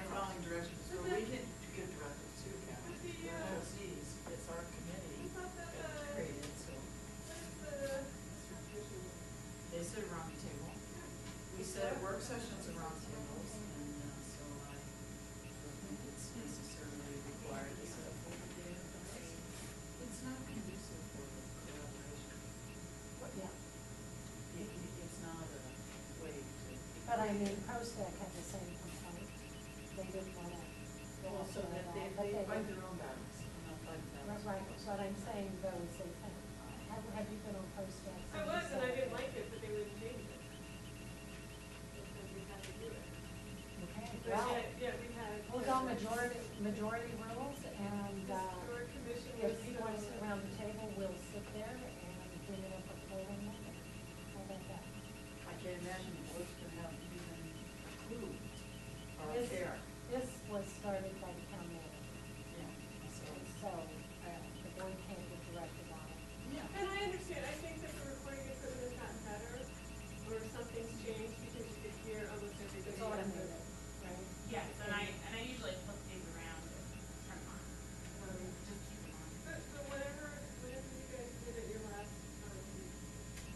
they're following directions, so we didn't give directives to Kevin. The trustees, it's our committee that created, so. They sit around the table. We said at work sessions around tables, and so I don't think it's necessarily required to set up over the day of the race. It's not conducive for the collaboration. Yeah. It's not a way to. But I mean, ProStack had the same complaint. They didn't want to. Well, so that they fight their own battles, not fight battles. Right, but I'm saying those they can. Have you been on ProStack? I was, and I didn't like it, but they wouldn't change it. They said we had to do it. Okay, But well, yeah, we had. we'll go majority rules, and Historic commission if was, you want to sit around the table, we'll sit there and bring it up a poll and make it. How about that? I can't imagine what's gonna have even a clue or This- care. This was started by the town manager, Yeah, so the board can't get directed on it. yeah. and I understand, I think that the recording equipment has gotten better, or something's changed, because you could hear almost everybody. It's automated, right? Yes, and I usually flip these around and turn them on. Just keep them on. But whatever you guys did at your last,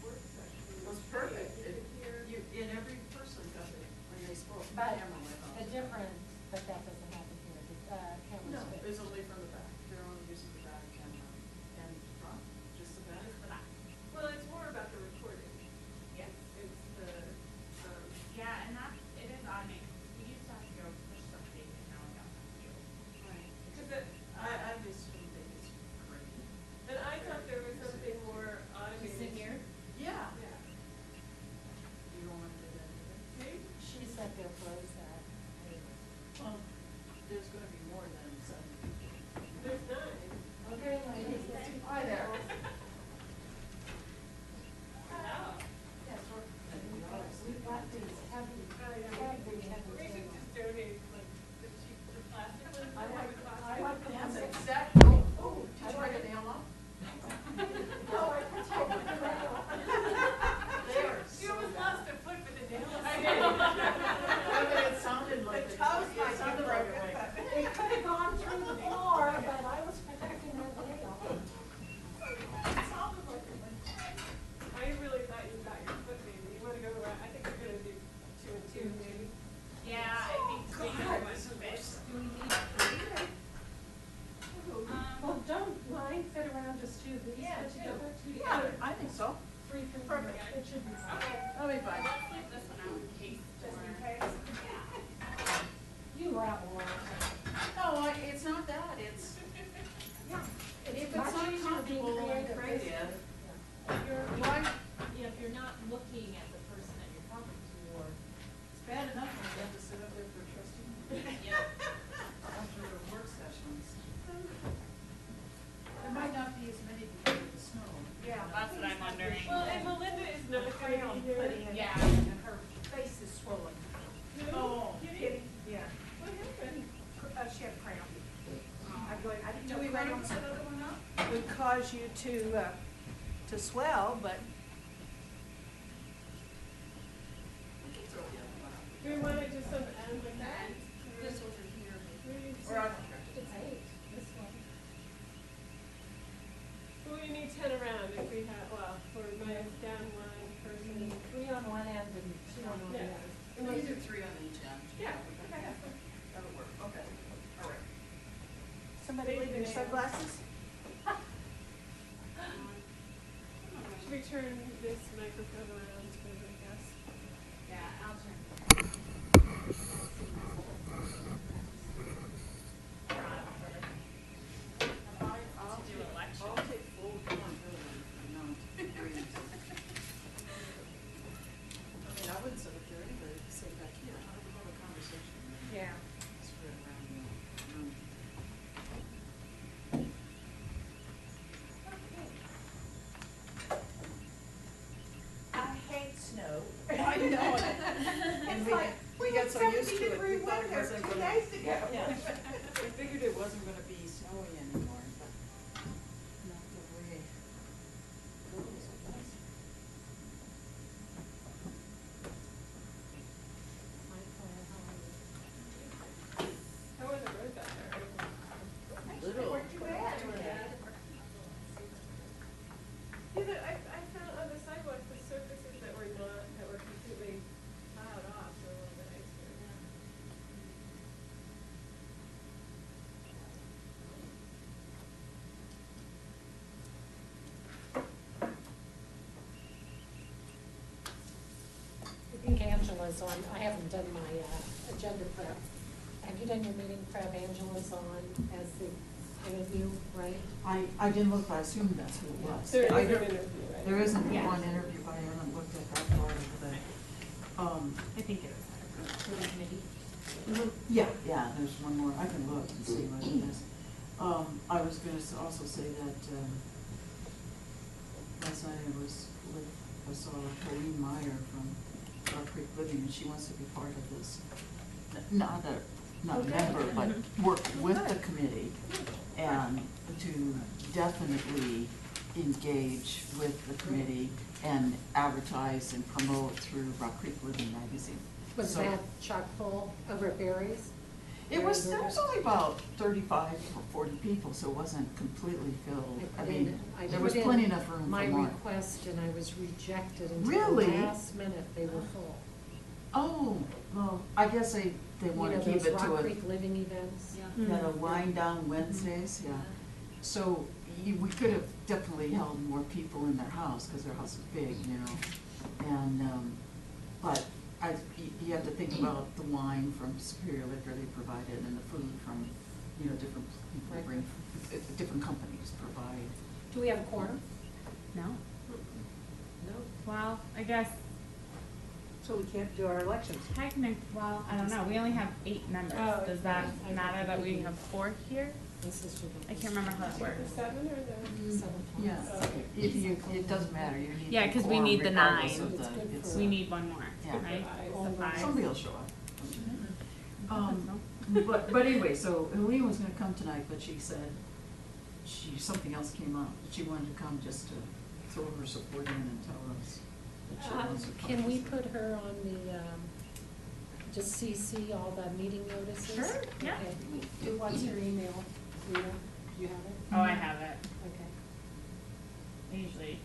work session. It was perfect. And every person got it when they spoke, the But camera went on. the difference, but that doesn't happen here, the camera's No, fixed. it's only from the back. They're only using the back camera and front, just the back. Just the back. Well, it's more about the recording. Yes. It's the, Yeah, and that, it is automated. We used to have to go push something, and now we don't have to. Right. because I just think it's great. and I thought there was something more automated. Yeah. Yeah. You don't want to do that either? See? She said they'll close that. Well, there's gonna be more than 7 people. There's 9. Okay, ladies, let's do. Hi there. Wow. Yes, we've got these heavy, heavy. We should just donate like the cheap, the plastic ones. I like the ones that. Exactly. Oh, did you write a nail off? No, I protect the rail. They are She so almost bad. lost a foot with a nail. I know. It sounded like it sounded like it went. It could have gone through the floor, but I was protecting the rail. It sounded like it went. I really thought you got your foot maybe. You wanna go around, I think you're gonna do 2 and 2 maybe. Yeah, I think we God, can this is fit. worse. Do we need three? Well, don't mind fit around just two of these Yeah, put two. together, two Yeah, together. I think so. Three for Perfect. It should be fine. Okay. That'll be fine. Let's leave this one out in case. Yeah. You rabble on. No, it's not that, it's, Yeah. if it's much not easier being comfortable and creative. creative, You're, if you're not looking at the person that you're talking to, or it's bad enough when you have to sit up there for a trustee meeting Yeah. after the work sessions. There might not be as many because of the snow. Yeah, that's what I'm wondering. Well, and Melinda is not gonna be here. Yeah. And her face is swollen. Oh. Kitty, yeah. What happened? She had cramp. I'm going, I didn't Do know we want cramp to set another one up? would cause you to swell, but We can throw the other one up. Do we wanna just some end like that? This over here. Maybe Or I some- don't care. It's 8, this one. Well, you need 10 around if we have, well, for my down one person. 3 on one end and 2 on the Yeah. other. We can do 3 on each end. Yeah, okay. That'll work, okay, all right. somebody leave your sunglasses? Should we turn this microphone around to, I guess? Yeah, I'll turn. I'll To do take- election. I'll take full accountability for the amount of agreements. I mean, I wouldn't sit up there anyway, say back here, how do we have a conversation? Yeah. Spread around the room. I hate snow. I know it. And we got so used to it, we thought it wasn't gonna. ago. Yeah, we figured it wasn't gonna be snowy anymore, but not the way it goes, I guess. My plan, how Angela's on, I haven't done my, agenda prep. Have you done your meeting prep? Angela's on as the interview, right? I didn't look, but I assumed that's who it was. There is I an don't- interview, right? There isn't Yeah. one interview, but I haven't looked at that part of the, I think it was. For the committee? yeah, there's one more, I can look and see what it is. I was gonna also say that, last night I saw Colleen Meyer from Rock Creek Living, and she wants to be part of this. Not a member, but work with the committee and to definitely engage with the committee and advertise and promote through Rock Creek Living magazine. Was So- that chock full over at Barry's? There was only about 35 or 40 people, so it wasn't completely filled. I mean, there was plenty enough room for my more. request and I was rejected until Really? the last minute, they were full. Oh, well, I guess they wanna keep it You know, those to Rock a, Creek Living events? kind of wind down Wednesdays, yeah. So we could have definitely held more people in their house, cause their house is big, you know. And, but you have to think about the wine from Superior Liquor they provided and the food from, you know, different people Right. bring, different companies provide. Do we have a quorum? No? No. Well, I guess So we can't do our elections. well, I don't know, we only have 8 members. Oh, Does that I matter that we have 4 here? This is I can't remember how that The works. 7 or the? 7 Yeah, if you, it doesn't matter, you need. Yeah, the 'cause we quorum need the regardless 9. of It's the- good it's- for- We need one more, Yeah. right? All So of 5. Somebody will show up. I think But anyway, so Helene was gonna come tonight, but she said something else came up. She wanted to come just to throw her support in and tell us that she wants to Can we participate. put her on the, just CC all the meeting notices? Sure, yeah. Okay. What's her email? Rita, do you have it? Oh, I have it. Okay. I usually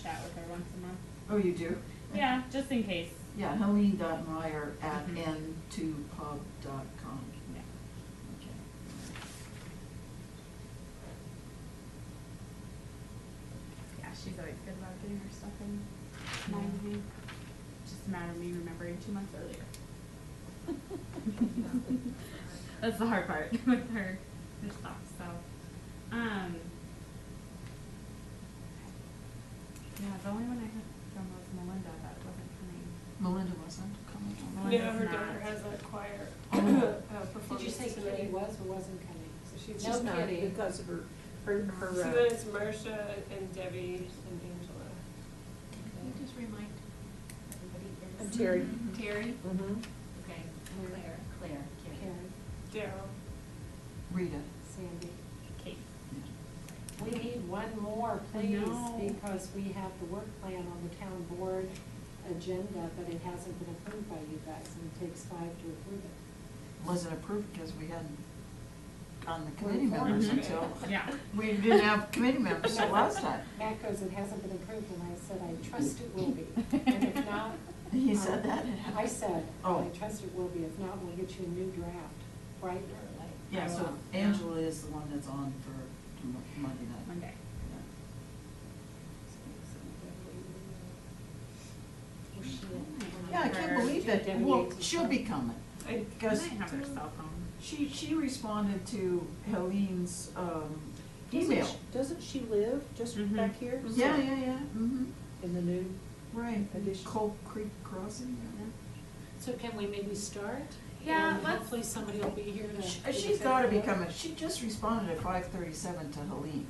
chat with her once a month. Oh, you do? Yeah, just in case. Yeah, Helene.Meyer at Mhm. n2pub.com. Yeah. Okay. Yeah, she's always good about getting her stuff in magazine. Just a matter of me remembering 2 months earlier. That's the hard part with her stuff, so. Yeah, the only one I had from was Melinda that wasn't coming. Melinda wasn't coming. Melinda's No, her not. daughter has a choir Oh. performance Did you say tonight. Kitty was or wasn't coming? So she's No just Not kidding. because of her, So then it's Marcia and Debbie and Angela. Can you just remind everybody? I'm Terry. Terry? Mm-hmm. Okay, Claire, Karen. Karen, Daryl. Rita. Sandy. Kate. We need one more, I please, know. because we have the work plan on the town board agenda, but it hasn't been approved by you guys, and it takes 5 to approve it. Wasn't approved because we hadn't gotten the committee We're members informed. until, Yeah. we didn't have committee members till last time. Matt goes, it hasn't been approved, and I said, I trust it will be, and if not. He said that? I said, Oh. I trust it will be, if not, we'll get you a new draft, bright or light. Yeah, so Angela is the one that's on for Monday night. Monday. Was she in? Yeah, I can't believe that, Debbie well, Yates is she'll coming. be coming. I I Because might have her cell phone. she responded to Helene's, email. Doesn't she live just Mhm. back here? Yeah, mm-hmm, In the new, right, Addition. Cold Creek Crossing, yeah. So can we maybe start? Yeah, And let's- hopefully somebody will be here to. She's gotta be coming, she just responded at 5:37 to Helene.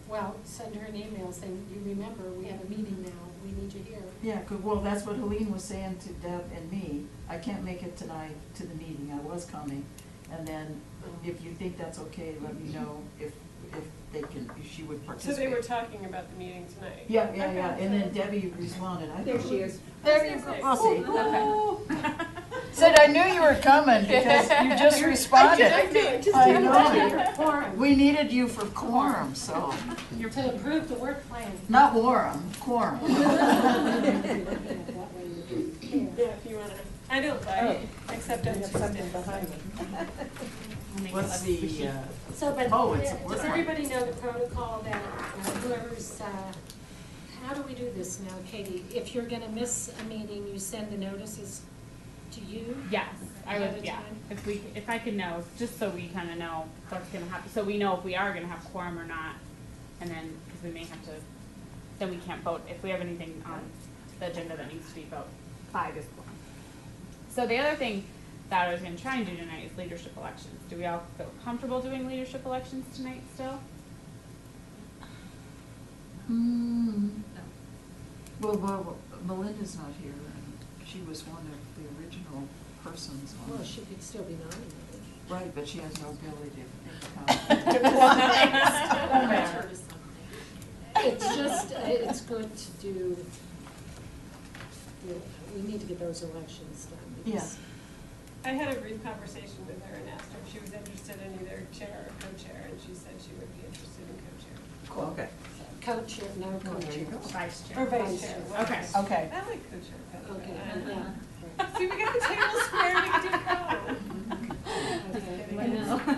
Well, send her an email saying, you remember, we have a meeting now, we need you here. Yeah, well, that's what Helene was saying to Deb and me. I can't make it tonight to the meeting, I was coming. And then if you think that's okay, let me know if they can, if she would So participate. they were talking about the meeting tonight. Yeah, Okay, and then so- Debbie responded. I there thought- she is. There you go, well, see. Okay. Said I knew you were coming because you just responded. I did, just I didn't know. tell you. Quorum, We needed you for quorum, so, to approve the work plan. not quorum, quorum. That way you can- Yeah, if you wanna, I don't bite, except on I have something Tuesdays. behind me. I'll make What's it the, So, but Oh, it's a does work everybody know the protocol that whoever's how do we do this now, Katie? If you're gonna miss a meeting, you send the notices to you? Yes, I Ahead would, of yeah, time? if I could know, just so we kinda know what's gonna happen, so we know if we are gonna have quorum or not. And then, cause we may have to, then we can't vote, if we have anything on the agenda that needs to be voted, 5 is quorum. So the other thing that I was gonna try and do tonight is leadership elections. Do we all feel comfortable doing leadership elections tonight still? Well, Melinda's not here, and she was one of the original persons on Well, it. she could still be nominated. Right, but she has no ability to become. It's just, it's good to do, we need to get those elections done. because- I had a brief conversation with her and asked her if she was interested in either chair or co-chair, and she said she would be interested in co-chair. Cool, okay. Co-chair, no Oh, there you co-chair. go. Vice Or chair. vice chair. Okay. Okay. I like co-chair better. Okay, but, yeah. See, we got the table square, we can do co. Okay.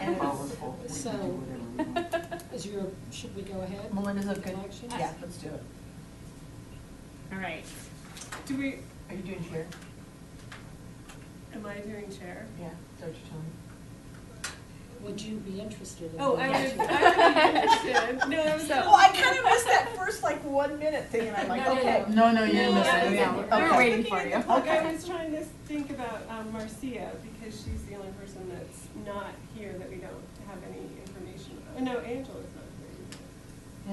And powerful, we can do So- whatever we want. Is your, should we go ahead? Melinda's a good, Elections? yeah, let's do it. Alright, Do we, Are you doing chair? am I doing chair? Yeah, is that what you're telling me? Would you be interested in? Oh, I being would, chair? I would be interested. No, I was. Well, I kind of missed that first like 1 minute thing and I'm like, No, no, okay. No, no, you didn't miss I it. was- Yeah, I was okay. Waiting looking for at you. the book. Okay. I was trying to think about Marcia, because she's the only person that's not here that we don't have any information about. No, Angela's not here either.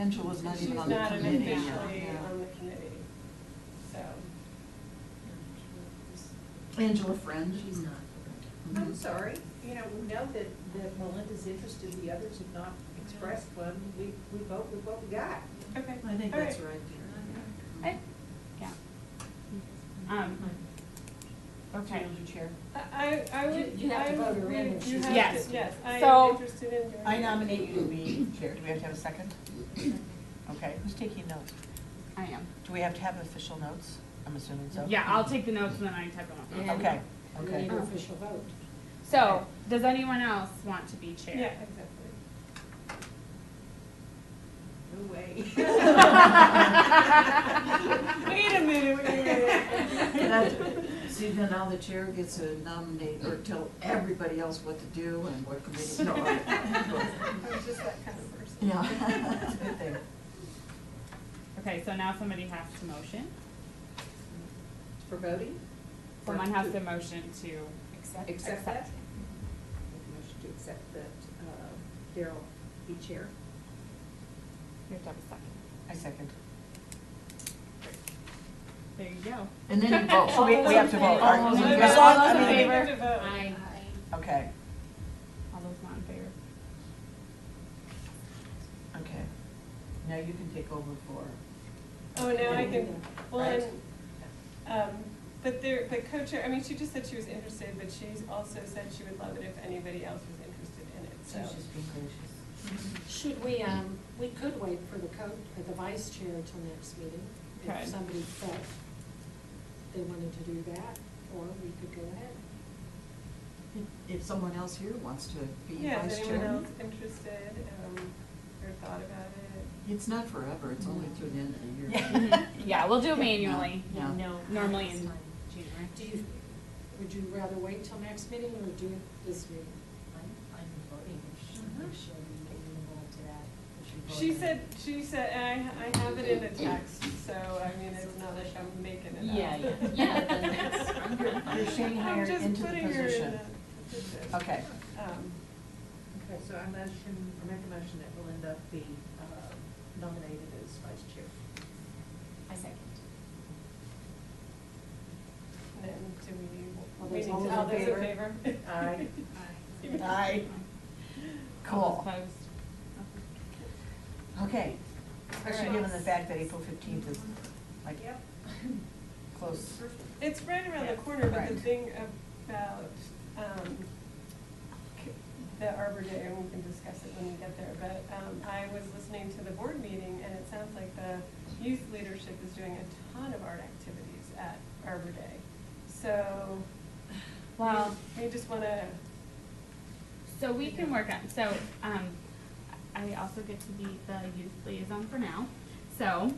Angela's not even on the She's not committee. officially yeah. on the committee, so. Angela Friend. She's not. Mhm. I'm sorry, you know, now that Melinda's interested, the others have not expressed one, we vote with what we got. Okay. I think All that's right. right, dear. I, yeah. Okay. Do chair? I would. You have to I vote her would- in if you she's have to- Yes. Yes, I So- am interested in doing. I it. nominate you to be chair. Do we have to have a second? Okay, who's taking notes? I am. Do we have to have official notes? I'm assuming so. Yeah, I'll take the notes and then I type them up. And Okay, we okay. need an official vote. So, does anyone else want to be chair? Yeah, exactly. No way. Wait a minute, wait a minute. That- See, then now the chair gets to nominate or tell everybody else what to do and what committee. No, I was just that kind of person. yeah. That's a good thing. Okay, so now somebody has to motion. For voting? Someone has to motion to Accept that? Make a motion to accept that, Daryl be chair. You have to have a second. I second. There you go. And then you vote. So we have to vote. All those in All favor? those All those in in favor? favor to vote. Aye. Okay, All those not in favor? okay. Now you can take over for. Oh, now I can, well, Right. but co-chair, I mean, she just said she was interested, but she's also said she would love it if anybody else was interested in it, so. She's just being gracious. Should we could wait for the vice chair till next meeting. Could. If somebody felt they wanted to do that, or we could go ahead. If someone else here wants to be Yeah, vice is chair. anyone else interested, or thought about it? It's not forever, it's only through the end of the year. Yeah. Yeah, we'll do it manually. Yeah. Normally in January. Would you rather wait till next meeting or do this meeting? I'm voting if she'll be amenable to that. if She voted. said, and I have it in the text, so, I mean, it's not like I'm making it up. Yeah, then that's, I'm good. You're Shane I'm hired just into the putting her in position. the position. Okay. Okay, so I make a motion that Melinda be, nominated as vice chair. I second. And then do All we those need in to, all those in favor? favor? Aye. Aye. All Cool. those opposed? Okay, especially Alright. given the fact that April 15th is like Yep. close. It's right around the corner, but the Right. thing about, the Arbor Day, and we can discuss it when we get there, but, I was listening to the board meeting, and it sounds like the youth leadership is doing a ton of art activities at Arbor Day. So, Well, we just wanna, so we can work on, so, I also get to be the youth liaison for now. So,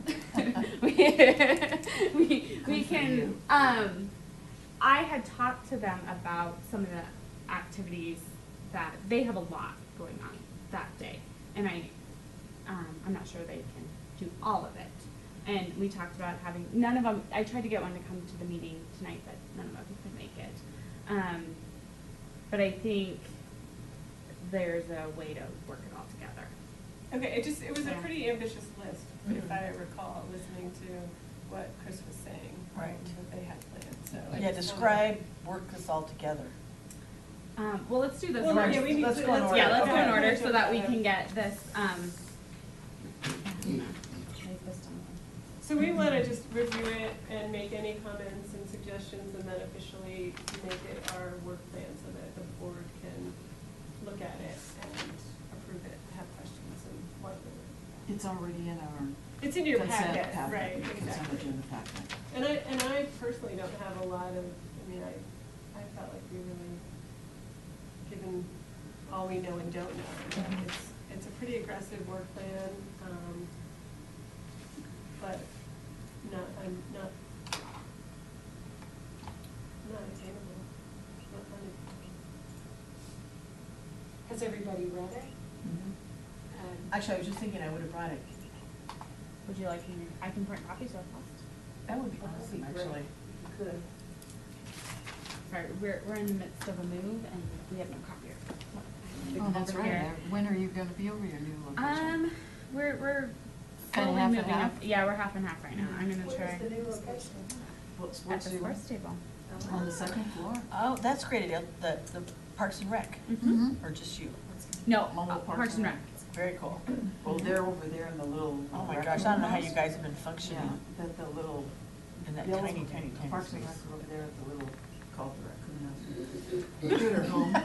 we can, I had talked to them about some of the activities that, they have a lot going on that day. And I'm not sure they can do all of it. And we talked about having, none of them, I tried to get one to come to the meeting tonight, but none of them could make it. But I think there's a way to work it all together. Okay, it was a Yeah. pretty ambitious list, if I recall, listening to what Chris was saying. Right. What they had planned, so. I Yeah, just describe, work this all together. Well, let's do this Well, first. yeah, we need Let's to- go in order. Yeah, let's go in Okay. order so that we can get this, So we wanna just review it and make any comments and suggestions and then officially make it our work plan so that the board can look at it and approve it, have questions and whatnot. It's already in our It's in your consent packet, packet, right, consent exactly. agenda packet. And I personally don't have a lot of, I mean, I felt like we really, given all we know and don't know, that it's a pretty aggressive work plan, but not attainable, not unattainable. Has everybody read it? Actually, I was just thinking I would have brought it. would you like me, I can print copies or post? That would be That would awesome, be great. actually. Good. Sorry, we're in the midst of a move and we have no copier. Oh, that's Over right. here. When are you gonna be over your new location? We're Kinda slowly half and moving half? up. Yeah, we're half and half right now. I'm gonna try Where's the new location? What's at the your- sports table. On the second floor? Oh, that's great, Adele. The Parks and Rec, Mm-hmm. or just you? No, Mobile Parks and Rec. Very cool. Well, they're over there in the little. Oh my rec gosh, I don't know how room you guys have been functioning Yeah, the little. in that Bill's- tiny, tiny, tiny Parks and Rec space. are over there at the little, called the raccoon house. Critter home.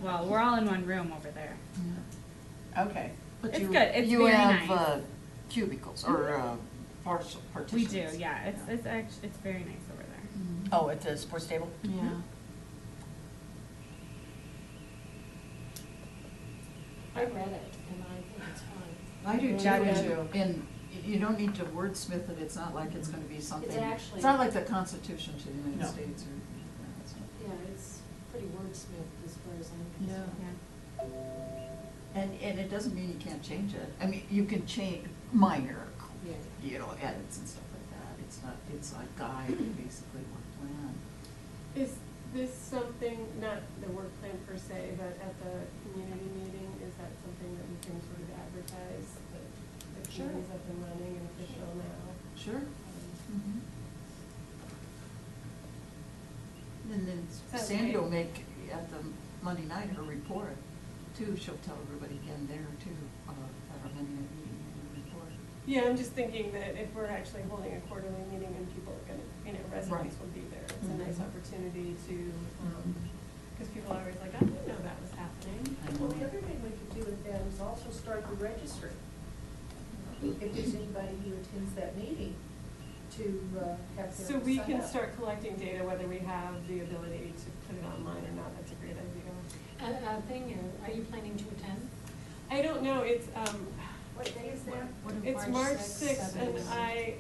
Well, we're all in one room over there. Okay. But It's you- good. It's you very have, nice. cubicles or partial We partitions. do, yeah. It's actually, it's very nice over there. Mhm. Oh, at the sports table? Yeah. I read it, and I think it's fine. I do too. Yeah, I do and- too. And you don't need to wordsmith it, it's not like it's gonna be something. actually- It's not like the Constitution to the United No. States or anything like that, so. Yeah, it's pretty wordsmithed as far as I'm Yeah. concerned. Yeah. And it doesn't mean you can't change it. I mean, you can change minor, Yeah. you know, edits and stuff like that. It's not, it's a guide, basically, work plan. Is this something, not the work plan per se, but at the community meeting, is that something that we can sort of advertise, that the Sure. committee's up and running and official now? Sure. Um, And then Sounds Sandy great. will make, at the Monday night, her report, too. She'll tell everybody again there, too, at our Monday night meeting, her report. Yeah, I'm just thinking that if we're actually holding a quarterly meeting and people are gonna, residents Right. will be there, it's a nice Mhm. opportunity to, because people are always like, I didn't know that was happening. I know. Well, the other thing we could do with them is also start the registry. If there's anybody who attends that meeting, to have them So we sign can up. start collecting data whether we have the ability to put it online or not, that's a great idea. Are you planning to attend? I don't know, it's, What day is that? it's March sixth, and my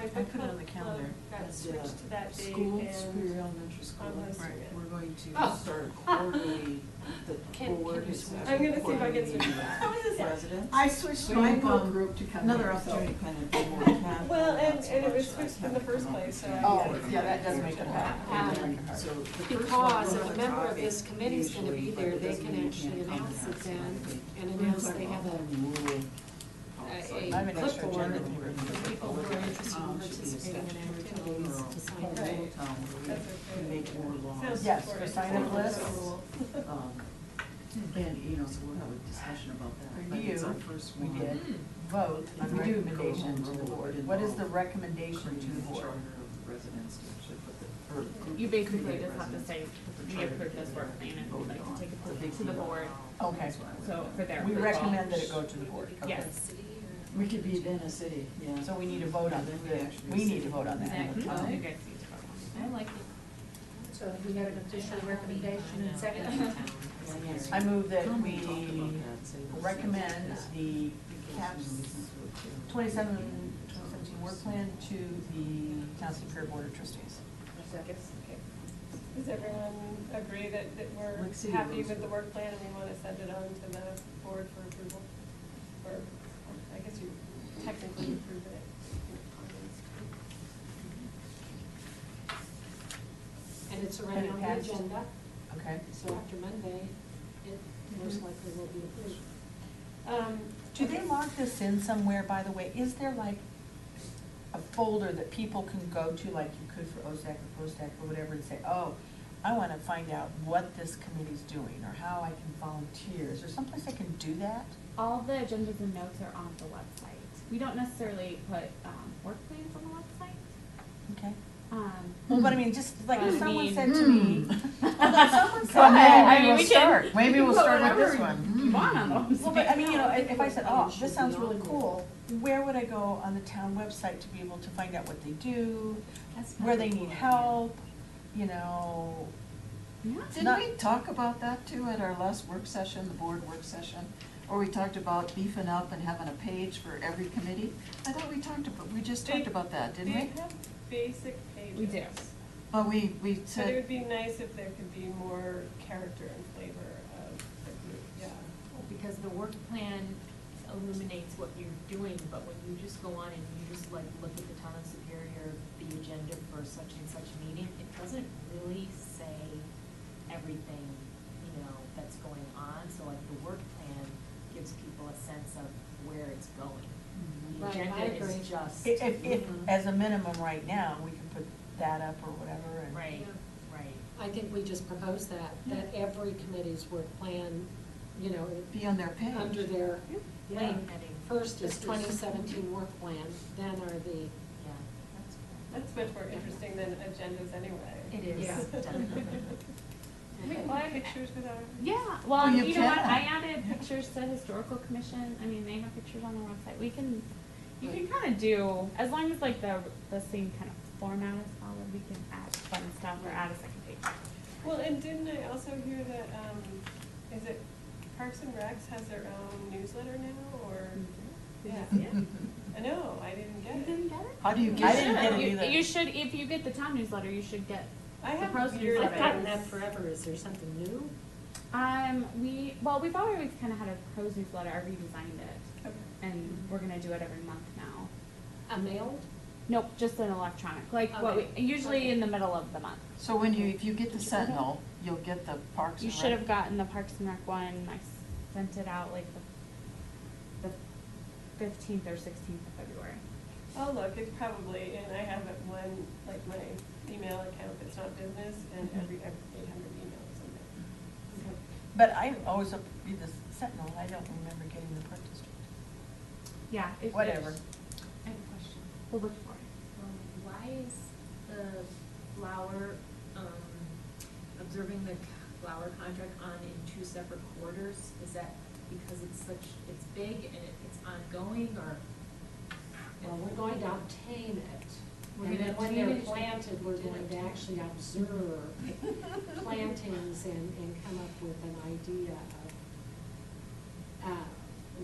I book put it on club the calendar. got switched to that date, School, and Superior Elementary School, I'm hosting Right. it. we're going to Oh. start quarterly, the Can board you is. switch? I'm gonna see if I can switch it. How is that? Residents. I switched So my you book come- group to come Another here, so- opportunity to kind of be more casual. Well, and not so it was much switched like in the having first to come place, so up I. Oh, yeah, that does make it hard. So the first Because one, if a member of topic this committee's gonna be usually, but there, it they doesn't can mean you actually can't come announce it then, and We're announce talking they have about a rule a I have an extra clipboard agenda for for people who are interested in Town should be a participating in statutory activities town to or sign a up. rural town where That's we okay. make more laws. Sounds Yes, important. for sign-up list. Um, And, you know, so we'll have a discussion about that. But Review, it's our first we one. did. Vote on We do go recommendation home to the rule board. would What is the involve recommendation to creating the a board? charter of residents to actually put the, or group You of basically community just have to residents say, put the we charter approve this together work plan and vote we'd like on. to take It's a it big to the deal. board. Okay. So for their We approval. recommend that it go to the board. Okay. Yes. We could be then a city, yeah. So we need to vote on Then that. we'd actually We say- need to vote on that. Exactly. Okay. You guys need to vote on it. I like it. So we have an official recommendation and second. I move that Come we and talk about that, say those recommend things. the Because, CAPS you know, we can do it too. 2017 work plan to the Town Superior Board of Trustees. Okay. Does everyone agree that we're Like City happy Rose. with the work plan and we want to send it on to the board for approval? Or, I guess you technically approve it. And it's already on the Passed. agenda, Okay. so after Monday, it most likely will be approved. Do they log this in somewhere, by the way? Is there like a folder that people can go to, like you could for OSAC or POSAC or whatever, and say, oh, I want to find out what this committee's doing, or how I can volunteer? Is there someplace I can do that? All the agendas and notes are on the website. We don't necessarily put, work plans on the website. Okay. Um, But I mean, just like if I someone mean- said to me, someone said, Well, that, I mean, we'll we can- start. Maybe you we'll can put start with this whatever one. you want on the Well, website. but I mean, you know, if I said, oh, this sounds really cool, where would I go on the town website to be able to find out what they do, where they need help, you know? Yeah. Didn't we talk about that too at our last work session, the board work session? Or we talked about beefing up and having a page for every committee? I thought we just talked about that, didn't we? They have basic pages. We do. But we But it said, would be nice if there could be more character and flavor of the group, yeah. Because the work plan illuminates what you're doing, but when you just go on and you just like look at the town of Superior, the agenda for such and such meeting, it doesn't really say everything, you know, that's going on. So like the work plan gives people a sense of where it's going. The Right, I agenda agree. is just. If, as a minimum right now, we can put that up or whatever, and. Right, right. I think we just proposed that every committee's work plan, you know, be on their page. under their Yeah. link. Heading. First is This is- 2017 work plan, then are the, Yeah, that's cool. That's much more interesting than agendas anyway. It is, Yeah. definitely. Can we apply pictures without? Yeah, Well, well, you you know what, can. I added pictures to Historical Commission, I mean, they have pictures on their website, you can kinda do, as long as like the same kind of format is followed, we can add fun stuff or add a second page. Well, and didn't I also hear that, is it Parks and Recs has their own newsletter now, or? Yeah. I know, I didn't get You it. didn't get it? How do you I get didn't it? get it You- either. You should, if you get the town newsletter, you should get I the have pros weird I've newsletter. gotten that forever. Is there something new? We've always kind of had a pros newsletter, I redesigned it, Okay. and we're gonna do it every month now. A mailed? Nope, just an electronic, like what we, Okay. usually Okay. in the middle of the month. So when you, if you get the Sentinel, you'll get the Parks and You Rec. should have gotten the Parks and Rec one, I sent it out like the 15th or 16th of February. Oh, look, it's probably, and I have it one, like my email account that's not business, and every 800 emails in there. But I always read the Sentinel, I don't remember getting the Park District. Yeah. Whatever. I have a question. We'll look for it. Why is the flower, observing the flower contract on in two separate quarters? Is that because it's big and it's ongoing, or? Well, we're going to obtain it. We're And gonna then when obtain they're it. planted, we're going to actually observe plantings and come up with an idea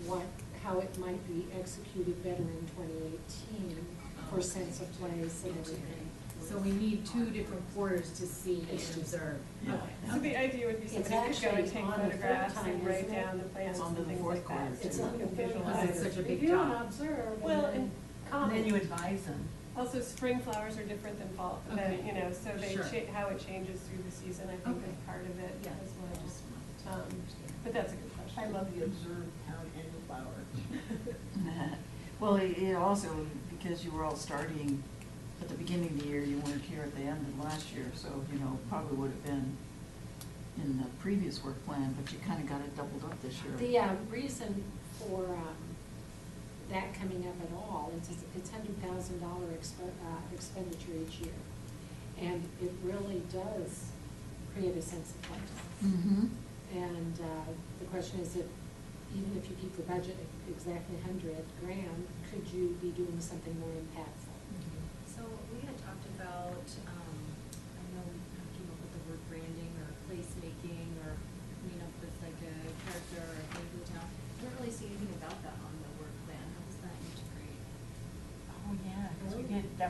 of how it might be executed better in 2018 for sense of place and everything. So we need two different quarters to see and observe. Yeah. So the idea would be It's somebody could go and actually take on the third photographs time, and write isn't it? down the plans It's on and to the things fourth like that. quarter, so It's you on can the third visualize time. It's such a big Review and job. observe and Well, then and- And comment. then you advise them. Also, spring flowers are different than fall, Okay. you know, so they, Sure. how it changes through the season, I think Okay. is part of it Yeah, as I well. just wanted to understand. But that's a good question. I love the observed town annual flower. Well, it also, because you were all starting at the beginning of the year, you weren't here at the end of last year, so, you know, probably would have been in the previous work plan, but you kind of got it doubled up this year. The reason for that coming up at all, it's $100,000 expenditure each year. And it really does create a sense of place. Mm-hmm. And the question is if, even if you keep the budget exactly $100,000, could you be doing something more impactful? So we had talked about, I know we kind of came up with the word branding or placemaking or,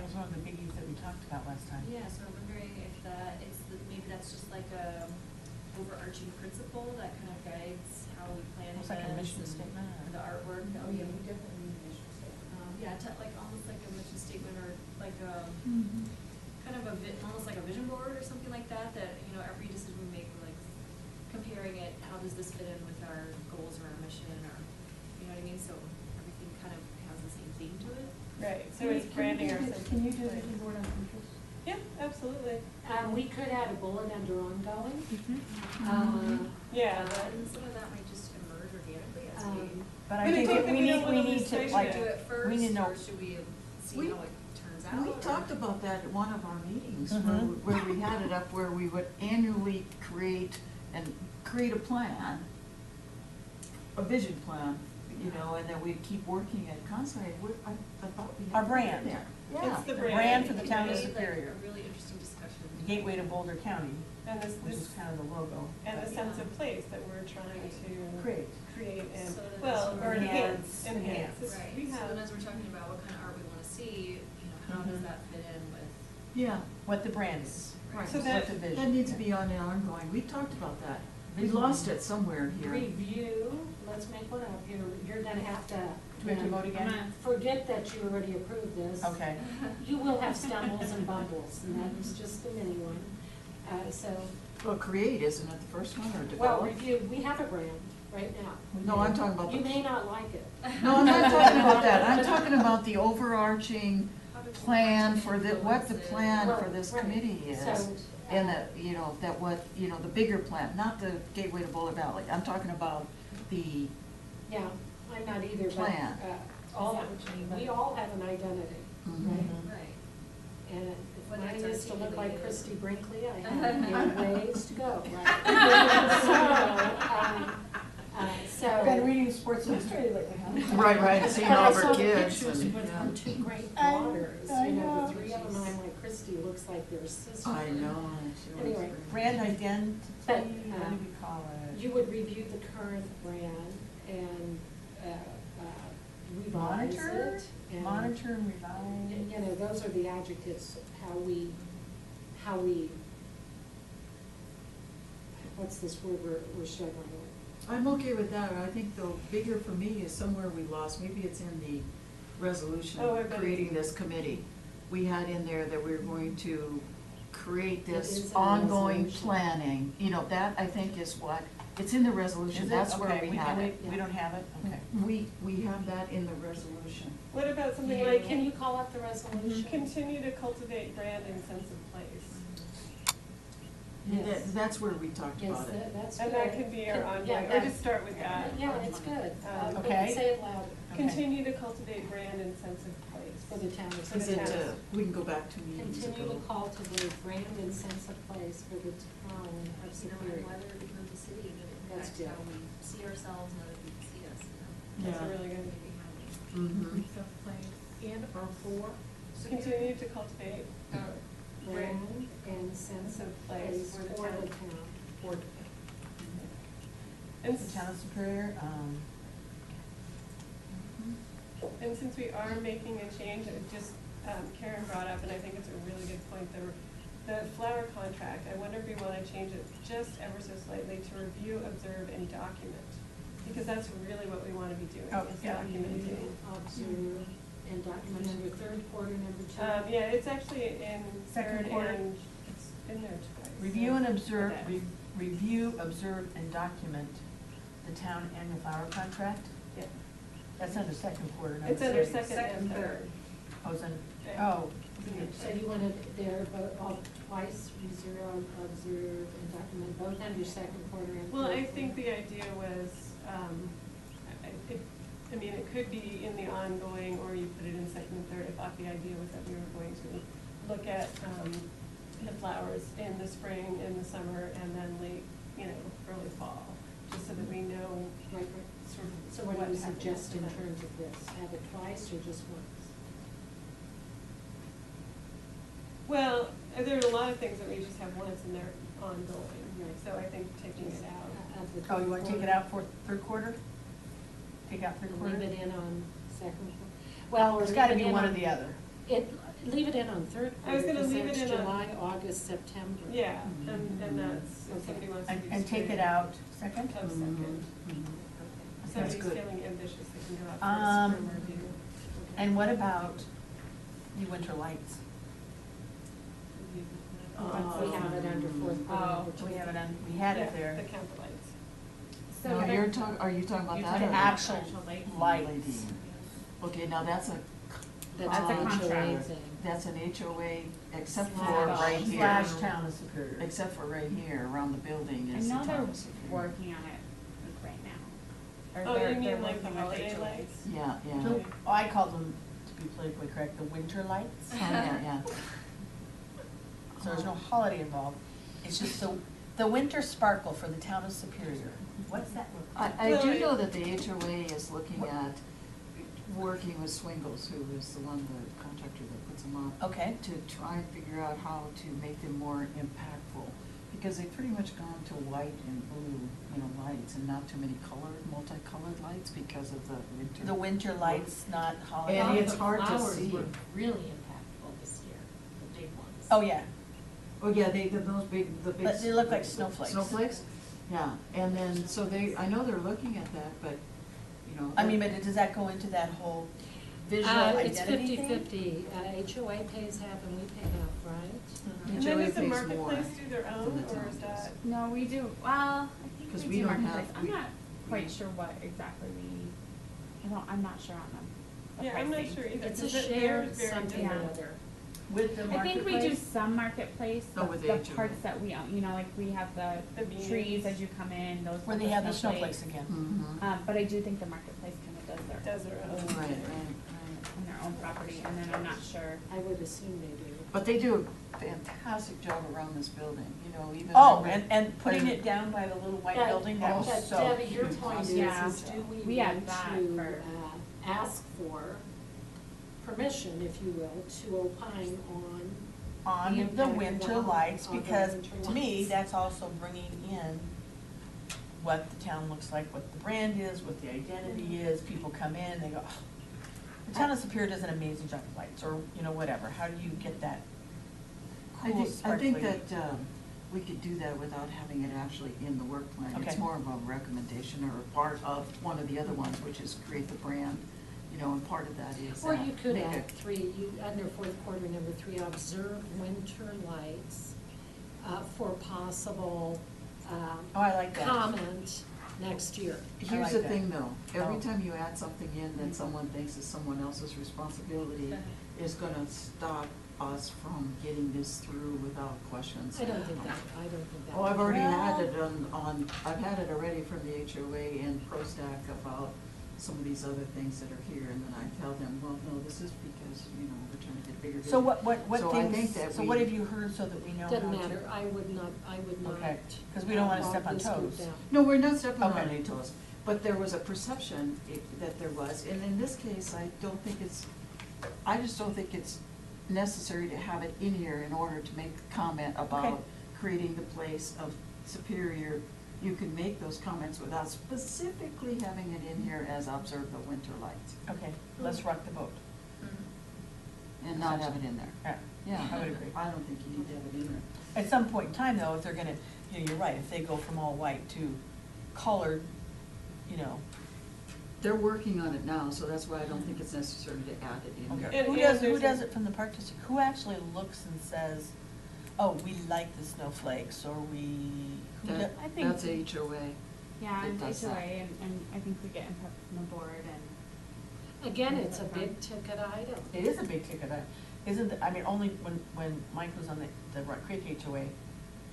that was one of the biggies that we talked about last time. Yeah, so I'm wondering if maybe that's just like a overarching principle that kind of guides how we plan Almost like a events mission and statement or- the artwork. Oh, yeah, we definitely need a mission statement. Yeah, like almost like a mission statement or like a, Mhm. kind of almost like a vision board or something like that, you know, every decision we make, we're like comparing it, how does this fit in with our goals or our mission or, you know what I mean? So everything kind of has the same theme to it. Right, so it's branding our sense. Can you do a vision board on Pinterest? Yeah, absolutely. We could add a bullet under ongoing. Yeah, And some of that might just emerge organically as we. But But I I think think we that we need, don't we wanna need lose to, sight of like, Do it first, we need to know. or should we see We- how it turns out? We or- talked about that at one of our meetings, Mhm. where we had it up, where we would annually create a plan, a vision plan, you know, and then we'd keep working at constantly. I thought we had. Our it brand. there. Yeah. It's the The brand. brand for the It town of made, like, Superior, a really interesting discussion. the gateway to Boulder County, And which is kind of the logo. and the sense of place that we're trying to Create. create and, So then well, it's or enhance, enhance. It's- Right, we so have- then as we're talking about what kind of art we wanna see, you know, how does Mhm. that fit in with? Yeah. What the brand is. Right. So What that- the vision. That needs to be on an ongoing, we talked about that. We Vision. lost it somewhere here. Review, let's make one up, you're gonna have to. Do we have to vote again? Forget that you already approved this. Okay. You will have stumbles and bumbles, and that was just a mini one. So, Well, create, isn't it the first one, or well, develop? review, we have a brand right now. No, I'm talking about You the. may not like it. No, I'm not talking about that, I'm talking about the overarching How does it plan for the, influence what the it? plan for Well, this right. committee is. So, And the, you know, that what, you know, the bigger plan, not the Gateway to Boulder Valley, I'm talking about the, Yeah, I'm not either, but, Plan. all, Is that what you mean by- we all have an identity, Mhm. right? Right. And if Whether mine it's is to look like articulated. Christy Brinkley, I have a ways to go, right? So, Been reading Sports Illustrated lately, huh? right, seeing but I all of saw our the kids pictures and, with her two great I- daughters, I you know, know. the three of them, I'm like, Christy looks like their sister. I know. she was Anyway. very- Brand identity, But, what do we call it? You would review the current brand and, revise Monitor, it. And, monitor and revise. you know, those are the adjectives, how we, what's this word we're struggling with? I'm okay with that, I think the bigger for me is somewhere we lost, maybe it's in the resolution, Oh, I bet it creating is. this committee. We had in there that we were going to create It is this in the ongoing resolution. planning, you know, that I think is what, it's in the resolution, Is it? that's where Okay, we have it. We don't have it, okay. We have that in the resolution. What about something Yeah, like, can you call up the resolution? continue to cultivate brand and sense of place? Yes. That's where we talked Yes, about it. that's good. And that could be our Yeah, ongoing, or that- just start with that. Yeah, it's good. Okay. Say it louder Okay. Continue to cultivate brand and sense of place. for the town of For the Is it, Superior. town. we can go back to meetings Continue to ago. cultivate brand and sense of place for the town of You know, and Superior. whether it becomes a city, and it That's impacts good. how we see ourselves and other people see us, you know? That's a Yeah. really good. Maybe how we. Mm-hmm. And or for. Continue to cultivate our brand. Brand and sense of place for the town. For And The town of Superior, And since we are making a change, it just, Karen brought up, and I think it's a really good point, the flower contract, I wonder if we wanna change it just ever so slightly to review, observe, and document. Because that's really what we wanna be doing, Oh, is yeah. documenting. Observe and document number third quarter, number two. Yeah, it's actually in Second third quarter. and, it's in there twice. review and observe, Okay. review, observe, and document the town annual flower contract. Yeah. That's under second quarter, number It's under three. second and third. Oh, it's under, Okay. oh. So you wanted there both, all twice, zero, observe and document, both under second quarter and third. Well, I think quarter. the idea was, I mean, it could be in the ongoing, or you put it in second and third. I thought the idea was that we were going to look at, the flowers in the spring, in the summer, and then late, early fall, just so that we know Right, right. sort of So what do you happens suggest to in them. terms of this? Have it twice or just once? Well, there's a lot of things that we just have once and they're ongoing, Right. so I think taking it out. Of the Oh, you wanna third take it quarter? out for third quarter? Take out third quarter? Leave it in on second quarter. Well, or It's gotta leave it be in one or on- the other. Leave it in on third I was quarter, gonna because leave it that's in on- July, August, September. Yeah, and that's, if Okay. somebody wants to do. And take it spring out second? Of second. Mhm. If That's somebody's good. feeling ambitious, they can go out Um, for a spring review. And what about the winter lights? We have it under fourth quarter. Oh, number We two. have it on, we had it The there. count the lights. So No, they're- you're talking, are you talking about You're that? talking or- about Actual actual lights. lights. Okay, now that's a, That's That's a an HOA contract. thing. that's an HOA, except for Slash. right here. Slash town of Superior. Except for right here, around the building I is the know they're town of Superior. working on it like right now. Or Oh, they're- you they're mean like the working with holiday HOAs. lights? Yeah, yeah. So, I call them, to be politically correct, the winter lights. Oh, yeah, yeah. So there's no holiday involved. It's just the winter sparkle for the town of Superior. What's that look like? I do Well, know that the HOA is looking at working with Swingles, who is the one, the contractor that puts them up. Okay. To try and figure out how to make them more impactful. Because they've pretty much gone to white and blue, lights, and not too many multicolored lights because of the winter. The winter lights, not holiday. And A lot of it's the hard to flowers see. were really impactful this year, the big ones. Oh, yeah. Oh, yeah, those big. But they look like snowflakes. Snowflakes? Yeah, and then, so I know they're looking at that, but, I mean, but does that go into that whole visual It's identity thing? 50/50. HOA pays half and we pay half, right? And then HOA does the pays marketplace more do their than own, the or town is does. that? No, we do, well, I 'Cause think we we do don't marketplace. have- I'm we- not quite we- sure what exactly I'm not sure on them. the Yeah, I'm not pricing. sure either. It's a 'cause they're shared very something or different. other. With the I marketplace? think we do some marketplace, Oh, with the the HOA. parts that we own, like we have the The beans. trees as you come in, those. Where with they have the snowflakes again. Mm-hmm. But I do think the marketplace kind of does Does their own. Right, right, right. on their own property, and then I'm not sure. I would assume they do. But they do a fantastic job around this building, even. Oh, and putting it down by the little white But- building, that was but so. Debbie, your point is, Yeah. do we We had need that to for- ask for permission, if you will, to opine on On impact the of winter on lights, the because winter to me, lights? that's also bringing in what the town looks like, what the brand is, what the identity is. People come in, they go, oh, the town of Superior does an amazing job with lights, or, whatever. How do you get that cool, I sparkly? think that we could do that without having it actually in the work plan. It's Okay. more of a recommendation or a part of one of the other ones, which is create the brand, and part of that is. Or you could make add it- under fourth quarter, number 3, observe winter lights for possible Oh, I like that. comment next year. Here's like the that. thing though, every Oh. time you add something in that someone thinks is someone else's responsibility, is gonna stop us from getting this through without questions. I don't think that. Oh, I've already had Well- it I've had it already from the HOA and ProStack about some of these other things that are here, and then I tell them, well, no, this is because, we're trying to get bigger. So what So I think things, that so we- what have you heard so that we know how to? Doesn't matter, I would not. Okay, 'cause we don't wanna bog step on this group toes. down. No, we're not stepping on Okay. any toes, but there was a perception that there was, and in this case, I just don't think it's necessary to have it in here in order to make a comment Okay. about creating the place of Superior. You can make those comments without specifically having it in here as observe the winter lights, Okay, let's rock the boat. and not have it in there. Yeah, Yeah. I would agree. I don't think you need to have it in there. At some point in time, though, if they're gonna, you're right, if they go from all white to colored, They're working on it now, so that's why I don't think it's necessary to add it in okay. here. And Who there's does a- it from the park district? Who actually looks and says, oh, we like the snowflakes, or we, who That- I think- That's HOA. Yeah, It and does HOA, that. and I think we get input from the board and. Again, it's a big ticket item. it is a big ticket item. Isn't, only when Mike was on the Rock Creek HOA,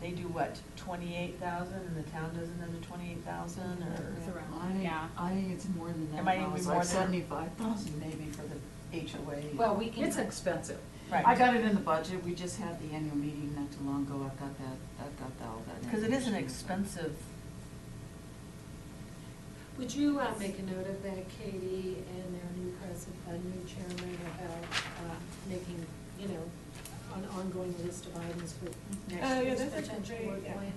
they do what, 28,000, and the town does another 28,000, It's or? around, yeah. I think it's more than that. It might now. even It's be more like than- 75,000 maybe for the HOA. Well, we can. It's expensive. Right. I got it in the budget, we just had the annual meeting not too long ago, I've got all that. Because it is an information. expensive, Would you make a note of that, Katie, and our new chairman about making, an ongoing list of items for next Yeah, year's that's a potential great, work yeah. plan?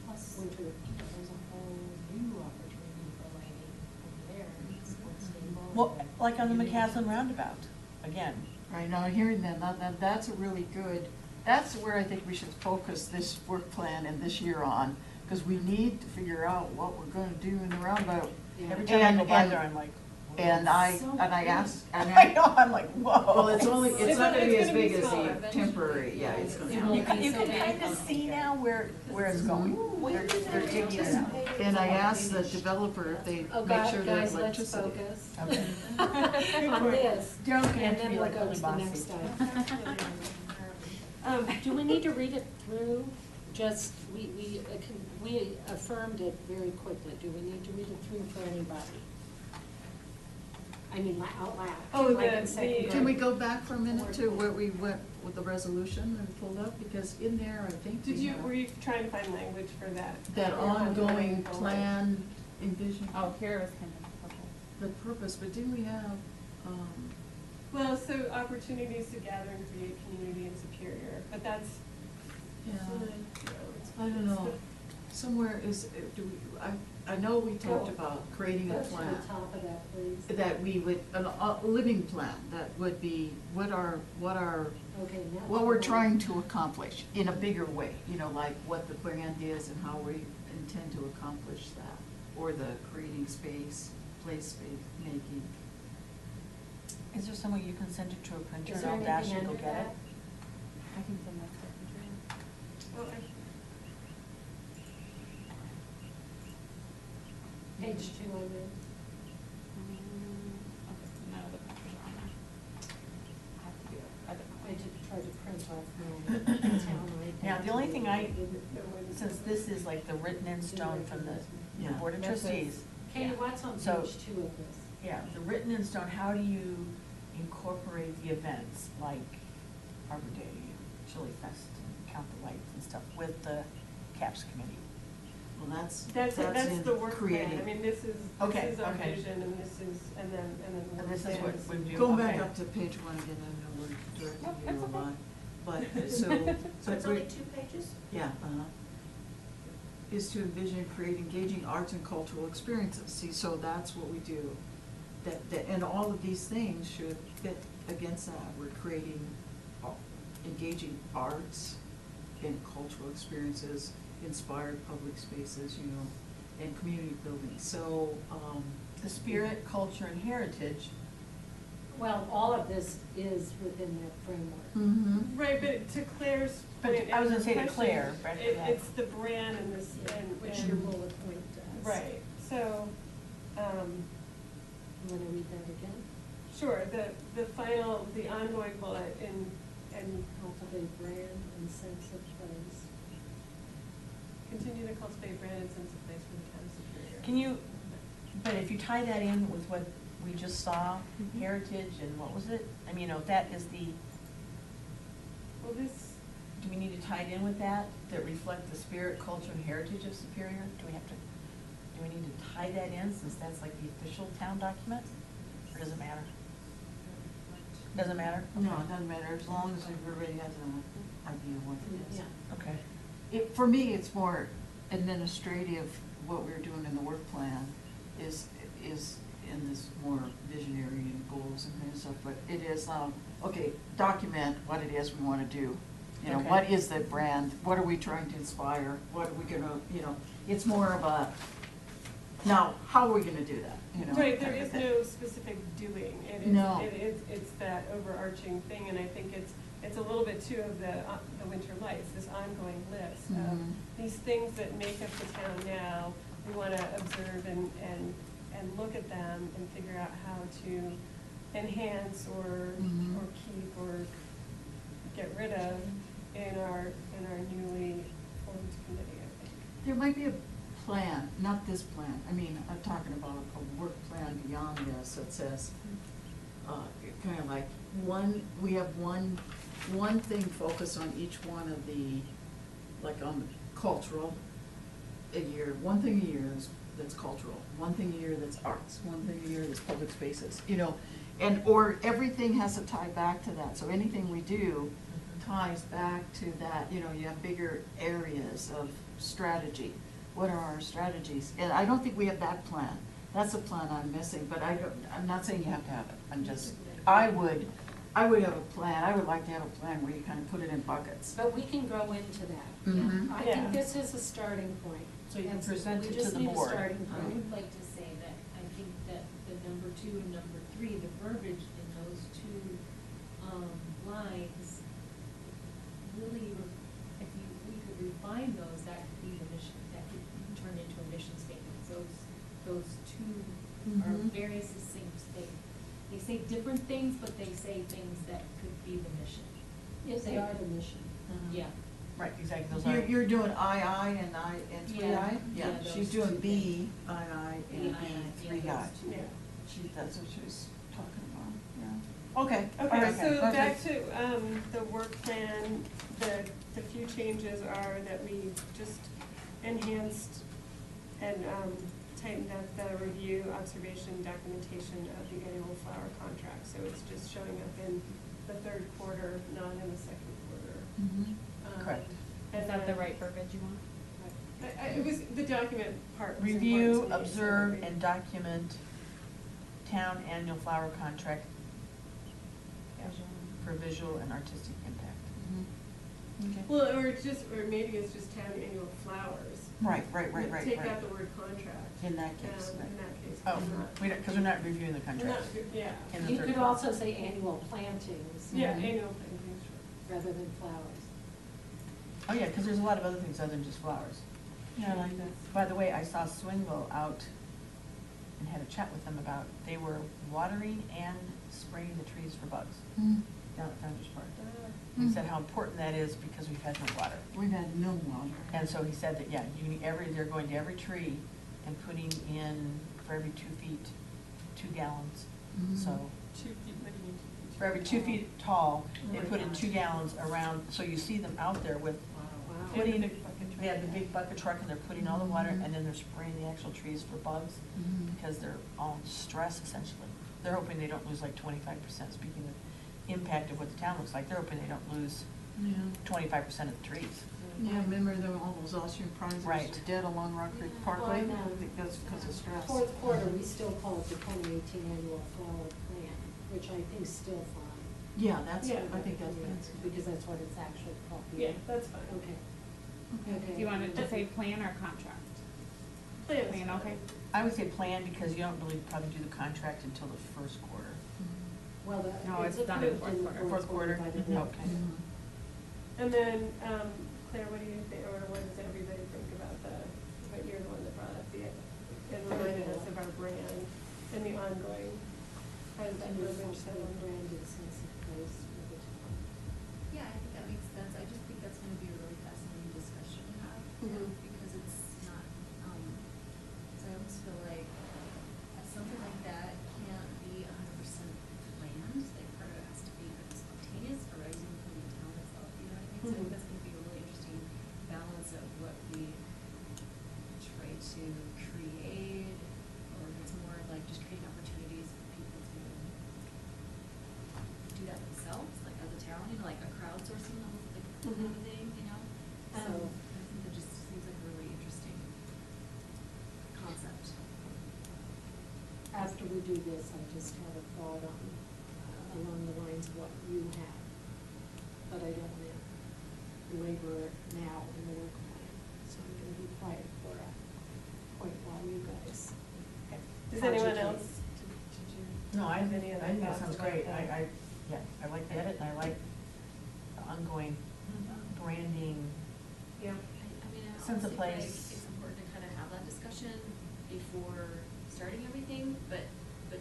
Plus, Winter. there's a whole new opportunity for lighting over there, it's more stable. well, and like on the you may- McCaslin roundabout, again, Right, now hearing that, that's a really good, that's where I think we should focus this work plan and this year on, because we need to figure out what we're gonna do in the roundabout. Yeah. Every time I go by And- there, I'm like. And I So asked, and I know, I'm like, whoa. well, it's only, it's not gonna be as big as smaller the eventually. temporary, yeah, it's gonna. It You won't can, be you so can big. kind of see now where it's going. They're digging it out. And I asked the developer if they Oh, make sure guys, there's let's electricity. focus Okay. on this, Daryl can and have to then be we'll like go really to the bossy. next item. Do we need to read it through? Just, we affirmed it very quickly. Do we need to read it through for anybody? I mean, out loud. Oh, like the- in second the- grade. Can we go back for a minute to where we went with the resolution and pulled up, because in there, I think Did we you, have were you trying to find language for that? that Or ongoing forward? plan, envision, Oh, here was kind of, okay. the purpose, but didn't we have, Well, so opportunities to gather and create community in Superior, but that's. yeah, it's- I don't know, somewhere is, do we, I know we talked about creating a Go to the plan. top of that, please. That we would, a living plan, that would be what Okay, now. what we're trying to accomplish in a bigger way, you know, like what the brand is and how we intend to accomplish that, or the creating space, place space making. Is there some way you can send it to a printer Is and there I'll dash anything and go under get it? that? I can send that to Well, I- Page 2 on there. Okay, none of the pictures are on there. I have to do it, I don't know. I just tried to print off my town ID. Now, the only thing I, didn't- since this is like the written in stone from the Yeah. Board of That's Trustees. Katie, what's on So- page 2 of this? Yeah, the written in stone, how do you incorporate the events like Arbor Day, Chili Fest, and Count the Lights and stuff with the CAPS committee? Well, that's That's in the work plan, creating. I mean, this is Okay, our okay. vision, and this is, and then the And work this is what plan we do. Go back Okay. up to page 1 again, I know we're directing Nope, you that's a okay. lot, but, so. So it's only 2 pages? Yeah, is to envision, create engaging arts and cultural experiences. See, so that's what we do. And all of these things should fit against that. We're creating engaging arts and cultural experiences, inspired public spaces, you know, and community building. So, The spirit, culture, and heritage. Well, all of this is within that framework. mhm. Right, but to Claire's But point. I was and gonna say to question, Claire, right, it- yeah. It's the brand and this, and. Which and- your bullet point does. Right, so, You wanna read that again? sure, the final, the ongoing bullet in, and Cultivate brand and sense of place. continue to cultivate brand and sense of place for the town of Superior. Can you, but if you tie that in with what we just saw, Mhm. heritage and what was it? I mean, you know, that is the, Well, this, do we need to tie it in with that reflect the spirit, culture, and heritage of Superior? Do we need to tie that in since that's like the official town document? Or does it matter? Doesn't matter? No, it doesn't matter, as long as everybody has an idea of what it is. Yeah. Okay. For me, it's more administrative, what we're doing in the work plan is in this more visionary and goals and kind of stuff, but it is, okay, document what it is we wanna do. You know, Okay. what is the brand, what are we trying to inspire, what are we gonna, you know, it's more of a, now, how are we gonna do that, you know? right, there kind of is thing. no specific doing. It is, No. it's that overarching thing, and I think it's a little bit too of the Winter Lights, this ongoing list of Mhm. these things that make up the town now. We wanna observe and look at them and figure out how to enhance or Mhm. keep or get rid of in our newly formed committee, I think. There might be a plan, not this plan, I mean, I'm talking about a work plan beyond this that says, kind of like, we have one thing focused on each one of the, like on cultural a year, one thing a year that's cultural, one thing a year that's arts, one thing a year that's public spaces, you know, or everything has to tie back to that, so anything we do ties back to that, you know, you have bigger areas of strategy. What are our strategies? And I don't think we have that plan. That's a plan I'm missing, but I'm not saying you have to have it. I'm just, I I would have a plan, I would like to have a plan where you kind of put it in buckets. But we can grow into that. Mhm. I Yeah. think this is a starting point. So you can And present we it to just the need a board. starting I point. would like to say that I think that the number 2 and number 3, the verbiage in those two, lines, really, if we could refine those, that could be the mission, that could turn into a mission statement. Those two are Mhm. very succinct. They say different things, but they say things that could be the mission. Yes, they are the mission. Yeah. Right, exactly, those are. You're doing II and 3I? Yeah. Yeah, Yeah, she's those doing two B, II, and Yeah, B, yeah, 3I. those two. Yeah. That's what she was talking about, yeah. Okay. all Okay, right, so back perfect. to, the work plan, the few changes are that we just enhanced and, tightened up the review, observation, documentation of the annual flower contract. So it's just showing up in the third quarter, not in the second quarter. Mhm. Correct. And Is that the then- right verbiage you want? It was, the document part was important Review, to me, so observe, we- and document town annual flower contract for visual and artistic impact. Mhm. Okay. Well, or it's just, or maybe it's just town annual flowers. Right, right, right, right, Take out right. the word contract. In that case, In right. that case. Oh, we're not- we don't, because we're not reviewing the we're contract. not, yeah. In the You third could quarter. also say annual plantings. Yeah, Mhm. annual planting, sure. Rather than flowers. Oh, yeah, because there's a lot of other things other than just flowers. Yeah, I like that. By the way, I saw Swinville out and had a chat with them about, they were watering and spraying the trees for bugs Mm. down at Founder's Park. Mm. He said how important that is because we've had no water. We've had no water. And so he said that, yeah, you need they're going to every tree and putting in, for every 2 feet, 2 gallons. Mhm. So, 2 feet, what do you mean 2 feet? for every 2 feet tall, they Oh my put in gosh. 2 gallons around, so you see them out there with Wow. putting, And the big bucket truck. they have the big bucket truck and they're putting all the water and then they're spraying the actual trees for bugs Mhm. because they're all in stress essentially. They're hoping they don't lose like 25%, speaking of impact of what the town looks like, they're hoping they don't lose Yeah. 25% of the trees. Yeah, remember there were all those Austrian prizes Right. dead along Rock Creek Parkway? Well, I know. Because of stress. Fourth quarter, we still call it the 2018 annual flower plan, which I think is still fine. Yeah, that's, Yeah. I think that's been. Because that's what it's actually called. Yeah, that's fine. Okay. Okay. Do you want it to say plan or contract? Plans. Plan, okay. I would say plan because you don't really probably do the contract until the first quarter. Well, No, it's it's done in approved in the Fourth fourth quarter quarter? by the Mhm. board. Okay. And then, Claire, what do you think, or what does everybody think about but you're the one that brought up it reminded us of our brand and the ongoing, how does that And verbiage also sound? the branded sense of place for the town. Yeah, I think that makes sense. I just think that's gonna be a really fascinating discussion to have, Mhm. because it's not, so I almost feel like something like that can't be 100% planned, like part of it has to be kind of spontaneous, arising from the town itself, you know what I mean? So I think Mhm. that's gonna be a really interesting balance of what we try to create, or if it's more like just creating opportunities for people to do that themselves, like as a town, you know, like a crowdsourcing of like kind of Mhm. thing, you know? So I think that just seems like a really interesting concept. After we do this, I just have a thought on, along the lines of what you have, but I don't want to labor it now in the work plan, so I'm going to be quiet for a point while you guys. Does anyone Concentrate. else, did you? No, I have think, any I other think that thoughts sounds about great. that? Yeah, I like the edit and I like the ongoing branding. Yeah. I mean, I Sense of honestly feel like place. it's important to kind of have that discussion before starting everything, but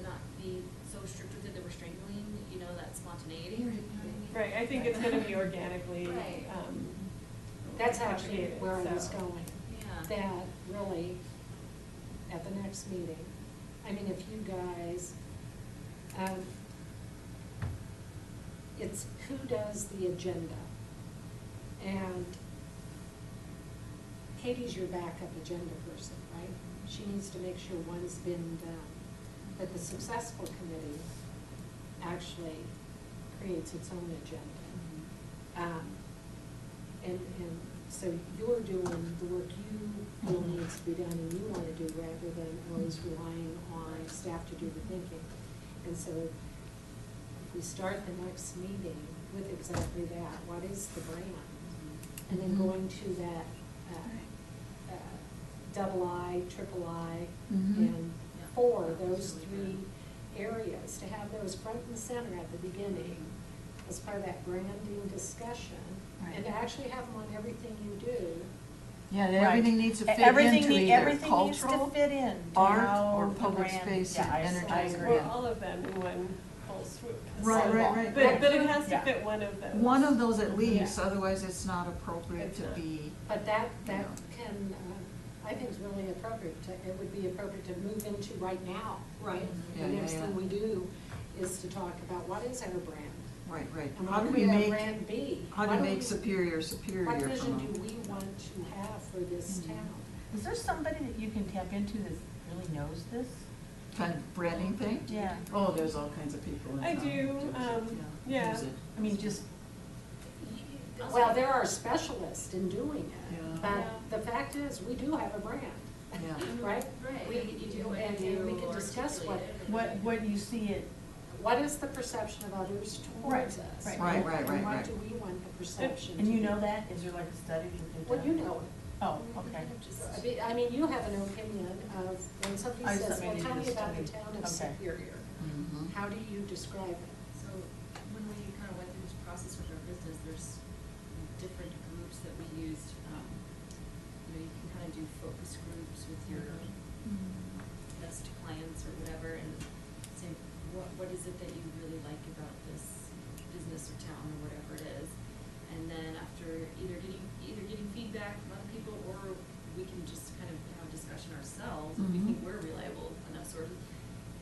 not be so strict with it that we're strangling, you know, that spontaneity, or, you know what I mean? Right, I think it's gonna be organically, Right. That's actually propagated, where I was so. going. Yeah. That really, at the next meeting, I mean, if you guys, it's who does the agenda? And Katie's your backup agenda person, right? She needs to make sure one's been done. But the successful committee actually creates its own agenda. And so you're doing the work you feel needs to be done and you want to do rather than always relying on staff to do the thinking. And so if we start the next meeting with exactly that, what is the brand? And then going to that, double I, triple I, and four, those three areas, to have those front and center at the beginning as part of that branding discussion, and to actually have them on everything you do. Yeah, Right. everything needs to fit Everything into need- either everything needs to cultural, fit in to art, how or the public brand- space yeah, and I entertainment. agree. Or all of them in one full swoop. Right, So- right, right. But it has to Yeah. fit one of those. One of those at least, Yeah. otherwise it's not appropriate It's to not. be, But that Yeah. can, I think is really appropriate, it would be appropriate to move into right now, right? Yeah, The yeah, next yeah. thing we do is to talk about what is our brand? right, right. And How what do could we our make, brand be? how do What we do make we- superior superior What from vision them? do we want to have for this Mhm. town? Is there somebody that you can tap into that really knows this? Kind of branding thing? Yeah. Oh, there's all kinds of people in I town do, who use it, yeah. Use it. I mean, just, Well, there are specialists in doing Yeah. it, but the fact is, we do have a brand, Yeah. right? Right. We, You do, and and we you can discuss articulate what you see it, what is the perception of others Right, towards us? right. Right, right, And right, what right. do we want the perception to and you be? know that? Is there like a study that they've Well, done? you know it. Oh, okay. I mean, you have an opinion of, when somebody I says, just well, maybe tell me just about the study. town of Okay. Superior, Mhm. how do you describe it? So when we kind of went through this process with our business, there's different groups that we used. You can kind of do focus groups with your best clients or whatever, and say, what is it that you really like about this business or town or whatever it is? And then after either getting feedback from other people, or we can just kind of have a discussion ourselves, if we think we're reliable enough sources,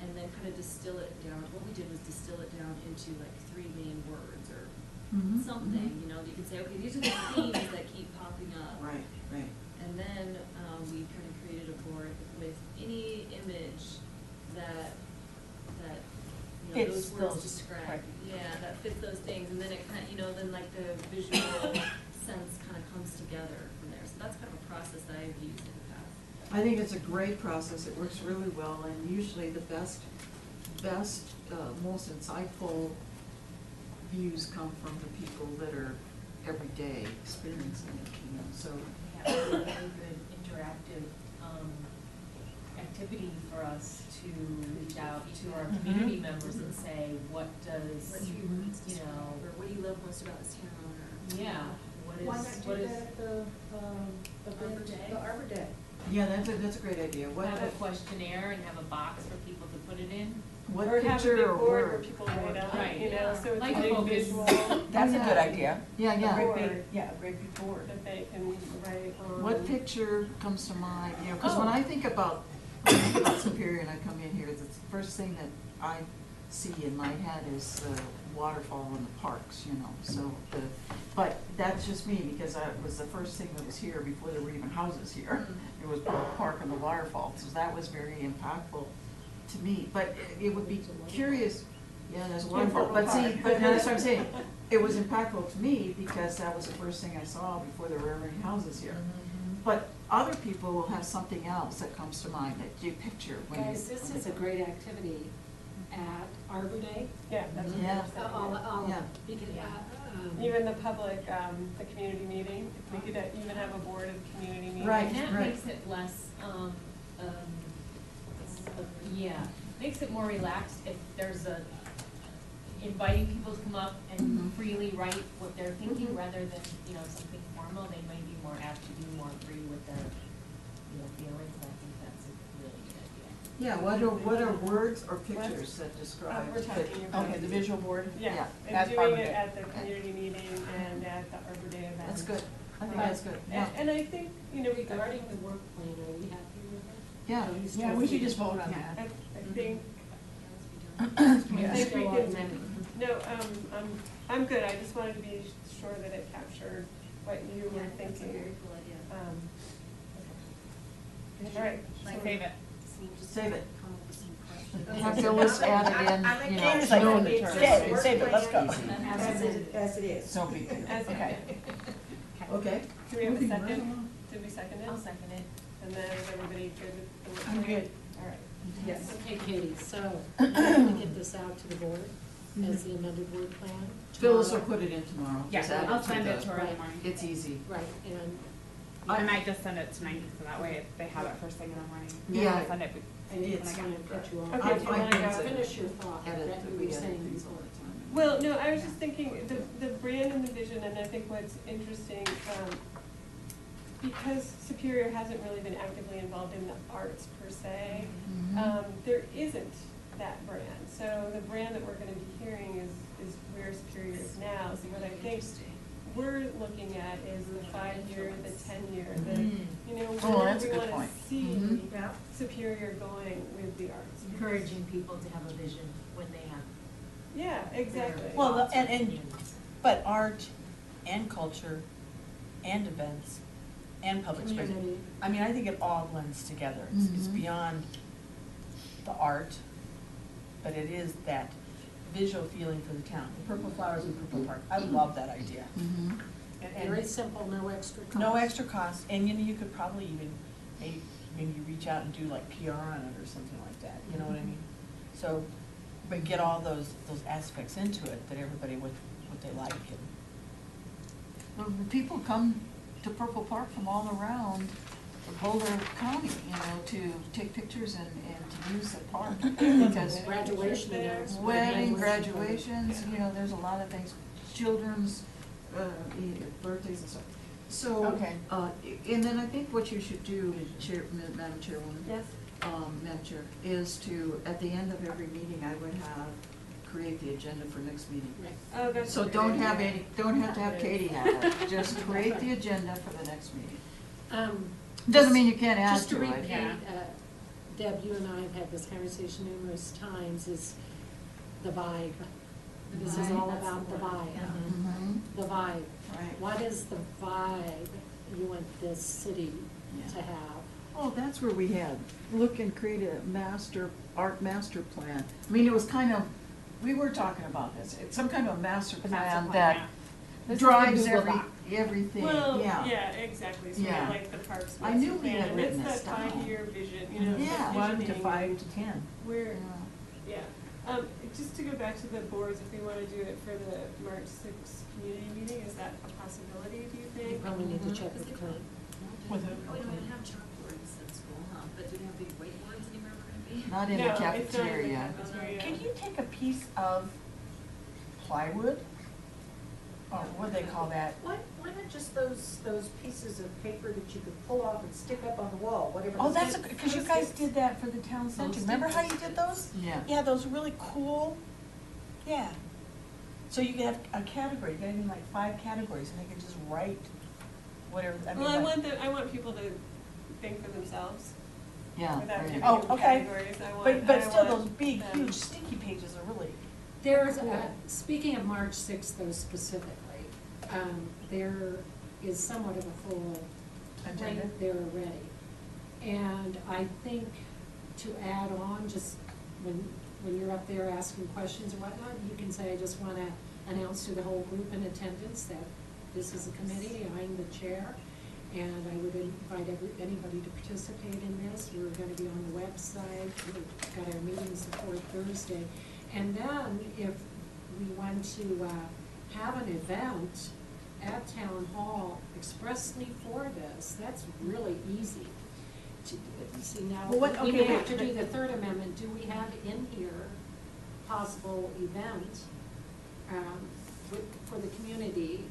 and then kind of distill it down. What we did was distill it down into like 3 main words or Mhm, something, mhm. you know, you can say, okay, these are the themes that keep popping up. Right, right. And then, we kind of created a board with any image that, you know, Fits those words those, describe. right. Yeah, that fits those things, and then it kind of, you know, then like the visual sense kind of comes together from there. So that's kind of a process that I've used in the past. I think it's a great process, it works really well, and usually the best, most insightful views come from the people that are every day experiencing it, you know, so. We have a really good interactive, activity for us to reach out to our community members and say, what does, What 3 words you describe, know, or what do you love most about this town, or? yeah, what is, Why not what do is, that at Arbor Day? the Arbor Day? Yeah, that's a great idea. What, have a questionnaire and have a box for people to put it in? what Or have a picture big or board where word? people write out, Right, you know, yeah. so it's Like a big focus. visual That's a Yeah. good idea. Yeah, A yeah. great big, Board. yeah, a great big board. that they can write on. What picture comes to mind, you know, because Oh. when I think about Superior and I come in here, the first thing that I see in my head is the waterfall in the parks, you know, so but that's just me, because it was the first thing that was here before there were even houses here. It was both park and the waterfall, so that was very impactful to me, but it would be curious, yeah, there's a waterfall, but see, but that's what I'm saying. It was impactful to me because that was the first thing I saw before there were ever any houses here. But other people will have something else that comes to mind that you picture when you. Guys, this is a great activity at Arbor Day. Yeah, that's what Yeah. we're saying. Yeah. Even the public, the community meeting, if we could even have a board of community meeting. Right. And that makes it less, yeah, makes it more relaxed if there's a, inviting people to come up and Mhm. freely write what they're thinking, Mhm. rather than, you know, something formal, they might be more apt to be more free with their, you know, feelings, and I think that's a really good idea. Yeah, what are words or pictures that describe? We're talking about. Okay, the visual board? Yeah, Yeah. and That's doing Arbor it Day. at the community meeting and at the Arbor Day event. That's good, I think that's good, yeah. And I think, you know, Regarding the work plan, are we happy with it? Yeah. Yeah, we should just vote on Yeah. that. I think, Yeah, I let's be doing that. think we Still can, amending. no, I'm good, I just wanted to be sure that it captured what you were Yeah, that's a thinking. very cool idea. All right. Like, so- save it. Save it. Come up with some questions. Have Phyllis add it in, you know. It's like, no- save it, let's go. As it is. So big, As- okay. Okay. Do we have a Moving right second? along. Did we second it? I'll second it. And then is everybody good with the work? I'm plan? good. All right. Yes. Okay, Katie, so, we're gonna get this out to the board. as the amended word plan. Phyllis will tomorrow. put it in tomorrow. Yeah, Just add I'll to send the- it to her in the morning. It's easy. Right, and. I might just send it tonight, so that way they have it first thing in the morning. Yeah. I'll send it. I didn't It's- want to cut you off. Okay, do you wanna go? Finish your thought Edit, that you we were edit saying things all before. the time. Well, no, I was just thinking, the brand and the vision, and I think what's interesting, because Superior hasn't really been actively involved in the arts per se, Mhm. there isn't that brand. So the brand that we're gonna be hearing is where Superior is now. So what I think we're looking at is the 5-year, the 10-year, Mhm. Oh, where that's we a good wanna point. see Mhm. Yeah. Superior going with the arts. Encouraging people to have a vision when they have Yeah, exactly. Well, thoughts or and- opinions. But art and culture and events and public space. Community. I mean, I think it all blends together. It's Mhm. beyond the art, but it is that visual feeling for the town. The Purple Flowers and Purple Park. I love that idea. Mhm. And- Very simple, no extra cost. No extra cost, and you could probably even, maybe reach out and do like PR on it or something like that, you know what I mean? So, but get all those aspects into it, that everybody what they like and. Well, the people come to Purple Park from all around Boulder County, to take pictures and to use the park. Because Graduation announcement. wedding, graduations, there's a lot of things, children's, birthdays and stuff. So, Okay. And then I think what you should do, Madam Chairwoman. Yes. Madam Chair, is to, at the end of every meeting, I would create the agenda for next meeting. Right. Oh, that's a So great don't have idea. don't have to have Katie have it, just create the agenda for the next meeting. Um, Doesn't mean you can't add Just to to it. repeat, Yeah. Deb, you and I have had this conversation numerous times, is the vibe. This is all about the vibe. Mhm. The vibe. Right. What is the vibe you want this city to Yeah. have? Oh, that's where we had, look and create a art master plan. I mean, it was kind of, we were talking about this, it's some kind of a master The master plan plan, that yeah. This is the drives Google every, Doc. everything, Well, yeah. yeah, exactly, so Yeah. like the parks I master knew we had plan, and written it's this that down. 5-year vision, Yeah. that 1 to visioning 5 to 10. Where, Yeah. yeah, just to go back to the boards, if we wanna do it for the March 6th community meeting, is that a possibility, do you You think? probably need to check with Clint. With who? Oh, we don't even have chalkboards at school, huh? But do they have big whiteboards anywhere we're gonna be? Not in No, the it's not in the cafeteria. cafeteria. Can you take a piece of plywood? Or what do they call that? Why not just those pieces of paper that you could pull off and stick up on the wall, whatever. Oh, the- that's, because you guys did that for the town center. Remember how you did those? Yeah. Yeah, those really cool, yeah. So you could have a category, you could have like 5 categories, and they could just write whatever, I mean. Well, like- I want people to think for themselves, Yeah. without right. giving Oh, them okay. categories, I want. But I still, want those big, them- huge sticky pages are really, There's, Cool. speaking of March 6th though specifically, there is somewhat of a full Agenda? plate there already. And I think to add on, just when you're up there asking questions or whatnot, you can say, I just want to announce to the whole group in attendance that this is a committee, I'm the chair, and I would invite anybody to participate in this. We're going to be on the website, we've got our meetings the 4th Thursday. And then if we want to have an event at Town Hall expressly for this, that's really easy to see now. Well, what- We may okay, have to wait, do the third amendment. Do we have in here possible event for the community?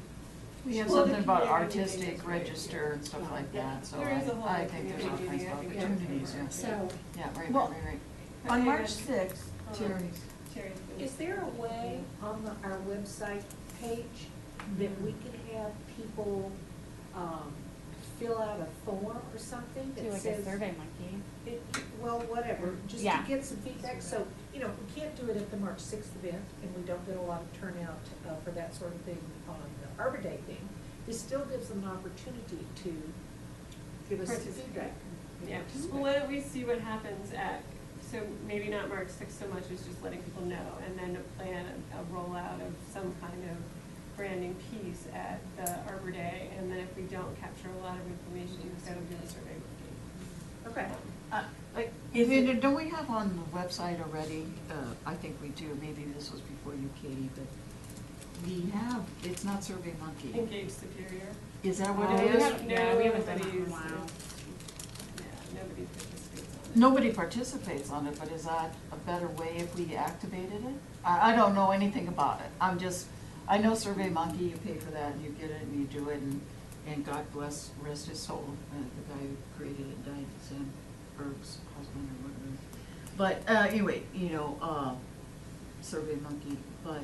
We have Well, the something about community meeting artistic is great, register and stuff like that, so There is a whole I think there's all community kinds of meeting, I think opportunities, yeah. that's So, Yeah, right, Well- right. on Okay, March that's- 6th, Terry's. Terry's been- Is there a way on our website page that we can have people, fill out a form or something Do that like a says? survey monkey. Well, whatever, just to Yeah. get some feedback, so, we can't do it at the March 6th event, and we don't get a lot of turnout, for that sort of thing on the Arbor Day thing. This still gives them an opportunity to give us some Participate. feedback. Yeah, well, why don't we see what happens so maybe not March 6th so much as just letting people know, and then plan a rollout of some kind of branding piece at the Arbor Day, and then if we don't capture a lot of information, we've got to do a survey. Okay. Is it, Don't we have on the website already, I think we do, maybe this was before you, Katie, but we have, it's not SurveyMonkey. Engage Superior. Is that what Oh, it we is? haven't- yeah, we haven't done it in a Nobody's- while. Yeah, nobody participates on it. Nobody participates on it, but is that a better way if we activated it? I don't know anything about it. I know SurveyMonkey, you pay for that and you get it and you do it and God bless, rest his soul, the guy who created it died, Sam Berg's husband or whatever. But, anyway, SurveyMonkey, but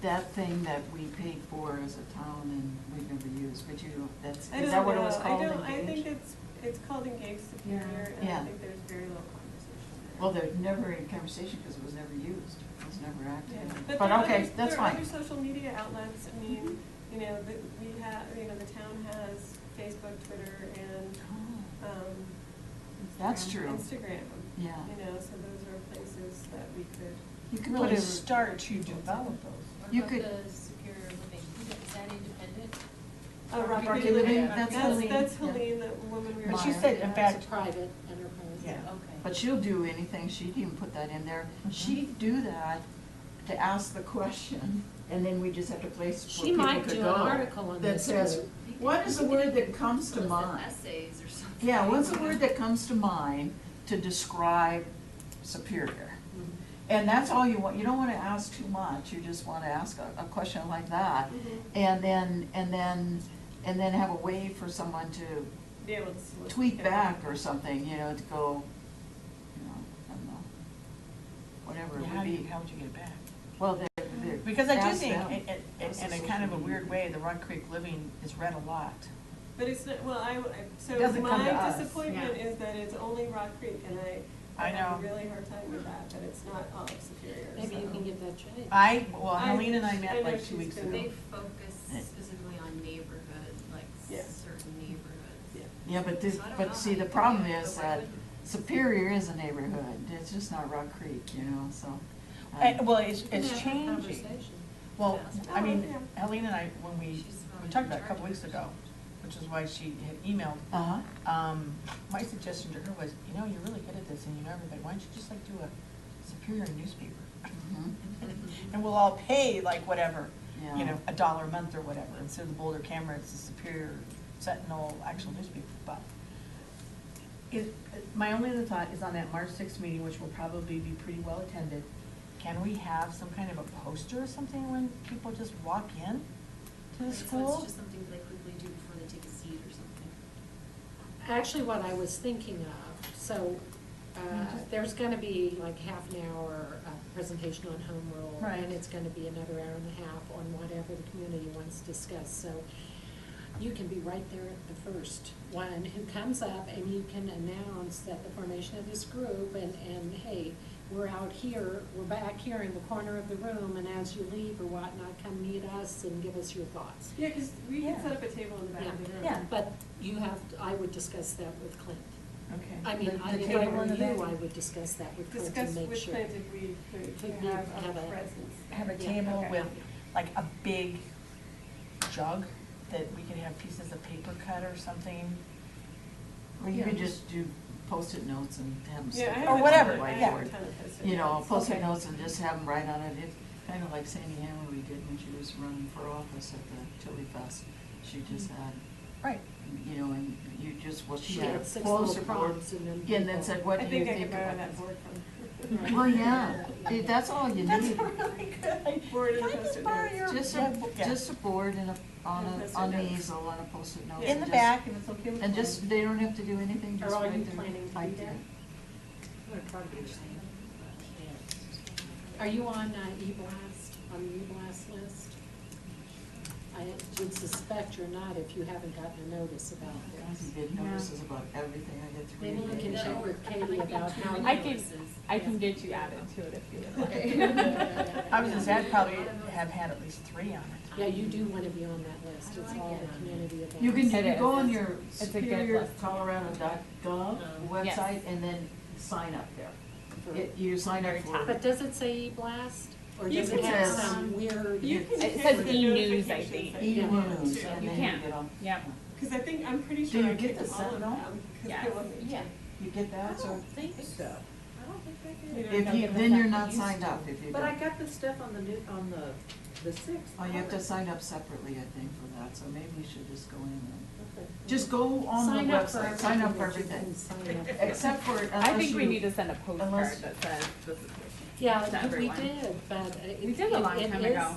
that thing that we paid for as a town and we've never used, but is I don't that what it was know. called, I think Engage? it's called Engage Superior, and Yeah. I think there's very little conversation there. Well, there's never any conversation because it was never used, it was never Yeah, activated. but But there are okay, other- that's There are fine. other social media outlets, I mean, we have, the town has Facebook, Twitter, and, That's true. Instagram. Yeah. So those are places that we could. You can really put it, start to develop those? What You about could- the Superior Living, is that independent? Rocky Rocky Living, Living, that's Helene, That's yeah. Helene, the woman we were. But she talking said, in about. fact, It's a private enterprise. Yeah. Okay. but she'll do anything, she'd even put that in there. She'd do that to ask the question, and then we just have to place She where people might could do an go. article on That this says, group. what is the word that comes to List of mind? essays or something. Yeah, what's the word that comes to mind to describe Superior? Mm-hmm. And that's all you want, you don't wanna ask too much, you just wanna ask a question like that. And then have a way for someone to Be able to solicit tweet input. back or something, to go, I don't know, whatever it How would do you, be. how would you get it back? Well, they're Because I do ask think, them. in a kind of a weird way, the Rock Creek Living is read a lot. But it's not, well, so Doesn't come to my us. disappointment Yeah. is that it's only Rock Creek, and I I have a know. really hard time with that it's not all of Superior, Maybe you so. can get that changed. Well, I- Helene and I I met know like she's 2 weeks been- ago. They focus specifically on neighborhood, like Yeah. certain neighborhoods. Yeah, but So I don't know but how see, you the do problem it, is but why that wouldn't- Superior is a neighborhood, it's just not Rock Creek, so. Well, it's You can have that changing. conversation. Well, I Oh, mean, yeah. Helene and I, when we She's probably talked about it in a couple charge weeks of ago, which is why she had emailed, Uh-huh. my suggestion to her was, you're really good at this and you know everybody, why don't you just like do a Superior newspaper? Mhm. And we'll all pay like whatever, Yeah. $1 a month or whatever, instead of the Boulder Camera, it's the Superior Sentinel actual newspaper, but my only other thought is on that March 6th meeting, which will probably be pretty well attended, can we have some kind of a poster or something when people just walk in to the So school? it's just something they quickly do before they take a seat or something. Actually, what I was thinking of, so, there's gonna be like half an hour, presentation on home rule. Right. And it's gonna be another hour and a half on whatever the community wants to discuss, so you can be right there at the first one who comes up and you can announce that the formation of this group and hey, we're out here, we're back here in the corner of the room, and as you leave or whatnot, come meet us and give us your thoughts. Yeah, because we can Yeah. set up a table in the back of the room. Yeah. But you I would discuss that with Clint. Okay. I mean, The if I table were in the you, back? I would discuss that with Clint Discuss to make with sure. Clint if we could Could we have have a a- presence. Have a Yeah, table okay. with like a big jug that we could have pieces of paper cut or something. Or you could just do Post-it notes and have them stick Yeah, I on have Or a whatever, ton- I yeah. have a ton of Post-it notes. Post-it Okay. notes and just have them write on it. It's kind of like Sandy Hammer we did when she was running for office at the Tilly Fest. She just had, Right. and you just, she She had had a 6 poster little board. prompts and then Yeah, and then people- said, what I do you think I think could borrow about that this? board from. Well, yeah, that's all you That's need. a really good idea. Board and Can I just Post-it borrow notes. your? Just yeah. just a board and on And Post-it on the notes. easel on a Post-it note. Yeah. In and the just- back, if it's okay with And you. just, they don't have to do anything, just Are write all you their planning to do idea. that? Are you on e-blast, on the e-blast list? I would suspect you're not if you haven't gotten a notice about Guys, this. you get notices about everything I get through. Maybe you can check with Katie about how. I can get you added to it if you would like. I was gonna say, I'd probably have had at least 3 on it. Yeah, you do wanna be on that list, it's all the community events. You can, It you is. go on your It's a good list. superiorcolorado.gov Yes. website and then sign up there. For- You sign up Very for. top. But does it say e-blast, or You does can it have says- some weird? You can It pick says the e-news, I notifications think. that Yeah. E-news, too. and You then can. you get on. Yep. Because I'm pretty Do sure you I get picked the all of Sentinel? them, 'cause Yeah. they want me to. Yeah. You get I that, so. don't think so. I don't think I You did. don't If you, get the then stuff you're you not used signed to. up if you But I don't. got the stuff on the sixth. Oh, you have to sign up separately, I think, for that, so maybe you should just go in and, Okay. just go on the Sign up for website, sign up for everything that you everything. can sign up for. Except for, I unless think we you- need to send a postcard unless- that says this is. to Yeah, we everyone. did, but it. We did a long it time is- ago.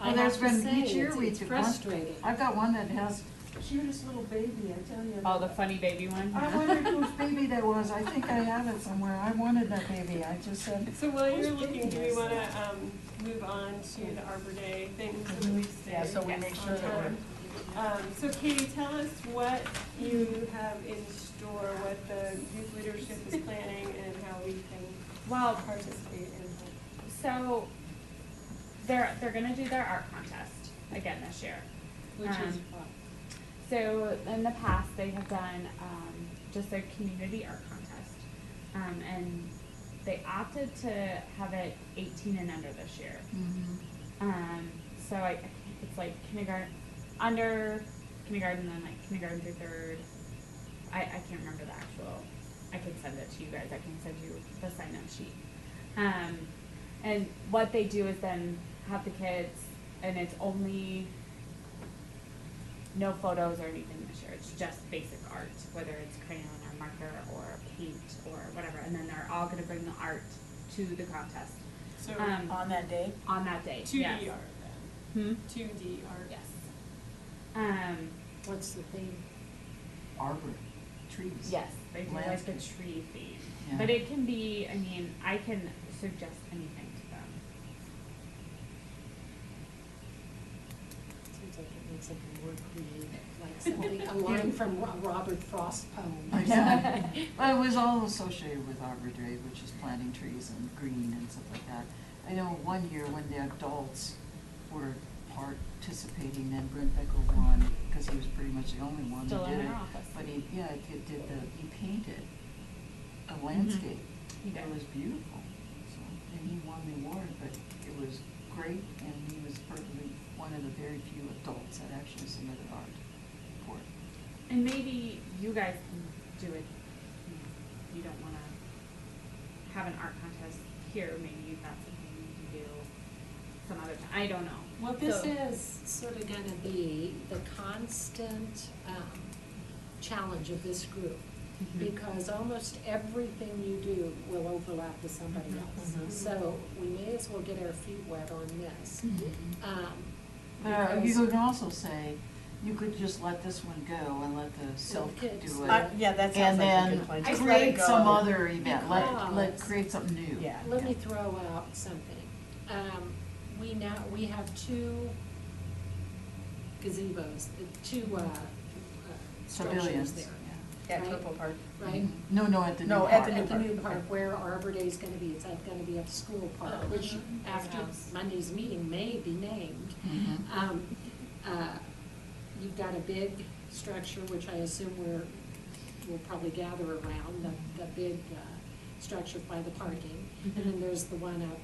I Well, there's have to been, say, each year it's- we it's do one. frustrating. I've got one that has, cutest little baby, I tell you. Oh, the funny baby one? I wondered whose baby that was, I think I have it somewhere, I wanted that baby, I just said. So while you're whose looking, baby do we is wanna, that? move on to the Arbor Day things so that we stay Yeah, so we yes, make on sure that time? So Katie, tell us what you have in store, what the youth leadership is planning, and how we can Well, participate in it. so they're gonna do their art contest again this year. Which is Um, fun. So in the past, they have done just a community art contest. And they opted to have it 18 and under this year. So it's like kindergarten, under kindergarten, then like kindergarten through third. I can't remember the actual, I can send it to you guys, I can send you the sign-up sheet. And what they do is then have the kids, and it's only, no photos or anything this year, it's just basic art, whether it's crayon or marker or paint or whatever, and then they're all gonna bring the art to the contest. So, On that day? On that day, 2D yes. art then, Hmm? 2D art. Yes. What's the theme? Arbor, trees. Yes, they do like the Landscape. tree theme, Yeah. but it can be, I mean, I can suggest anything to them. Seems like it needs something more creative, like something, a line from Robert Frost poem. I know. Well, it was all associated with Arbor Day, which is planting trees and green and stuff like that. I know one year when the adults were participating, and Brent Becker won, because he was pretty much the only one who Still in did it. our office. But he painted a landscape. He did. It was beautiful, so, and he won the award, but it was great, and he was probably one of the very few adults that actually submitted art for it. And maybe you guys can do it, you don't wanna have an art contest here, maybe that's something you can do some other time, I don't know. Well, this So- is sort of gonna be the constant, challenge of this group. Mhm. Because almost everything you do will overlap with somebody else. Mhm. So we may as well get our feet wet on this. You Because- could also say, you could just let this one go and let the self kids do do it. it. Yeah, that sounds like a And good plan. then Just let it create some go. other event, let Because- create something new. Yeah. Let me throw out something. We have two gazebos, two, structures Pavilions, there, At right? Purple Park. right? No, at the new No, park. at the new At the new park, park, okay. where Arbor Day's gonna be, it's gonna be at the school park, Oh, which mhm. after House. Monday's meeting may be named. Mhm. You've got a big structure, which I assume we'll probably gather around, the big, structure by the parking. And then there's the one up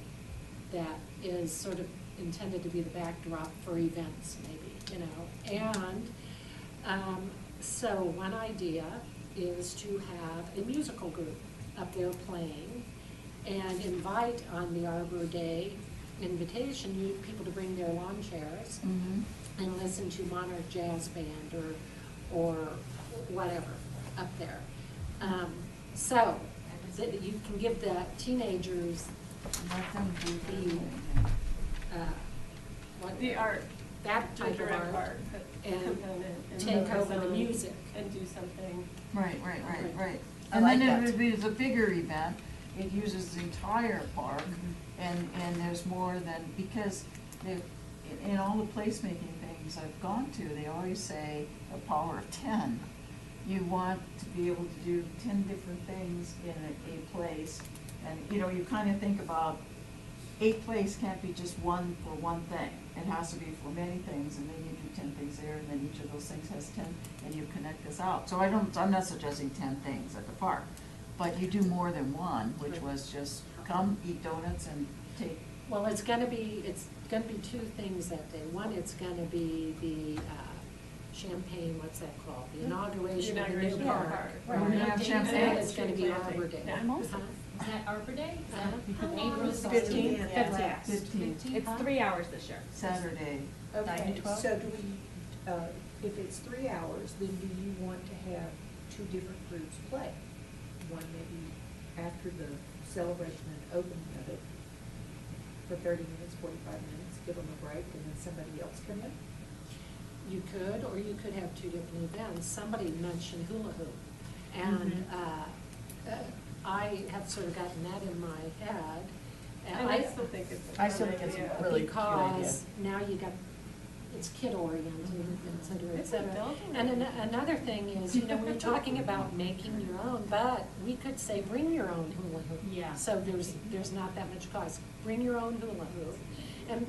that is sort of intended to be the backdrop for events, maybe, you know. And, so one idea is to have a musical group up there playing and invite on the Arbor Day invitation, people to bring their lawn chairs Mhm. and listen to Monarch Jazz Band or whatever up there. So, that you can give the teenagers, Let them do their The- thing. The what, art, that the type of direct art, and and component. And take focus over the on- music. And do something. Right. Right. I And then like it that. would be the bigger event, it uses the entire park, and there's more than, because in all the placemaking things I've gone to, they always say a power of 10. You want to be able to do 10 different things in a place, and, you kind of think about, a place can't be just one for one thing. It has to be for many things, and then you do 10 things there, and then each of those things has 10, and you connect this out. So I'm not suggesting 10 things at the park, but you do more than one, which was just come, eat donuts, and take. Well, it's gonna be two things that day. One, it's gonna be the champagne, what's that called? The inauguration of the Inauguration new of the park. park. We're gonna have Right. champagne. And it's gonna be Planting. Arbor Day. Yeah. Huh? Is that Arbor Day? Is Uh-huh. that April 15th? 16th? Yeah. 15th, It's 3 hours this year. Saturday. 9 to Okay, 12? so do we, if it's 3 hours, then do you want to have 2 different groups play? One maybe after the celebration and opening of it for 30 minutes, 45 minutes, give them a break, and then somebody else come in? You could, or you could have 2 different events. Somebody mentioned hula hoop. And I have sort of gotten that in my head. And I still think it's. I still think it's idea. a really cute idea. Because now you got, it's kid oriented, et cetera, et It's cetera. adult And oriented. another thing is, you know, we're talking about making your own, but we could say bring your own hula hoop. Yeah. So there's not that much cost. Bring your own hula hoop. And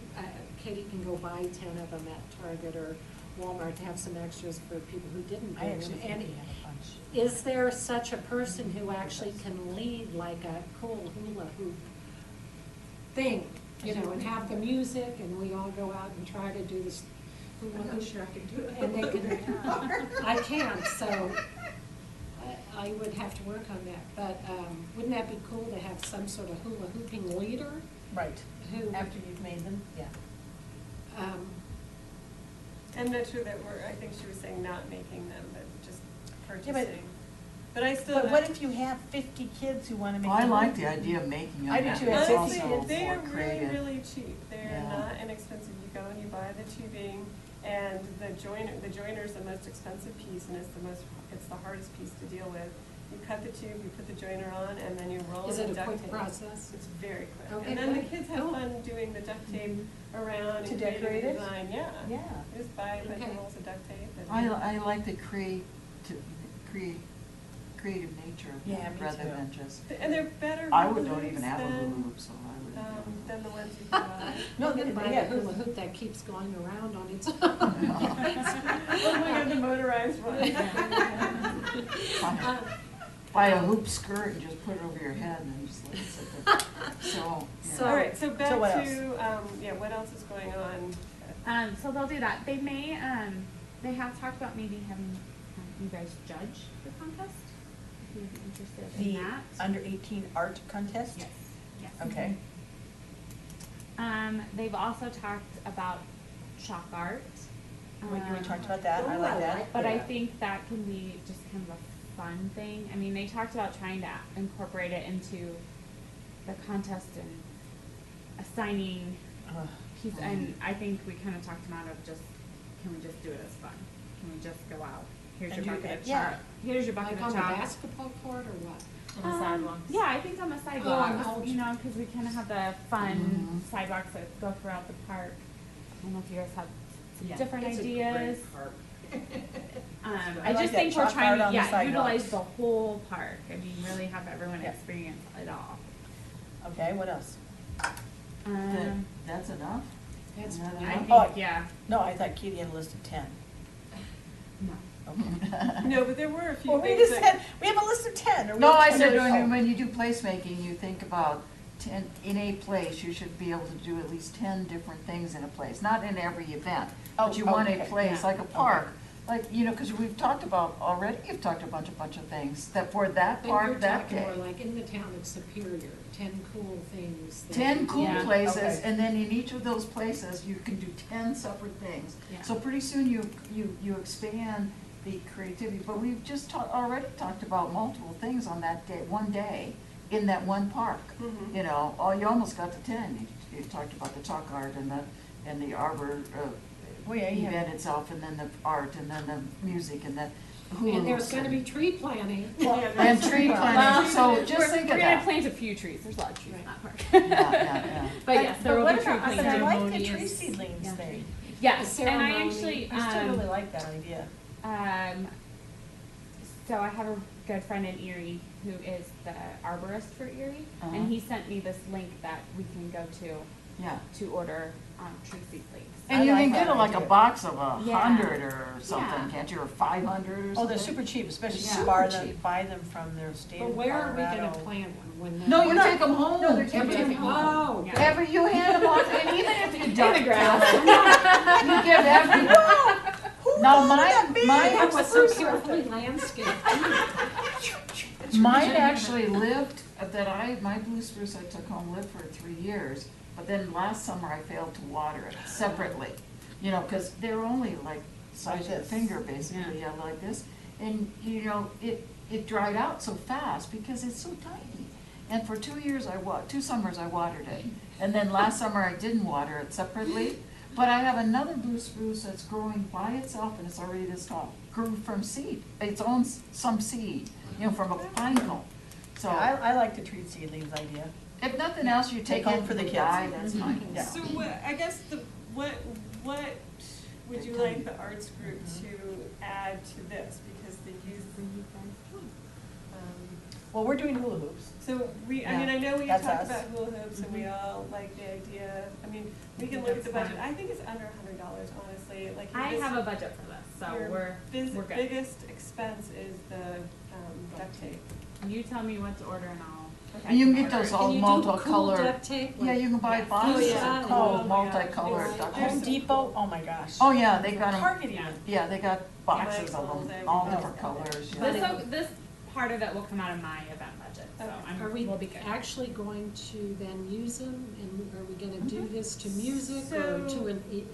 Katie can go buy 10 of them at Target or Walmart to have some extras for people who didn't I bring them. actually think And we have a bunch. is there such a person who actually can lead like a cool hula hoop thing? You know, and have the music and we all go out and try to do this hula I'm hoop. not sure I can do it. And they can, I can't, so I would have to work on that. But wouldn't that be cool to have some sort of hula hooping leader Right, who? after you've made them, yeah. I'm not sure that I think she was saying not making them, but just Yeah, but- purchasing. But I still. But what if you have 50 kids who wanna make? I them? like the idea of making them. I do too. It's Honestly, also they more are really, creative. really cheap. They're Yeah. not inexpensive. You go and you buy the tubing, and the joiner's the most expensive piece, and it's the hardest piece to deal with. You cut the tube, you put the joiner on, and then you roll Is it it with a duct quick tape. process? It's very quick. Okay, And then the good. kids have Cool. fun doing the duct tape around To and decorate creating it? the design, yeah. Yeah. Just buy a bunch Okay. of rolls of duct tape. and- I like the creative nature of Yeah, it me rather too. than just. And they're better I hula don't even hoops have a hula than, hoop, so I would. than the ones you can buy. No, You can buy yeah, a hula 'cause- hoop that keeps going around on its own. Oh my God, the motorized one. Buy a hoop skirt and just put it over your head and then just let it sit there. So, yeah. So- All right, so back So what to, what else is going on? So they'll do that. They may, they have talked about maybe having you guys judge the contest, if you'd be interested in The that. under 18 art contest? Yes, yes. Okay. They've also talked about chalk art. We talked about that, I Ooh, like I that. like But I that. think that can be just kind of a fun thing. I mean, they talked about trying to incorporate it into the contest and assigning Ugh. piece, and I think we kind of talked them out of just, can we just do it as fun? Can we just go out? Here's And your do bucket it, of yeah. chalk. Here's your bucket Like of on the chalk. basketball court or what? On the sidewalks. Yeah, I think on the sidewalks, Oh, you know, because we kind of have the fun Mhm. sidewalks that go throughout the park. I don't know if you guys have some Yeah. different It's a ideas. great park. I I like just that think we're chalk trying art to, on the yeah, utilize sidewalks. the whole park. I mean, really have everyone Yeah. experience it all. Okay, what else? That's enough? That's Yeah. fine. I think, Oh. yeah, No, I thought Katie had a list of 10. no. Okay. No, but there were a few Well, we things just that. said, we have a list of 10. or we No, have I 10 said or so. when you do placemaking, you think about in a place, you should be able to do at least 10 different things in a place, not in every event. Oh, But you want a okay, place, yeah, like a park, like, you know, because we've talked about, already, you've talked a bunch of things, that for that Then you're park, that talking day. more like in the town of Superior, 10 cool things. that 10 you cool can- Yeah. places, Okay. and then in each of those places, you can do 10 separate things. Yeah. So pretty soon you expand the creativity, but we've just already talked about multiple things on that day, one day, in that one park. Mhm. You know, you almost got to 10. You talked about the chalk art and the arbor Well, yeah, you have- event itself, and then the art, and then the music, and the hula And there's hoops gonna be tree planting. and tree Well, planting, so just we're think of gonna that. plant a few trees. There's a lot of trees in that park. Yeah. But yes, there will what be tree about- I planting. like the ceremonies. tree seedlings Yeah. thing. Yes, The and I ceremony. actually, I still really like that idea. So I have a good friend in Erie who is the arborist for Erie, Uh-huh. and he sent me this link that we can go Yeah. to order tree seedlings. And I you like can get that like a idea. box of Yeah. 100 or something, Yeah. can't you, or 500 or Oh, something? they're super cheap, especially if Yeah. you buy Super them, cheap. buy them from their state But of where are we gonna Colorado. plant them when the? No, you We're not- take them home. no, they're Every taken time- Oh. Yeah. You hand them off, and even if you In don't. the grass. You give every, No, mine That was so carefully landscaped. Mine actually lived, my blue spruce I took home lived for 3 years, but then last summer I failed to water it separately. You know, cause they're only like size of your this. finger basically, yeah, like this. And, you know, it dried out so fast because it's so tiny. And for 2 years 2 summers I watered it. And then last summer I didn't water it separately. But I have another blue spruce that's growing by itself and it's already this tall. Grew from seed, its own, some seed, you know, from a pine cone. So, I like the treat seedlings idea. if nothing else, you take home it for the the kids. guy, that's fine. Yeah. So what, I guess what would you like the arts group to add to this? Because the youth. Well, we're doing hula hoops. So I Yeah. mean, I know we That's talked us. about hula hoops and we all like the idea. I mean, we can look at the budget. I think it's under $100, honestly, like. your I bis- have a budget for this, so your we're good. biggest expense is the duct tape. You tell me what to order and I'll. And you can get those all Can you do cool multicolored. duct tape? Yeah, you can buy Yes. boxes yeah. of Oh, cool yeah. multicolored It's- duct there's Home tape. some- Depot, oh my gosh. Oh, yeah, they got them, Target Yeah. even. yeah, they got boxes of Michael's, them, all everything's different got it. colors, yeah. This part of it will come out of my event budget, so Are we we'll be good. actually going to then use them, and are we gonna do this to music, or So- to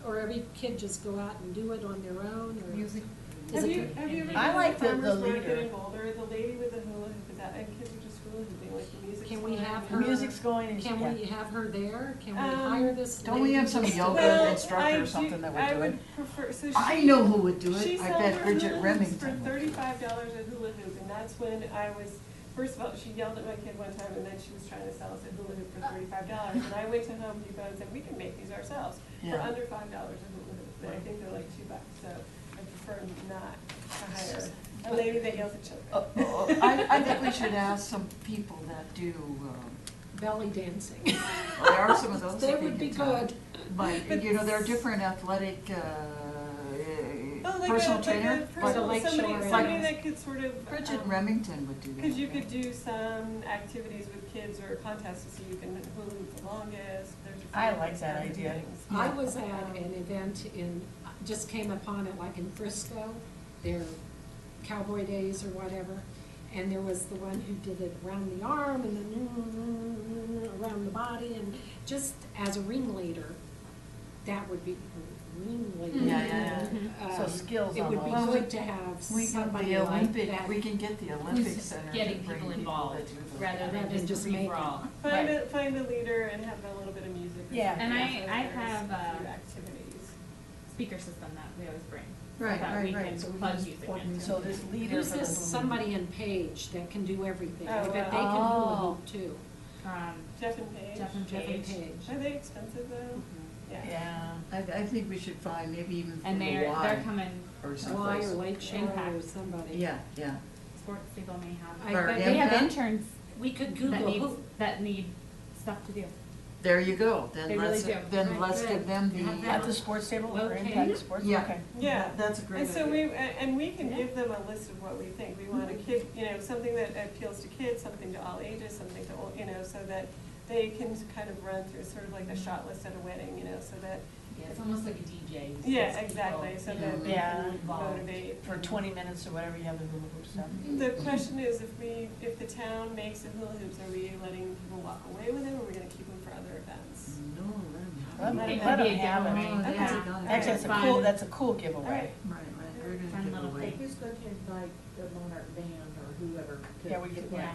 or every kid just go out and do it on their own, or? Music. Is Have it- you ever I been like to the the farmer's market leader. in Boulder, the lady with the hula hoop is out, and kids are just hula hooping, like the music's Can we going. have The her? music's going and Can yeah. we have her there? Can we Um, hire this? Don't we lady have some just to- yoga Well, instructor I or something that we're I doing? would prefer, so she. I know who would do She it, I sells bet her Bridget hula hoops for Remington would. $35 a hula hoop, and that's when I was, first of all, she yelled at my kid one time, and then she was trying to sell us a hula hoop for $35, and I went to Home Depot and said, we can make these ourselves for Yeah. under $5 a hula hoop, but I think they're like $2, so I prefer not to hire a lady that yells at children. I think we should ask some people that do, Belly dancing. well, there are some of those. They that would be can get good. But, you know, there are different athletic, Oh, like personal a trainer. personal, Lake somebody, Shore somebody area. that could sort of. Bridget Remington would do that. Because you could do some activities with kids or contests to see who can hula hoop the longest. There's different I like that kinds of idea. things. I was at an event just came upon it like in Frisco, their Cowboy Days or whatever, and there was the one who did it around the arm and then around the body, and just as a ringleader, that would be ringleader. Yeah, yeah. So skills It on would be those. good to have We got somebody the like Olympic, that. we can get the Olympic Center to getting bring people people involved that do the. rather Rather than than just just a make free-for-all. Find a leader and have a little bit of music. or Yeah. something, And I so there's have, a few activities. Speaker system that we always bring. Right, that right, we right. can So we plug just music plug in. music. So this leader Who's for the this, hula hoop. somebody in Page that can do everything? I Oh, bet they wow. can hula Oh. hoop too. Jeff and Paige. Jeff and Jeff and Paige. Page. Are they expensive though? Yeah. I think we should find maybe even from And the they're Y coming, or Y someplace. or Lake Shore or Impact. somebody. Yeah, yeah. sports people may have. I Or bet They have Impact? interns we could that Google need, who. that need stuff to do. There you go, They then really let's, do. then Right, let's good. give them Have the. that. At the sports table or Okay. Impact Sports? Yeah. Okay. Yeah. That's a great And so idea. and we can give them a list of what we think. We want a kid, you know, something that appeals to kids, something to all ages, something to, you know, so that they can kind of run through sort of like the shot list at a wedding, you know, so that. Yeah, it's almost like a DJ. who Yeah, gets exactly, people, so you that know, they Yeah. can involved. motivate. For 20 minutes or whatever, you have the hula hoop stuff. The question is, if the town makes the hula hoops, are we letting people walk away with them, or are we gonna keep them for other events? No, Let Let them them let be them a have giveaway. it. that's Yeah. a good Actually, that's a Fun. cool, that's a cool giveaway. Alright. Right, we're Fun gonna give little away. thing. Who's going to invite the Monarch Band or whoever to? Yeah, we could, to- yeah.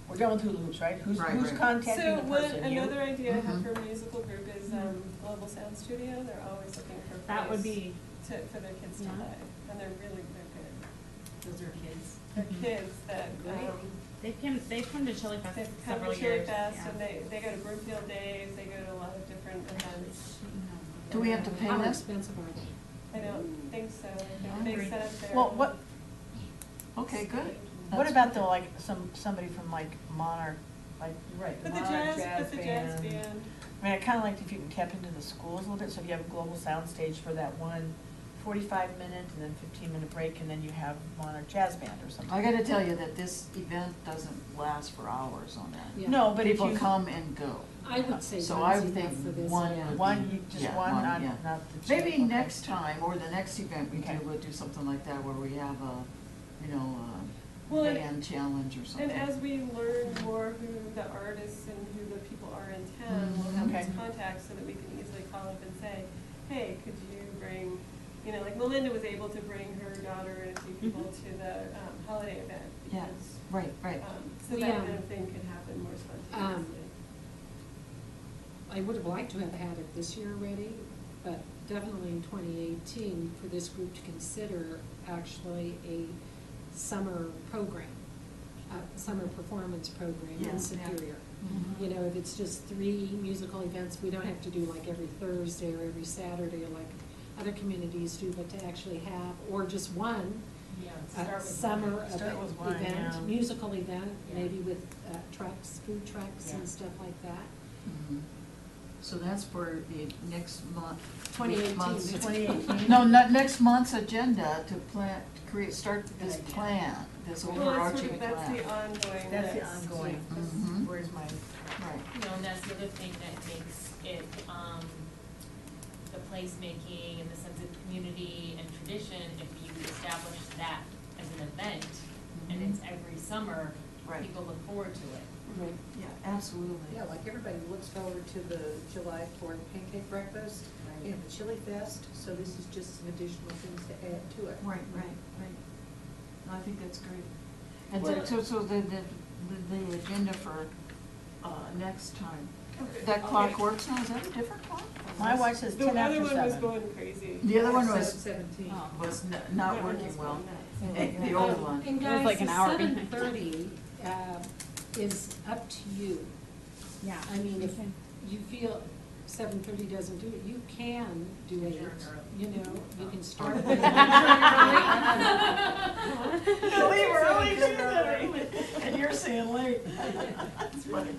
We're done with hula hoops, right? Who's Right, who's right. contacting So the person? You? another idea I have Mhm. for a musical group is, Global Sound Studio, they're always looking for a That would place be, for their kids to Yeah. play, and they're good. Those are kids. They're Mhm. kids that, they've come to Chili Fest they've come several to Chili years. Fest, yeah. and they go to Broomfield Days, they go to a lot of different events. Do we have to pay How them? expensive are they? I don't think so, they Hungry. set up their. Well, what, Okay, good. what That's about good. the, like, somebody from like Monarch, like, Right. But the Monarch jazz band. I mean, I kinda liked if you can tap into the schools a little bit, so if you have a global sound stage for that one 45-minute and then 15-minute break, and then you have Monarch Jazz Band or something. I gotta tell you that this event doesn't last for hours on that. Yeah. No, but if People you. come and go. I would say So I one's would enough think for this. one yeah. would One, be- you just yeah, one, not yeah. the two. Maybe Okay. next time, or the next event we Okay. do, we'll do something like that, where we have a, Well, and- band challenge or something. And as we learn more who the artists and who the people are in town, we'll have Okay. these contacts so that we can easily call up and say, hey, could you bring, like Melinda was able to bring her daughter and a few people to the holiday event. Yeah, because, right, right. So We, that kind of thing could happen more spontaneously. I would have liked to have had it this year already, but definitely in 2018, for this group to consider actually a summer program, a summer performance program Yeah. in Superior. Mhm. You know, if it's just 3 musical events, we don't have to do like every Thursday or every Saturday like other communities do, but to actually have, or just one, Yeah, a start with summer one. Start with one, event, yeah. musical event, Yeah. maybe with trucks, food trucks Yeah. and stuff like that. Mhm. So that's for the next month. 2018. month's- 2018? No, not next month's agenda to plan, start this Good idea. plan, this Well, overarching it's plan. sort of, that's the ongoing That's the list. ongoing. Mhm. Where's my, Right. And that's the other thing that makes it, the placemaking and the sense of community and tradition, if you establish that as an event, and Mhm. it's every summer, Right. people look forward to it. Right. Yeah, absolutely. Yeah, like everybody looks forward to the July 4th pancake breakfast Right. and the chili fest, so this is just some additional things to add to it. Right, right, right. No, I think that's great. And Well- so the agenda for, next time, Okay. that clock Okay. works now, is that a different clock? my watch says The 10 other after one was 7. going crazy. The other one was, 17. was not That one working was well. going nuts. The old one. And It was like guys, an the hour behind. 7:30 is up to you. Yeah. I mean, if Okay. you feel 7:30 doesn't do it, you can do it, Adjourn early. you know, you can start. No, leave early, she said early. And you're saying late. It's funny.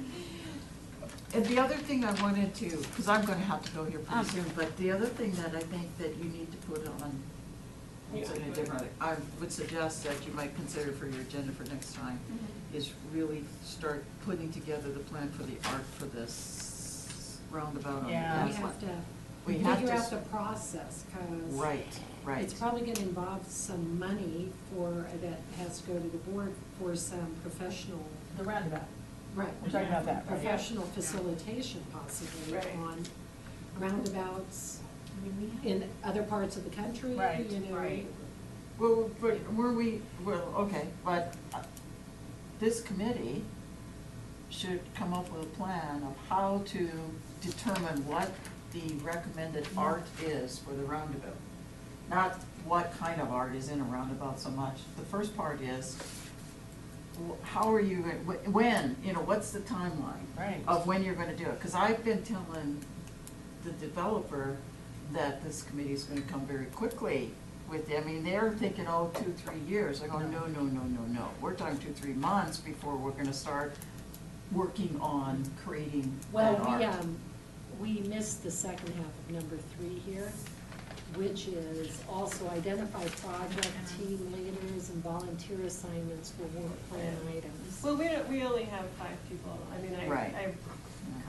And the other thing I wanted to, because I'm gonna have to go here pretty soon, but the other thing that I think that you need to put on, it's in a different, I would suggest that you might consider for your agenda for next time, is really start putting together the plan for the art for this roundabout on the Yeah. We gas have line. to We have figure to out the process, because Right, right. it's probably gonna involve some money that has to go to the board for some professional, The roundabout. right. We're talking about that, right? Professional facilitation possibly Right. on roundabouts in other parts of the country, Right, you know. right. Well, but okay, but this committee should come up with a plan of how to determine what the recommended art is for the roundabout. Not what kind of art is in a roundabout so much. The first part is, how are you, when, what's the timeline? Right. Of when you're gonna do it, because I've been telling the developer that this committee's gonna come very quickly with, they're thinking, 2-3 years. I go, no, we're talking 2-3 months before we're gonna start working on creating that art. Well, we missed the second half of number 3 here, which is also identify project team leaders and volunteer assignments for work plan items. Well, we only have 5 people. Right. I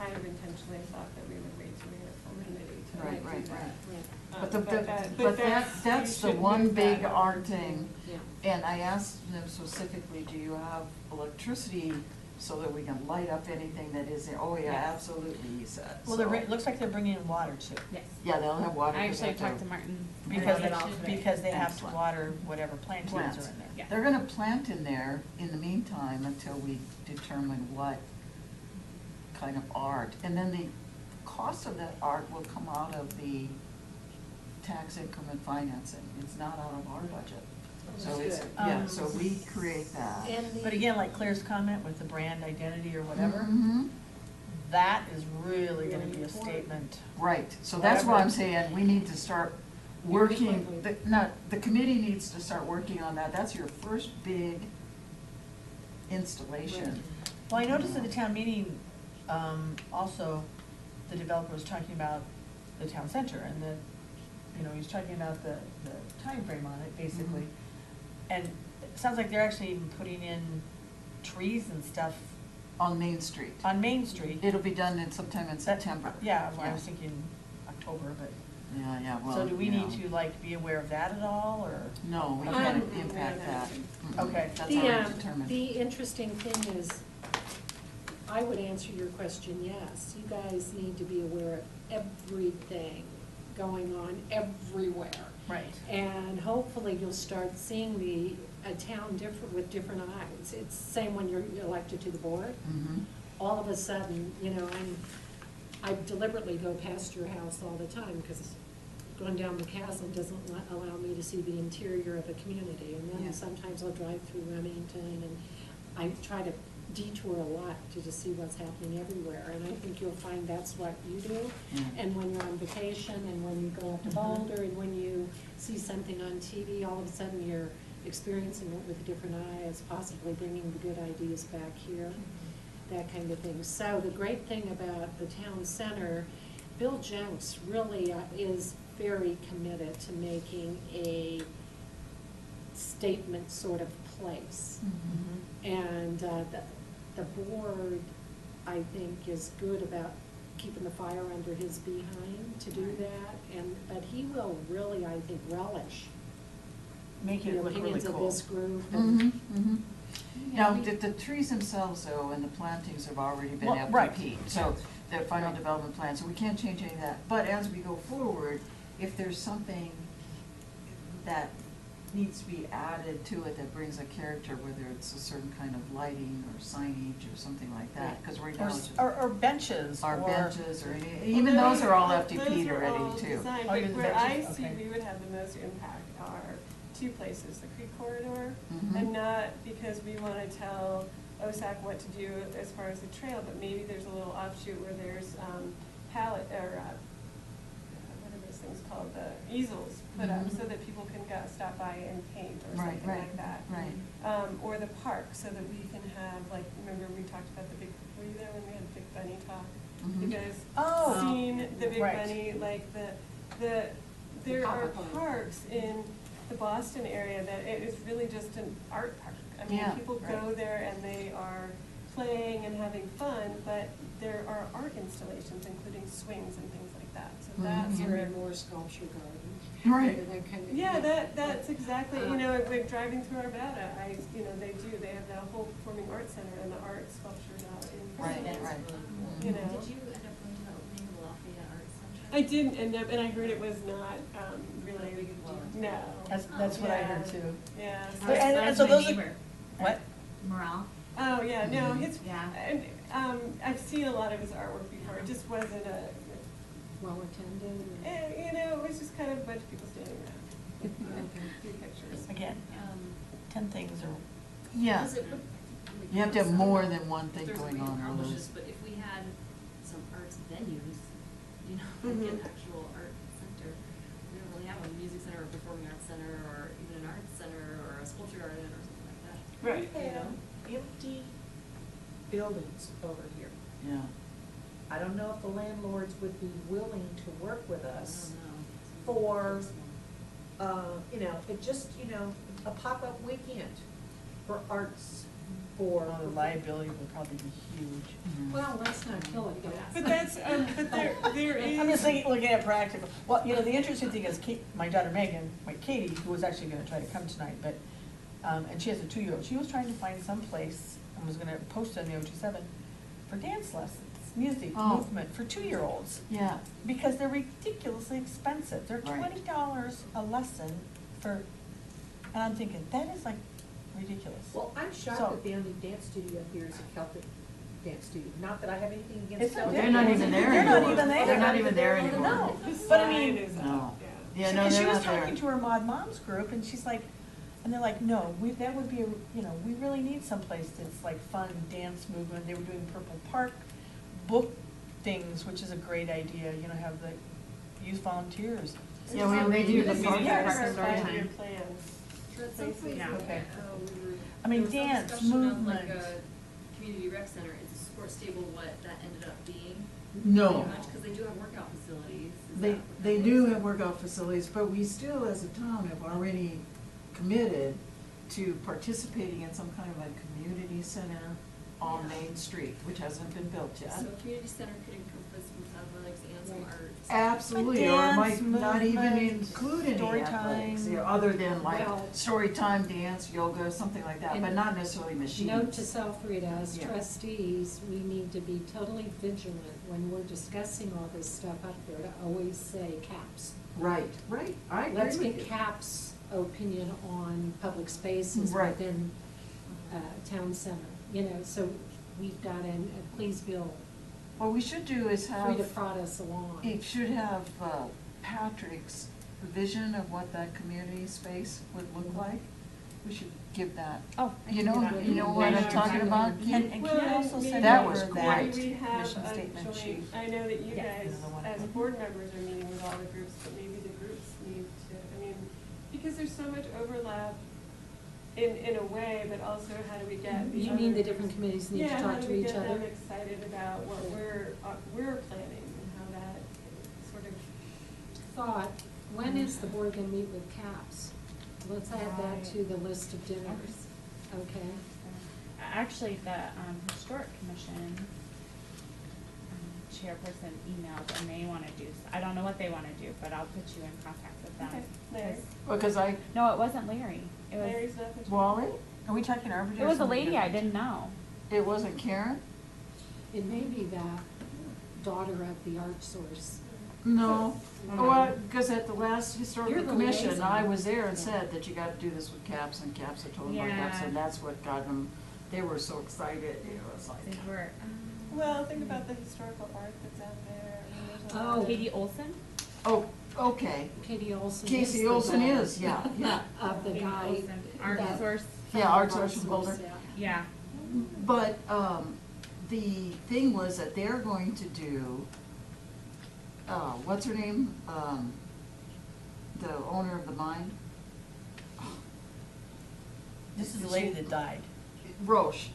kind of intentionally thought that we would wait till we had a full committee to Right, do right, that. right. But But that's, that's you the should one move that big up. art thing. Yeah. And I asked them specifically, do you have electricity so that we can light up anything that is there? Oh, yeah, Yes. absolutely, he said. Well, So- it looks like they're bringing in water too. Yes. Yeah, they'll have water. I 'cause actually they have talked to Martin. Because Right. they have to Excellent. water whatever plantings Plants. are in there. Yeah. They're gonna plant in there in the meantime until we determine what kind of art. And then the cost of that art will come out of the tax increment financing. It's not out of our budget. So That's it's, good. yeah, so we create that. And But again, like Claire's comment with the brand identity or whatever, Mhm. that is really gonna Really be a important. statement. Right, so that's why I'm Whatever. saying we need to start Very working, quickly. the committee needs to start working on that. That's your first big installation. Well, I noticed at the town meeting, also, the developer was talking about the town center and you know, he was talking about the timeframe on it, basically. And it sounds like they're actually even putting in trees and stuff On Main Street. on Main Street. It'll be done in sometime in That- September. Yeah, well, I was thinking October, but, Yeah, well. so do we you need know. to like be aware of that at all, or? No, we Okay. can't We don't impact have that. to. Mm-mm. Okay. That's The, already determined. the interesting thing is, I would answer your question, yes. You guys need to be aware of everything going on everywhere. Right. And hopefully you'll start seeing a town different, with different eyes. It's the same when you're elected to the board. Mhm. All of a sudden, you know, I deliberately go past your house all the time, because going down the castle doesn't allow me to see the interior of a community. And Yeah. then sometimes I'll drive through Remington, and I try to detour a lot to just see what's happening everywhere. And I think you'll find that's what you do. Yeah. And when you're on vacation, and when you go up to Boulder, and when you see something on TV, all of a sudden you're experiencing it with a different eyes, possibly bringing the good ideas back here, that kind of thing. So the great thing about the town center, Bill Jenks really is very committed to making a statement sort of place. Mhm. And the board, I think, is good about keeping the fire under his behind to do that. But he will really, I think, relish Making the it look really opinions of cool. this group. and- Mhm, mhm. Now, we- the trees themselves, though, and the plantings have already been Well, right. FDP'd, so the final development plan, so we can't change any of that. But as we go forward, if there's something that needs to be added to it that brings a character, whether it's a certain kind of lighting or signage or something like that, because right now it's just Or benches, our or. benches or any, even those are all FDP'd Those are all already too. designed, Oh, but you're the where I benches? see Okay. we would have the most impact are two places, the Creek Corridor, Mhm. and not because we wanna tell OSAC what to do as far as the trail, but maybe there's a little offshoot where there's, pallet, or, what are those things called, the easels put up, Mhm. so that people can go, stop by and paint or Right, something right, like that. right. Or the park, so that we can have, like, remember we talked about the big, were you there when we had the Big Bunny talk? Mhm. You guys Oh. seen the Big Right. Bunny, like there are pop-up one. parks in the Boston area that it is really just an art park. I mean, Yeah, people go right. there and they are playing and having fun, but there are art installations, including swings and things like that, so that's Mhm. where. And more sculpture garden. Right. That kind of. Yeah, that's exactly, you know, like driving through Arvada, they have that whole performing arts center and the art sculptures out in. Right, That's right. really cool, Mhm. You know. Did you end up going to the opening of the Lafayette Arts Center? I didn't end up, and I heard it was not, really, Big of a deal. no. That's what I heard Yeah. too. Yeah. But- and so those are- What? Morale. Oh, yeah, no, his, Yeah. and, I've seen a lot of his artwork before, it just wasn't Well attended. you know, it was just kind of a bunch of people standing around. A few pictures. Again, 10 things or. Yeah, Was it- you have to have more than one thing There's a going way to on, accomplish really. this, but if we had some arts venues, you know, like an Mhm. actual art center, we don't really have a music center or performing arts center or even an arts center or a sculpture garden or something like that. Right. We have empty buildings over here. Yeah. I don't know if the landlords would be willing to work with I us don't know. for, it just, a pop-up weekend for arts, for. Oh, the liability will probably be huge. Mhm. Well, let's not kill it yet. But that's, but there is. I'm just looking at practical. Well, the interesting thing is my daughter Megan, Katie, who was actually gonna try to come tonight, but, and she has a 2-year-old, she was trying to find some place, and was gonna post it on the 027, for dance lessons, music, Oh. movement, for 2-year-olds. Yeah, Because they're ridiculously expensive. They're Right. $20 a lesson for, and I'm thinking, that is like ridiculous. Well, I'm shocked So- that the only dance studio here is a Celtic dance studio. Not that I have anything against It's not- Celtic. they're not even there They're not anymore. even there. They're not even there anymore. No, The but I sign mean, is up, No. yeah. Yeah, no, she they're was not there. talking to her mom's group, and she's like, and they're like, no, that would be, we really need someplace that's like fun, dance movement. They were doing Purple Park book things, which is a great idea, have the youth volunteers. Yeah, they do the This is park. part Yes. of our Story 5-year time. plan. So at some point, Yeah. Okay. we were, I mean, there was some dance, discussion of like movement. a community rec rec center, is the sports stable what that ended up being? No. Pretty much, because they do have workout facilities. Is They, that what they that do is? have workout facilities, but we still, as a town, have already committed to participating in some kind of a community center on Yeah. Main Street, which hasn't been built yet. So a community center could encompass some athletics and some Right. arts. Absolutely, or it might Dance, not even movement, include any story athletics, time. you know, other than like Well- story time, dance, yoga, something like that, but And not necessarily machines. Note to self, Rita, as Yeah. trustees, we need to be totally vigilant when we're discussing all this stuff up there to always say caps. Right, right, I agree Let's with get you. CAP's opinion on public spaces Right. within, town center, you know, so we've got, and please, Bill, What we should do is have. free to prod us along. It should have Patrick's vision of what that community space would look like. We should give that. Oh, I You can do know, that. you know what I'm talking about? And can you also send That over was that great. We have mission a statement joint, sheet? I know that you Yes. guys, Another one. as board members, are meeting with all the groups, but maybe the groups need to, I mean, because there's so much overlap in a way, but also how do we get the You mean other the different committees need to Yeah, talk how do to we each get them other? excited about what we're planning and how that sort of. Thought, when is the board gonna meet with CAPS? Let's add that to the list of dinners, okay? Actually, the historic commission chairperson emailed and they wanna do, I don't know what they wanna do, but I'll put you in contact with them. Okay, Larry? 'Cause- Because I, No, it wasn't Larry. It was, Larry's not the. Wally, Are we talking Arbor Day it or was a something lady I different? didn't know. it wasn't Karen? It may be that daughter of the art source. No, So- well, because at the last You're historical the commission, liaison. I was there and Yeah. said that you gotta do this with CAPS, and CAPS had told them about CAPS, Yeah. and that's what got them, they were so excited, it was like. They were, Well, think about the historical art that's out there. I mean, there's a lot Oh. of- Katie Olson? Oh, okay, Katie Olson is Casey the Olson daughter is, yeah, yeah. Of the Katie guy. Olson, Art that- Source. Yeah, Art Art Source from Boulder. yeah. Yeah. But, the thing was that they're going to do, what's her name? The owner of the mine? This is the lady that died. Roche,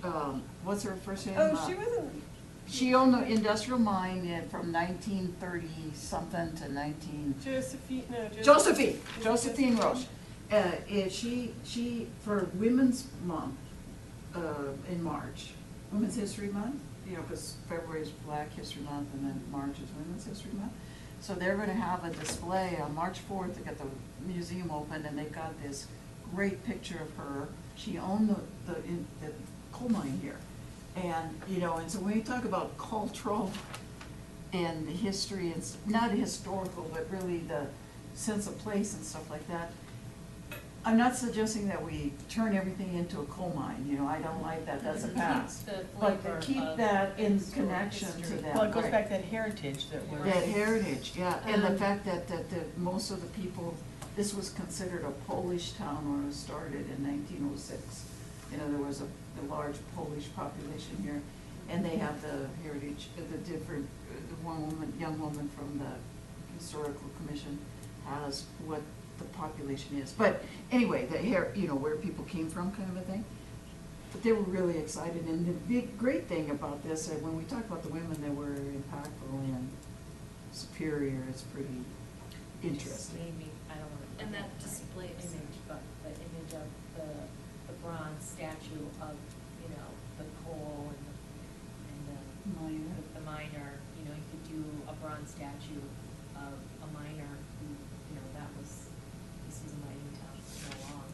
what's her first name? Oh, she wasn't. She owned the industrial mine from 1930-something to 19. Josephine, no, Josephine Roche. She, for Women's Month, in March, Women's History Month, you know, because February is Black History Month and then March is Women's History Month. So they're gonna have a display on March 4th, they got the museum open and they've got this great picture of her. She owned the coal mine here. And, you know, and so when you talk about cultural and the history, it's not historical, but really the sense of place and stuff like that. I'm not suggesting that we turn everything into a coal mine, you know, I don't like that, that's a pass. Keep the But flavor to keep of that in historic connection to history. that. Well, it goes right. back to that heritage that we're. That heritage, yeah, and the Um, fact that most of the people, this was considered a Polish town when it was started in 1906. You know, there was a large Polish population here, and they have the heritage, the different, the young woman from the historical commission has what the population is. But anyway, you know, where people came from kind of a thing. But they were really excited, and the great thing about this, when we talk about the women that were impactful and superior, it's pretty interesting. Maybe, I don't want to. And that display Image, but the image of the bronze statue of, you know, the coal and Miner. the miner, you know, you could do a bronze statue of a miner who, you know, this was a mining town so long,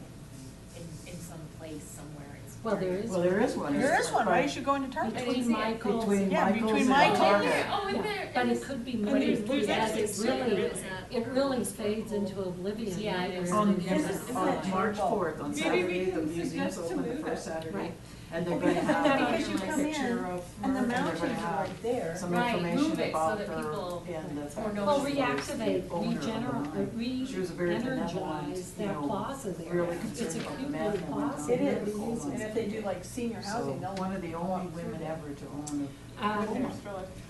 in some place somewhere. It's Well, there very- is. Well, there is one. There is one, But- right? You should go into Target. Between Michael's. Between Yeah, Michael's between and Michael's. Target. Oh, in there. But it could be more And than there's that, actually it really, is that- it really fades into oblivion. Yeah, it is. On, There's a- Is on that March true? 4th, on Maybe we Saturday, the can museum's suggest to open the move first it. Saturday. Right. And they're Because gonna have because you a come in, picture of and the her, and mountains they're are gonna have right there. some Right, information move it so about that her people and the fact or that know Well, she was reactivate, the owner of the mine. She was a very benevolent, re-energize you that know, plaza there. really It's concerned a about the cute men little that went plaza. down It to the is, coal and mines. if they do like senior So, housing, they'll. one of the walk only through women there. ever to own a Um, coal mine.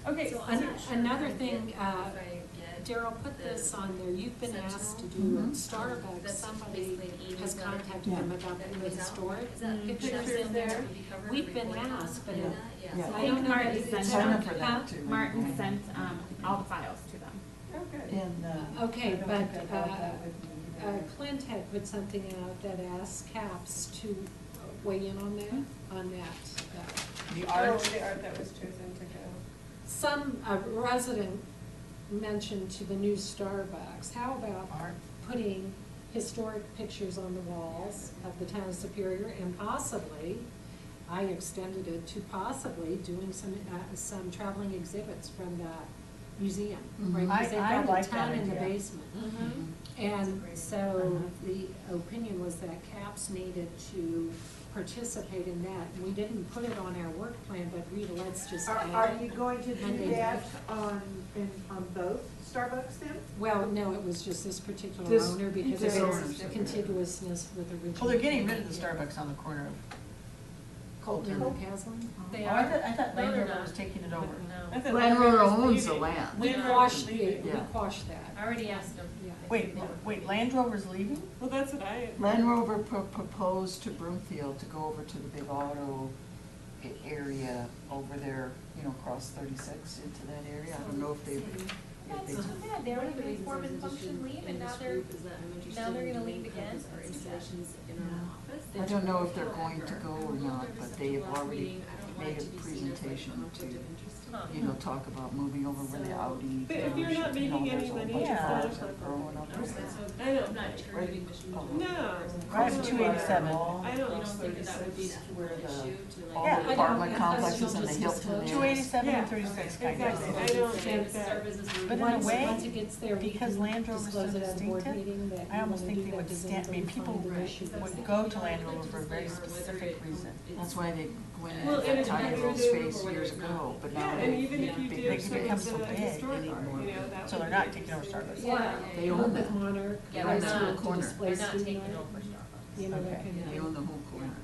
Okay, So so I'm not sure another if I thing, get- if I get Daryl, put this on there, you've been asked to do Mhm. at Starbucks, That's somebody basically an has email contacted them about that putting goes the out. historic Is that- pictures Pictures in there? there. Would be covered We've been report on asked, but and it- that? Yeah. Yeah. I I think don't know Martin that sent it's Sign them, up for that too. Martin sent, all the files to them. Oh, good. And, Okay, I don't but, think I got that with me either. Clint had put something out that asked CAPS to weigh in on that. The Oh, art, the art that was chosen to go. Some, a resident mentioned to the new Starbucks, how about art, putting historic pictures on the walls of the town of Superior and possibly, I extended it to possibly doing some traveling exhibits from the museum. Right, Mhm. because they've I got a like that ton in the idea. basement. Mm-hmm. And so Mhm. the opinion was that CAPS needed to participate in that. We didn't put it on our work plan, but Rita, let's just add Are it. you going to do Monday that night. on both Starbucks then? Well, no, it was just this particular This- owner because this of owner's its different. contiguousness with the original. well, they're getting rid of the Starbucks on the corner of Colton Colton. and Caslin? They Oh, are. I thought No, Land they're Rover not. was taking it over. No. I thought Land Rover was owns the leaving. land. We Land quashed, Rover's leaving. we Yeah. quashed that. I already asked them. Yeah. Wait, Land Rover's leaving? Well, that's what I. Land Rover proposed to Broomfield to go over to the big auto area over there, across 36 into that area. I don't know if they've. That's too bad, they already made form and function leave, and now they're gonna leave again, that's too bad. I don't know if they're going to go or not, but they have already made a presentation to, talk about moving over where the Audi. But if you're not dealership, you know, making any there's a money, bunch of it's not cars a that are problem. growing up over there. I don't, Right? no. I have 287. I don't think that would be Where an issue to like. all Yeah. the apartment complexes and the Hilton is. 287 Yeah, and 36 kind of. exactly, I don't think that. But in a Once- way, Once it gets there, we because can Land Rover's so disclose it at a board distinctive, meeting that I you almost wanna think do they would that, 'cause then stand, I mean, we people find an issue. would go to Land Rover for a very specific reason. That's why they went Well, in and that it's tiny better little to- space years ago, but now Yeah, they. and even if you they- do they some become of so the big, historic they art, need more. that So would they're be not good taking to over see. Starbucks. Yeah. They own Look that. at Monarch, Yeah, Right they're to the not, corner. display they're not taking student art, over Starbucks. you know, that Okay. kind of They own the whole corner.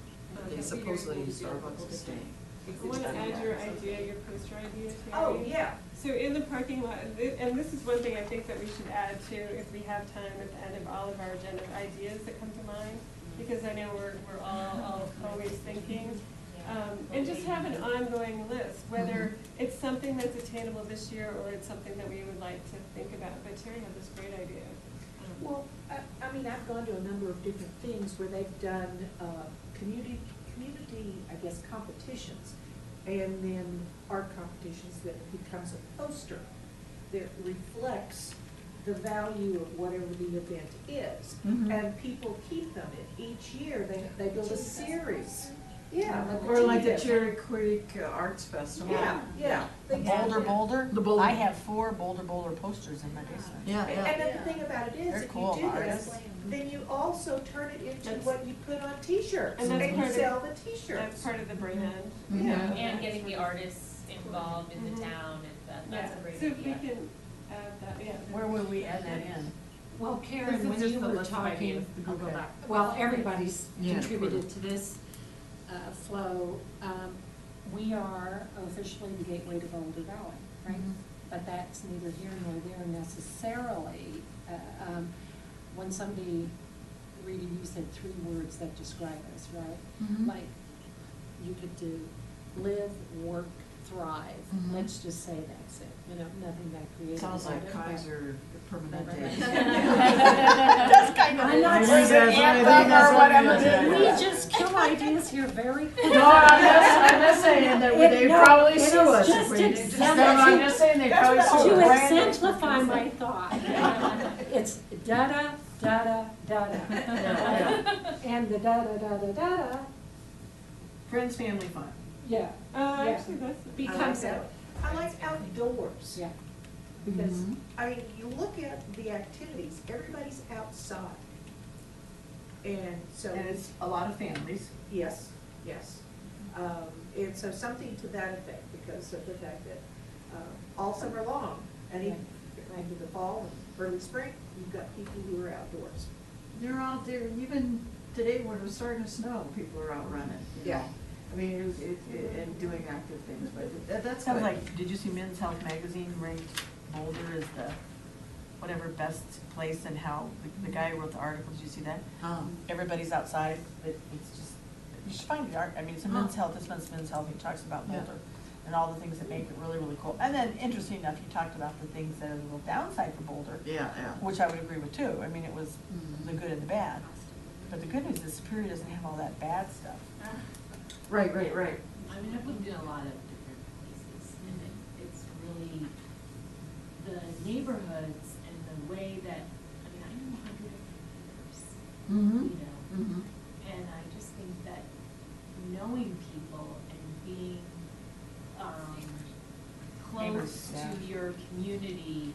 They supposedly Starbucks is staying. I want to add your idea, your poster idea, Terry. Oh, yeah. So in the parking lot, and this is one thing I think that we should add to, if we have time at the end of all of our agenda, ideas that come to mind, because I know we're all always thinking. And just have an ongoing list, whether it's something that's attainable this year or it's something that we would like to think about. But Terry had this great idea. Well, I mean, I've gone to a number of different things where they've done, community, I guess, competitions. And then art competitions that becomes a poster that reflects the value of whatever the event is. Mhm. And people keep them, and each year they build a series. Yeah. Or like the Yeah. Cherry Creek Arts Festival. Yeah. They do, Boulder yeah. Boulder? The Boulder. I have 4 Boulder posters in my basement. Yeah, And yeah. then the thing about it is, They're if cool you do artists. this, then you also turn it into That's- what you put on T-shirts, And and that's you part of- sell the T-shirts. That's part of the brand. Mhm. Yeah. And getting the artists involved in the Mhm. town, and that's a great So if we idea. can add that, yeah. Where would we add that in? Well, This Karen, is when just you the were list of ideas, talking, the Google Okay. Doc. well, everybody's Yeah, contributed to this flow. We are officially the gateway to Boulder Valley, right? Mhm. But that's neither here nor there necessarily. When somebody, Rita, you said 3 words that describe us, right? Mhm. Like, you could do live, work, thrive. Mhm. Let's just say that's it, nothing that creative. Sounds like about it, but- Kaiser Permanente. That's kind of. I'm not I saying think that's- I think that's or what whatever it is. it We is. just kill ideas here very quickly. No, I'm just saying that they'd No, probably it sue is us just if we did. exempt- No, I'm just saying they'd probably sue To us. exemplify my thought, it's da-da, da-da, da-da. And the da-da, da-da, da-da, Friends, family, fun. yeah, Yeah. Actually, that's. becomes I a, like that. I like outdoors. yeah. Because, Mhm. I mean, you look at the activities, everybody's outside. And so. And it's a lot of families. Yes, yes. And so something to that effect, because of the fact that all summer long, and even into the fall and early spring, you've got people who are outdoors. They're out there, even today when it was starting to snow, people are out running, you know. Yeah. I mean, and doing active things, but that's Sounds good. like, did you see Men's Health Magazine ranked Boulder as the whatever best place and how the guy who wrote the article, did you see that? Um, Everybody's outside, it's just, you should find the art, I mean, it's a men's health, this month's men's health, he talks about Yeah. Boulder and all the things that make it really, really cool. And then, interesting enough, he talked about the things that are the little downside for Boulder, Yeah, yeah. which I would agree with too. I mean, it was Mhm. the good and the bad. But the good news is Superior doesn't have all that bad stuff. Right, right, right. I mean, I've lived in a lot of different places, and it's really the neighborhoods and the way that, I mean, I know 100 different neighbors, Mm-hmm. you know? Mm-hmm. And I just think that knowing people and being, Neighbors, close yeah. to your community,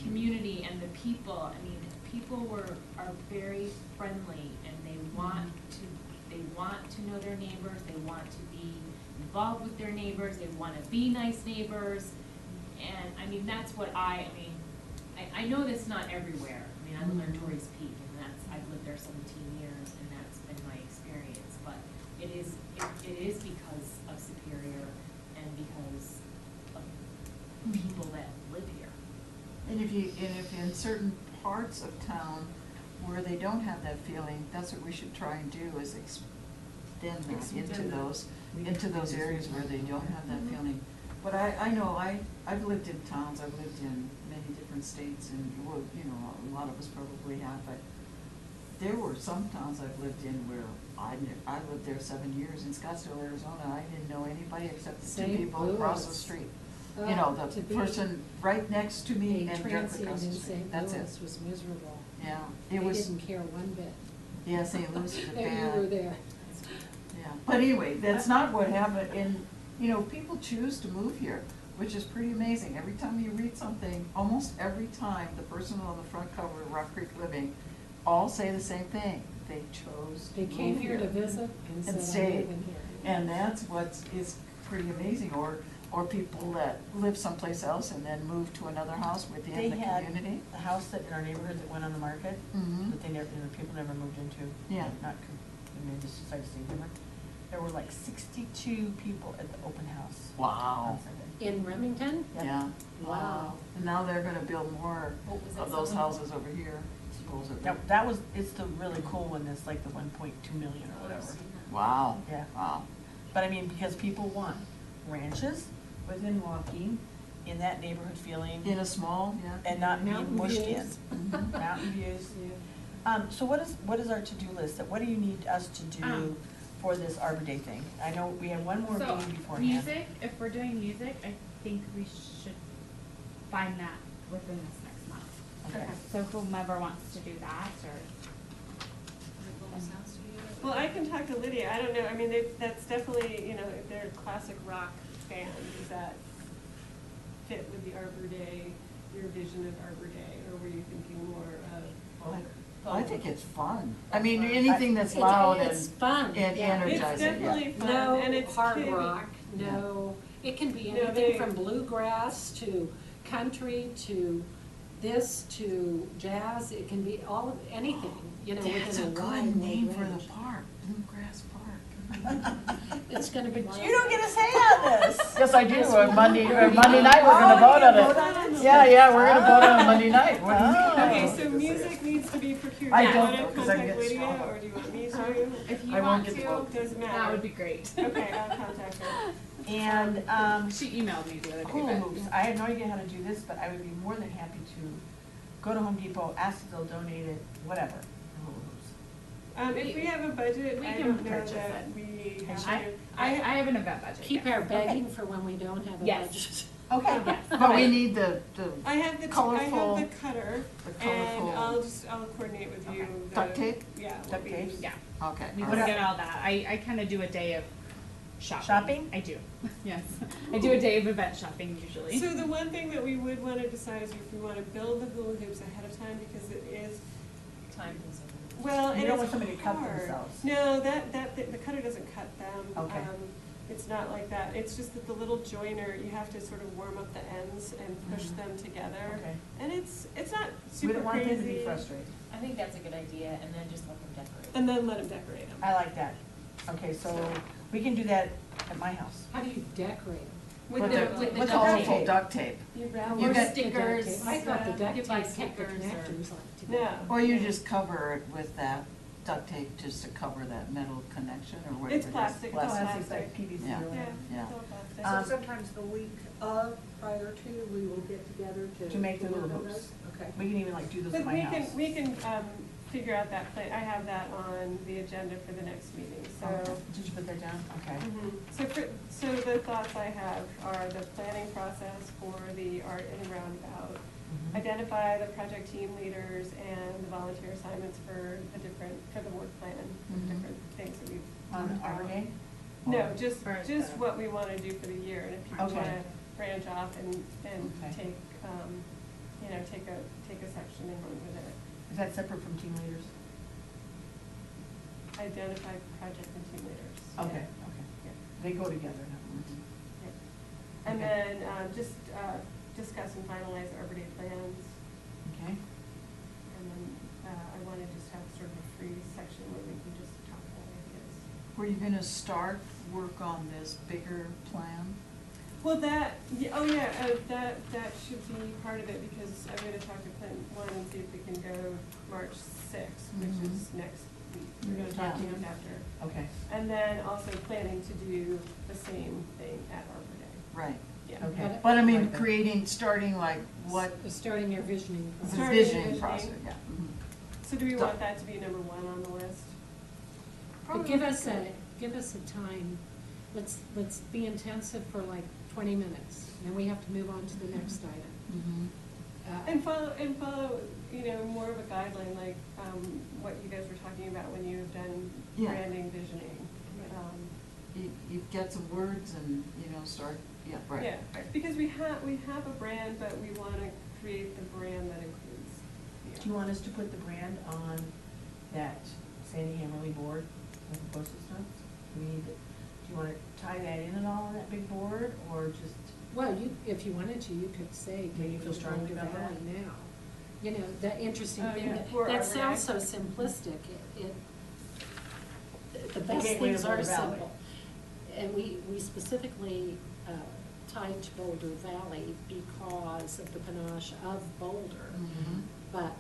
community and the people, I mean, people are very friendly and they want to know their neighbors, they want to be involved with their neighbors, they wanna be nice neighbors. And, I mean, that's what I know that's not everywhere. I mean, I live in Torrey's Peak and I've lived there 17 years and that's been my experience. But it is because of Superior and because of people that live here. And if in certain parts of town where they don't have that feeling, that's what we should try and do, is extend that into those areas where they don't have that feeling. But I know, I've lived in towns, I've lived in many different states, and, well, you know, a lot of us probably have, but there were some towns I've lived in where I lived there 7 years in Scottsdale, Arizona. I didn't know anybody except the two St. people across the Louis. street. You know, the To be person right next to me A and directly transient across in the street. St. That's it. Louis was miserable. Yeah, They it was, didn't care one bit. yeah, St. Louis is a That bad. you were there. Yeah, but anyway, that's not what happened, and, you know, people choose to move here, which is pretty amazing. Every time you read something, almost every time, the person on the front cover of Rock Creek Living all say the same thing. They chose to They move came here to visit and said, I'm stayed. moving here. And that's what is pretty amazing, or people that live someplace else and then move to another house They within the had community. the house that in our neighborhood that went on the market, Mhm. that they never, you know, people never moved into. Yeah. I mean, just sightseeing, remember? There were like 62 people at the open house. Wow. on Sunday. In Remington? Yeah. Wow. And now they're gonna build more What was that, of those someone- houses over here, supposedly. That was, it's the really cool one that's like the 1.2 million or whatever. Wow. Yeah. Wow. But I mean, because people want ranches within walking, in that neighborhood feeling, In a small, yeah. and not being Mountain mushed in. views. Mhm. Mountain views. So what is our to-do list? What do you need us to do for this Arbor Day thing? I know we have one more So, meeting beforehand. music, if we're doing music, I think we should find that within this next month. Okay. So whomever wants to do that, or, Well, I can talk to Lydia, I don't know, I mean, that's definitely, you know, if they're classic rock bands that fit with the Arbor Day, your vision of Arbor Day, or were you thinking more of? I think it's fun. I mean, anything that's It's- loud it's fun, and yeah. It's energizing, yeah. definitely fun, No and it's hard kiddie. rock, no, it can be No, anything they- from bluegrass to country to this to jazz, it can be all of, anything, you know, That's within a a good wide name for range. the park, Bluegrass Park. It's gonna be. You don't get a say on this. Yes, I do, Monday night, we're gonna vote on it. Yeah, we're gonna vote on it Monday night. What do you mean? Okay, so music needs to be procured, do I you don't wanna know, 'cause I contact get Lydia, strong. or do you want me to? if you I won't want get the to, vote. Doesn't matter. that would be great. Okay, I'll contact her. And, She emailed me the other day. hula but- hoops. I have no idea how to do this, but I would be more than happy to go to Home Depot, ask if they'll donate it, whatever. Hula hoops. If we have a budget, We I can don't know purchase that it. we have I, to. I have an event budget. Keep yes. our begging for when we don't have a Yes. budget. Okay. Yes. But we need the I have the, I colorful- have the cutter, the and colorful I'll coordinate with you. Okay. the- duct tape? Yeah. what Duct we tape? use. Yeah, Okay. we all can right. get all that. I kind of do a day of shopping. Shopping? I do, yes. I do a day of event shopping usually. So the one thing that we would wanna decide is if we wanna build the hula hoops ahead of time, because it is, Time consuming. well, and You don't it's want somebody to cut hard. themselves. No, the cutter doesn't cut them. Okay. It's not like that, it's just that the little joiner, you have to sort of warm up the ends and push Mhm. them together. Okay. And it's not We super don't want them to be crazy. frustrated. I think that's a good idea, and then just let them decorate. And then let them decorate them. I like that. Okay, so we can do that at my house. How do you decorate them? With With the, the- with the with duct colorful tape. duct tape. You Or You get- stickers. I thought the duct Give, like, tape kept the stickers or- connectors like together. Yeah. Or you just cover it with that duct tape just to cover that metal connection or whatever it is. It's plastic, it's Plastic, plastic. like PVC Yeah. or whatever. Yeah, Yeah. it's all plastic. Um, So sometimes the week of, prior to, we will get together to. To make the little work on hoops. those? Okay. We can even like do those But at my house. we can, figure out that plan, I have that on the agenda for the next meeting, so. Okay. Did you put that down? Okay. So the thoughts I have are the planning process for the art in the roundabout. Mhm. Identify the project team leaders and the volunteer assignments for the work plan, for the Mhm. different things that we've. On talked Arbor about. Day? No, Or- just First, what we wanna do for the year, and if people Okay. wanna branch off and Okay. take, take a section and run with it. Is that separate from team leaders? Identify project and team leaders. Okay, Yeah. okay. Yeah. They go together, in other words. Yeah. And Okay. then, just, discuss and finalize Arbor Day plans, Okay. and then, I wanna just have sort of a free section where we can just talk about ideas. Were you gonna start work on this bigger plan? Well, that should be part of it, because I'm gonna talk to Clint one and see if we can go March sixth, which Mhm. is next week. You're gonna talk to the week him? after. Okay. And then also planning to do the same thing at Arbor Day. Right. Yeah. Okay. But I mean, Like that. starting like what, Starting your visioning the process. Starting visioning visioning. process, yeah. Mhm. So do we want that to be number one on the list? But give us a time, let's be intensive for like 20 minutes, and then we have to move on to the next item. Mhm. And follow, more of a guideline, like, what you guys were talking about when you have done Yeah. branding, visioning. You get some words and, start, yeah, right. Yeah, right. because we have a brand, but we wanna create the brand that includes. Do you want us to put the brand on that Sandy Hammerly board with the postage stamps? Do you wanna tie that in at all on that big board, or just? Well, if you wanted to, you could say, Do you feel strongly Boulder about that? Valley now. The interesting Oh, thing, yeah. that For that Arbor sounds so simplistic, the The best gateway to things are Boulder Valley. simple. And we specifically tied to Boulder Valley because of the panache of Boulder. Mhm. But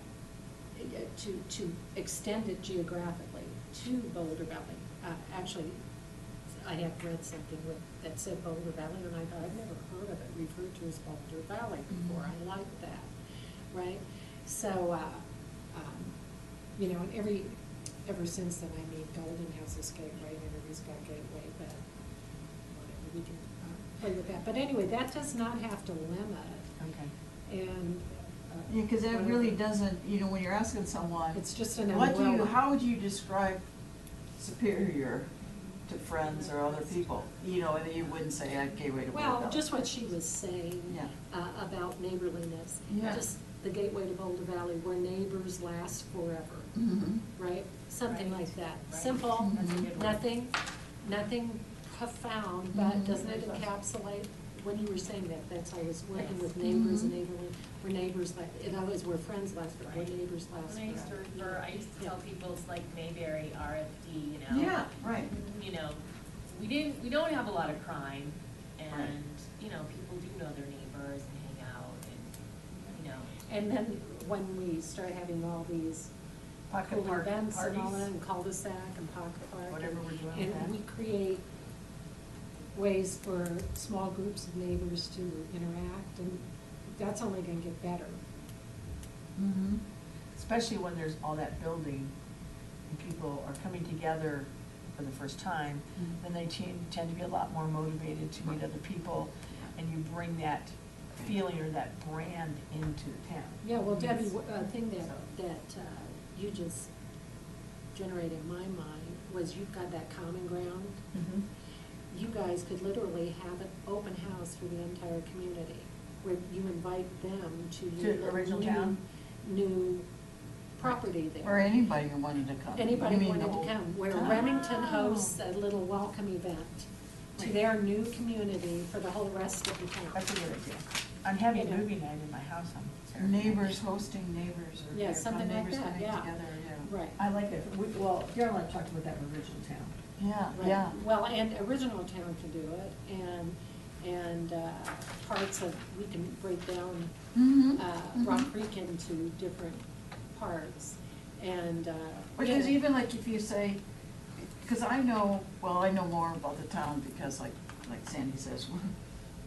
to extend it geographically to Boulder Valley, actually, I have read something that said Boulder Valley, and I thought, I've never heard of it referred to as Boulder Valley before. Mhm. I like that, right? So, and ever since then, Golden has this gateway, and everybody's got gateway, but whatever, we can play with that. But anyway, that does not have to limit, Okay. and. Yeah, because that whatever. really doesn't, when you're asking someone, It's just an what umbrella. how would you describe Superior to friends or other people? And you wouldn't say a gateway to Boulder Well, Valley. just what she was saying. Yeah. About neighborliness. Yeah. Just the gateway to Boulder Valley, where neighbors last forever, Mhm. right? Something Right. like that. Right. Simple, That's a good one. nothing profound, but Mhm. doesn't it encapsulate, when you were saying that, that's how I was working with neighbors and Mhm. neighborly, where neighbors, in other words, where friends last, but where Right. neighbors last When I used to forever. I used to Yeah. tell people it's like Mayberry, RFD, Yeah, right. We don't have a lot of crime, and, Right. people do know their neighbors and hang out, and, And then when we start having all these Pocket cool park events and all parties? that, and cul-de-sac and pocket park. Whatever we're doing with And that. we create ways for small groups of neighbors to interact, and that's only gonna get better. Mhm. Especially when there's all that building and people are coming together for the first time, Mhm. then they tend to be a lot more motivated to meet other people, and you bring that feeling or that brand into the town. Yeah, well, Debbie, a thing So- that you just generated in my mind was you've got that common ground. Mhm. You guys could literally have an open house for the entire community, where you invite them to. To original town? New property there. Or anybody who wanted to come. Anybody You mean wanted the whole to come, where town? Remington hosts a little welcome event to their new community for the whole rest of the town. That's a good idea. I'm having You know. movie night in my house on Saturday. night. Neighbors hosting neighbors, or Yeah, something like neighbors that, coming yeah. together, yeah. Right. I like that. Well, Darrell and I talked about that in Original Town. Yeah, Right. yeah. Well, and Original Town can do it, and parts of, we can break down Mhm, Rock mhm. Creek into different parts, and. Because even like if you say, because I know more about the town because like Sandy says,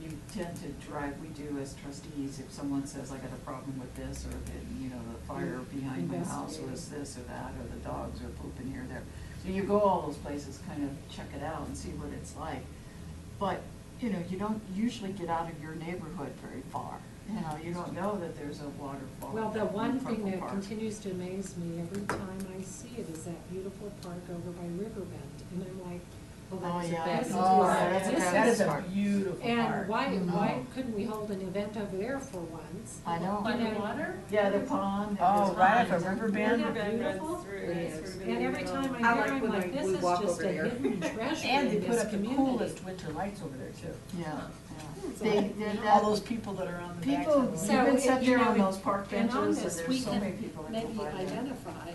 you tend to drive, we do as trustees, if someone says, I got a problem with this, or the fire behind my house was this or that, or the dogs are pooping here or there. So you go all those places, kind of check it out and see what it's like. But, you don't usually get out of your neighborhood very far. You don't know that there's a waterfall. Well, the one in thing Purple that Park. continues to amaze me every time I see it is that beautiful park over by Riverbend, and I'm like, well, Oh, that's yeah. the best. Oh, that's a This That is a park. beautiful park. And why Mhm. couldn't we hold an event over there for once? I know. By the water? Yeah, the pond. Oh, right up at Isn't Riverbend. that Riverbend runs beautiful? through, It it's is. sort of in And the every middle. time I I'm like there, I'm when like, this we is walk just over a there. hidden treasure And they in put this up the community. coolest winter lights over there too. Yeah, So, yeah. you know, All those people that are on the back. People, So you can it- sit you there know, on those park And on benches, and this, there's we so can many people that go maybe by there. identify,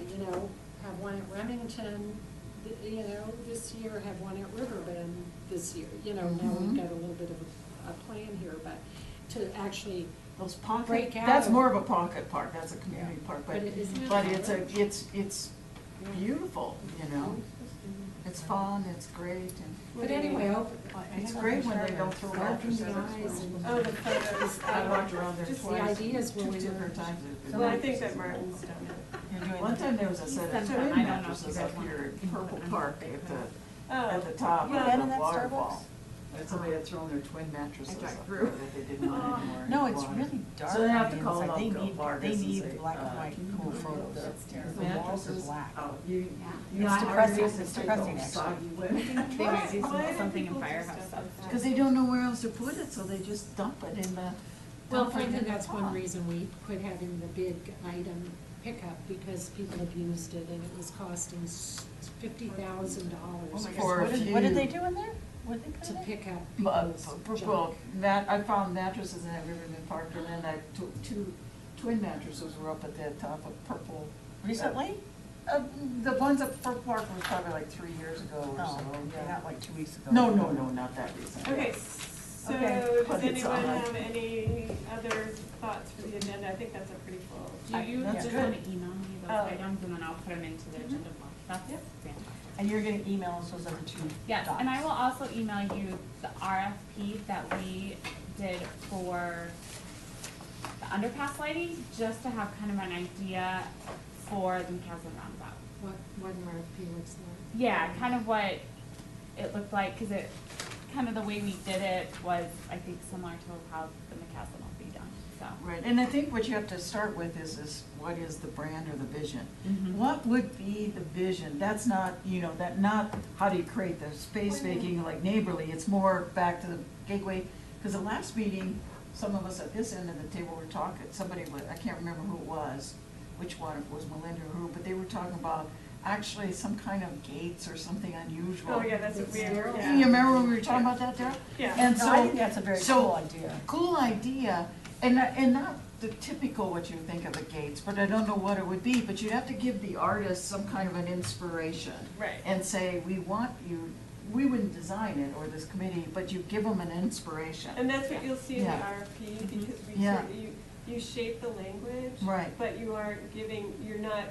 have one at Remington, this year, have one at Riverbend this year. Now Mhm. we've got a little bit of a plan here, but to actually, Those pocket, break out that's of- more of a pocket park, that's a community park, but it isn't. but it's beautiful, It's fun, it's great, and But anyway, it's great when they don't throw Open mattresses the as eyes well. and- Oh, the photos. I walked around there Just the twice, ideas two will different emerge. times. Well, I think that Martin's done it. You're doing One time there was a set of Sent them. twin I don't know if mattresses you up guys here want at to Purple put it Park on at the top You of been the in that waterfall. And somebody had thrown their twin mattresses drive up through. there that they didn't want anymore. No, in it's water. really dark. So they have on to the call inside. up They Go need, Vargas they and need say, black and white can you cool move photos. those The walls are mattresses black. out? Yeah. It's depressing, it's depressing actually. They might do Why do something in people do firehouse stuff stuff. like that? Because they don't know where else to put it, so they just dump it in the. Well, dump it frankly, in the that's one pond. reason we quit having the big item pickup, because people abused it, and it was costing $50,000 For a What did they few- do in there? What did they put to in there? pick up Well, people's junk. I found mattresses in that Riverman Park, and then I took two twin mattresses were up at the top of Purple. Recently? The ones at Purple Park was probably like 3 years ago or Oh, so. okay, not like 2 weeks ago. No, not that recent. Okay, so Okay, but does it's anyone on. have any other thoughts for the agenda? I think that's a pretty full. Do you That's just good. want to email me those Oh. items and then I'll put them into the agenda book? That's Yep. fantastic. And you're gonna email us those other two Yes, docs. and I will also email you the RFP that we did for the underpass lighting, just to have kind of an idea for the McCaslin roundabout. What an RFP looks like. Yeah, kind of what it looked like, cause it, kind of the way we did it was, I think, similar to how the McCaslin will be done, so. Right, and I think what you have to start with is what is the brand or the vision? Mhm. What would be the vision? That's not, not how do you create the space making like Neighborly, it's more back to the gateway. Because the last meeting, some of us at this end of the table were talking, I can't remember who it was, which one, if it was Melinda or who, but they were talking about actually some kind of gates or something unusual. Oh, yeah, that's what we were, You yeah. remember when we were talking about that, Dara? Yeah. And No, so, I think that's a very cool idea. Cool idea, and not the typical what you think of the gates, but I don't know what it would be, but you'd have to give the artist some kind of an inspiration. Right. And say, we wouldn't design it, or this committee, but you give them an inspiration. And that's what you'll see in the Yeah. RFP, because we Yeah. sort of, you shape the language. Right. But you aren't you're not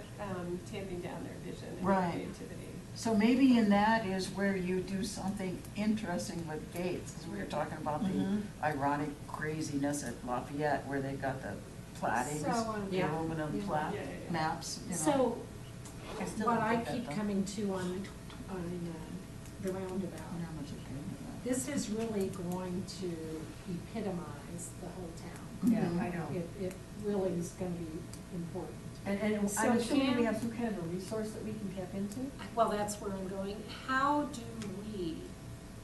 tamping down their vision and their Right. creativity. So maybe in that is where you do something interesting with gates, because we were talking about the Mhm. ironic craziness at Lafayette, where they got the plattings, So, the yeah. aluminum Yeah. plat, Yeah, yeah, yeah. maps, So, I still what don't I get that, keep though. coming to on the roundabout, I wonder how much it paid for that. this is really going to epitomize the whole town. Yeah, Mhm. I know. It really is gonna be important. And So I'm assuming we can- have some kind of a resource that we can tap into? Well, that's where I'm going. How do we,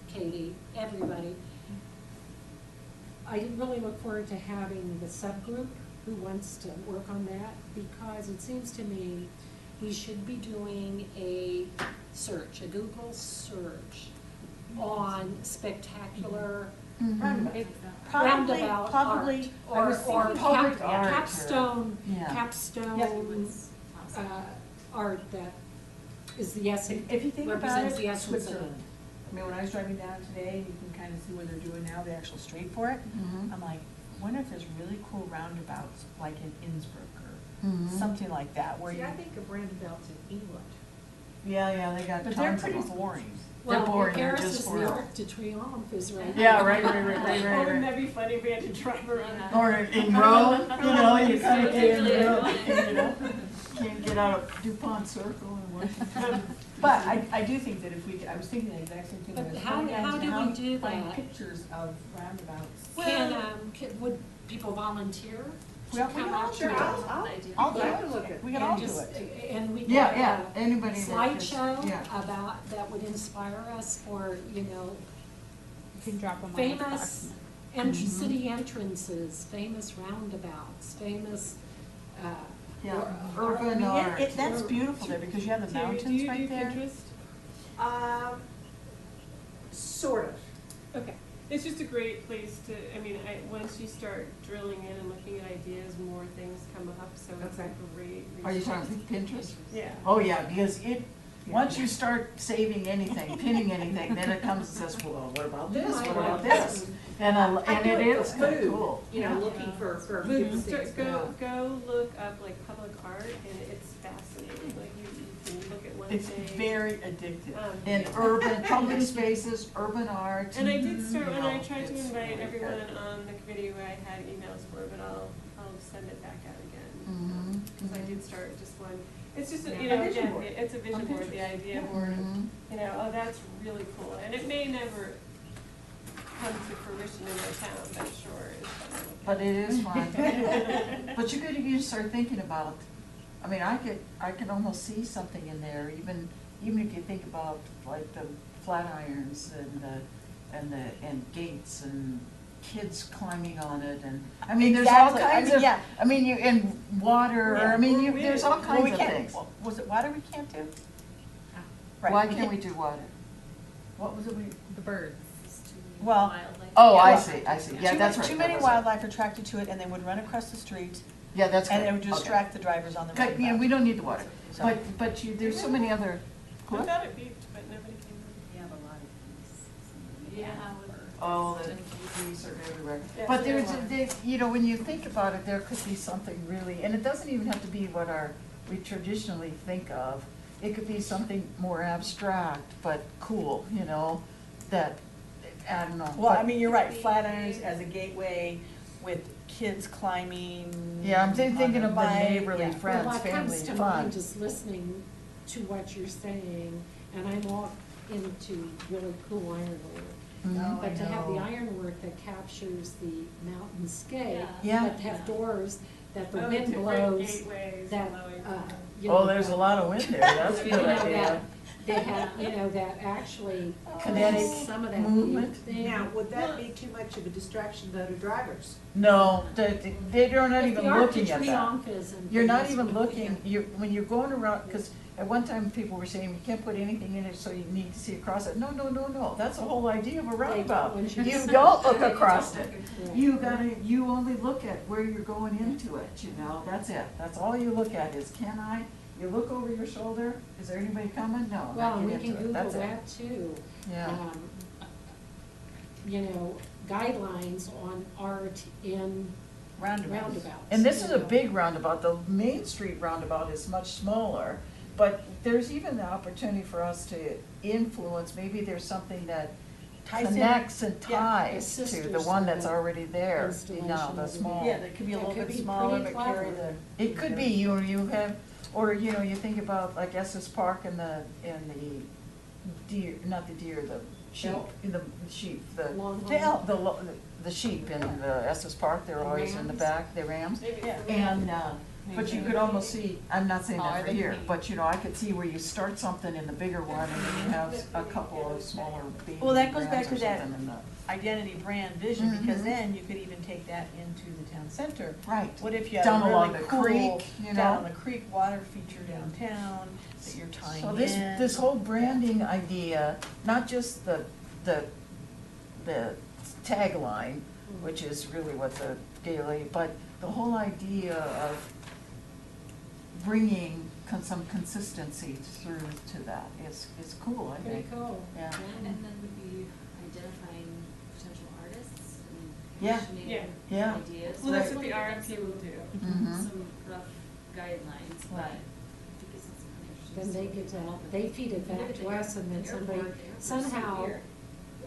Katie, everybody, I really look forward to having the subgroup who wants to work on that, because it seems to me we should be doing a search, a Google search on spectacular Mhm. It's, roundabout Probably, I art, was or thinking public cap- art. capstone, Yeah. capstone, art that is the essence, If you think about represents it, the essence of it. Switzerland, I mean, when I was driving down today, you can kind of see where they're doing now, the actual street for it. Mhm. I'm like, wonder if there's really cool roundabouts, like in Innsbruck or Mhm. something like that, where See, you, I think of roundabouts in England. Yeah, they got but they're tons of pretty them. boring. They're Well, boring, they're Paris just is for. the Arc de Triomphe is right. Yeah, right. Oh, wouldn't that be funny if we had to drive around? Or in Rome, you kind of get in Rome, can't get out of DuPont Circle in Washington. But I do think that if we, I was thinking the exact same thing. But when I was how- going down how to do we town, do find that? pictures of roundabouts. Would people volunteer? We all- we can all do it. I'll do glad it. to look at. We can And all do just- it. And we Yeah, could yeah, have a anybody that just- slideshow yeah. about, that would inspire us, or, you know, You can drop them on the famous Mhm. city entrances, famous roundabouts, famous, Yeah, or- urban I mean, art. that's beautiful there, because you have the Do mountains you right do there. Pinterest? Sort of. Okay, it's just a great place to, I mean, once you start drilling in and looking at ideas, more things come up, so it's a Okay. great Are you resource. talking Pinterest? Yeah. Oh, yeah, because once you start saving anything, pinning anything, then it comes and says, well, what about this, what about this? And I do it it is for kind of food, cool. you know, Yeah. looking for Start- different things. Go look up like public art, and it's fascinating, like you can look at one It's thing. very addictive. In urban, public spaces, urban art. And I did start, you and know, I tried to it's invite really everyone good. on the committee who I had emails for, but I'll send it back out again. Mhm, Cause I mhm. did start just one, it's just, Yeah. you know, A vision again, board. it's a vision On board, the Pinterest. idea board, Mhm. you know, oh, that's really cool, and it may never come to fruition in my town, but sure is fun. But it is fun. But you start thinking about, I mean, I can almost see something in there, even if you think about like the Flatirons and gates and kids climbing on it, and, I mean, there's all Exactly. I kinds mean, of, yeah. I mean, and water, Yeah. I mean, Well, there's all Well, we kinds of can't- things. Was it water we can't do? Right, Why can't we do water? What was it we? The birds. Well, Oh, Yeah. I see, yeah, Too that's ma- right. Too that many was right. wildlife attracted to it, and they would run across the street, Yeah, that's and good. it would Okay. distract the drivers on the road. Good, yeah, we don't need the water, So- but there's so many other. I What? thought it beeped, but nobody came. You have a lot of these. Yeah. Oh, the trees are everywhere. Yeah, But so there's, there are. you know, when you think about it, there could be something really, and it doesn't even have to be what we traditionally think of. It could be something more abstract, but cool, you know, that, I don't know. Well, I but- mean, you're right, Flatirons as a gateway with kids climbing. Yeah, I'm thinking on of the bike, neighborly yeah. friends, Well, what family, comes to fun. mind is listening to what you're saying, and I'm all into really cool ironwork. Mhm. But to have the know. ironwork that captures the mountainscape, Yeah. but to have doors that the Oh, wind different blows, gateways that, allowing- you know. Oh, there's a lot of wind there, that's a You good know, idea. that, they have, you know, that actually Kinetic causes some of that movement. thing. Now, would that be too much of a distraction though to drivers? No, they're not If even the Arc de looking at that. Triomphe isn't, You're not then even it's- looking, when you're going around, because at one time people were saying, you can't put anything in it, so you need to see across it. No, that's the whole idea of a roundabout. When you- You don't look across it. Right. You only look at where you're going into it, you know, that's it. That's all you look at is, you look over your shoulder, is there anybody coming? No, Well, not and get we into can it, Google that's it. that too. Yeah. You know, guidelines on art in roundabouts. And this is you a know. big roundabout, the Main Street roundabout is much smaller, but there's even the opportunity for us to influence, maybe there's something that Ties in. connects and Yeah. ties The to the sisters one of that's the already there, installation now, the over there. small. Yeah, that could be a That little could bit be smaller, pretty but carry clever. the. It could be, you have, or, you know, you think about like Estes Park and the deer, not the deer, the sheep, Elk. the sheep, Longhorn. the sheep in the Estes Park, they're The always in the rams. back, the rams. Maybe Yeah. for And, but you could almost see, I'm not saying Oh, that are for they here, green? but you know, I could see where you start something in the bigger one and then you have a couple of smaller baby Well, that goes back rams or to that something in the. identity brand vision, because Mhm. then you could even take that into the town center. Right. What if you had Down a along really the cool, creek, you down know? on the creek water feature downtown that you're tying in? So this whole branding idea, not just the tagline, which is really what the Gayley, but the whole idea of bringing some consistency through to that. It's cool, I Very think. cool. Yeah. And then would be identifying potential artists and Yeah. commissioning Yeah. ideas. Well, that's We what the wanna give RFP will do. Mhm. Some rough guidelines, but Right. I think it's something interesting. Then they get to, they feed it back to us, and then somebody, somehow,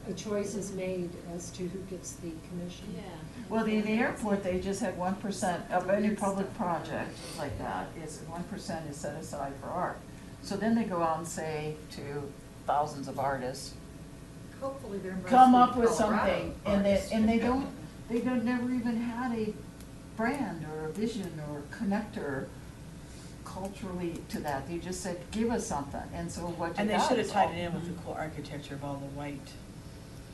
a choice is made as to who gets the commission. Yeah. Well, the airport, they just had 1% of any public project like that, is 1% is set aside for art. So then they go out and say to thousands of artists, Hopefully they're mostly come up with Colorado something, and artists. they don't never even had a brand or a vision or connector culturally to that. They just said, give us something, and so what you And they got should have is tied all- it in with the cool architecture of all the white.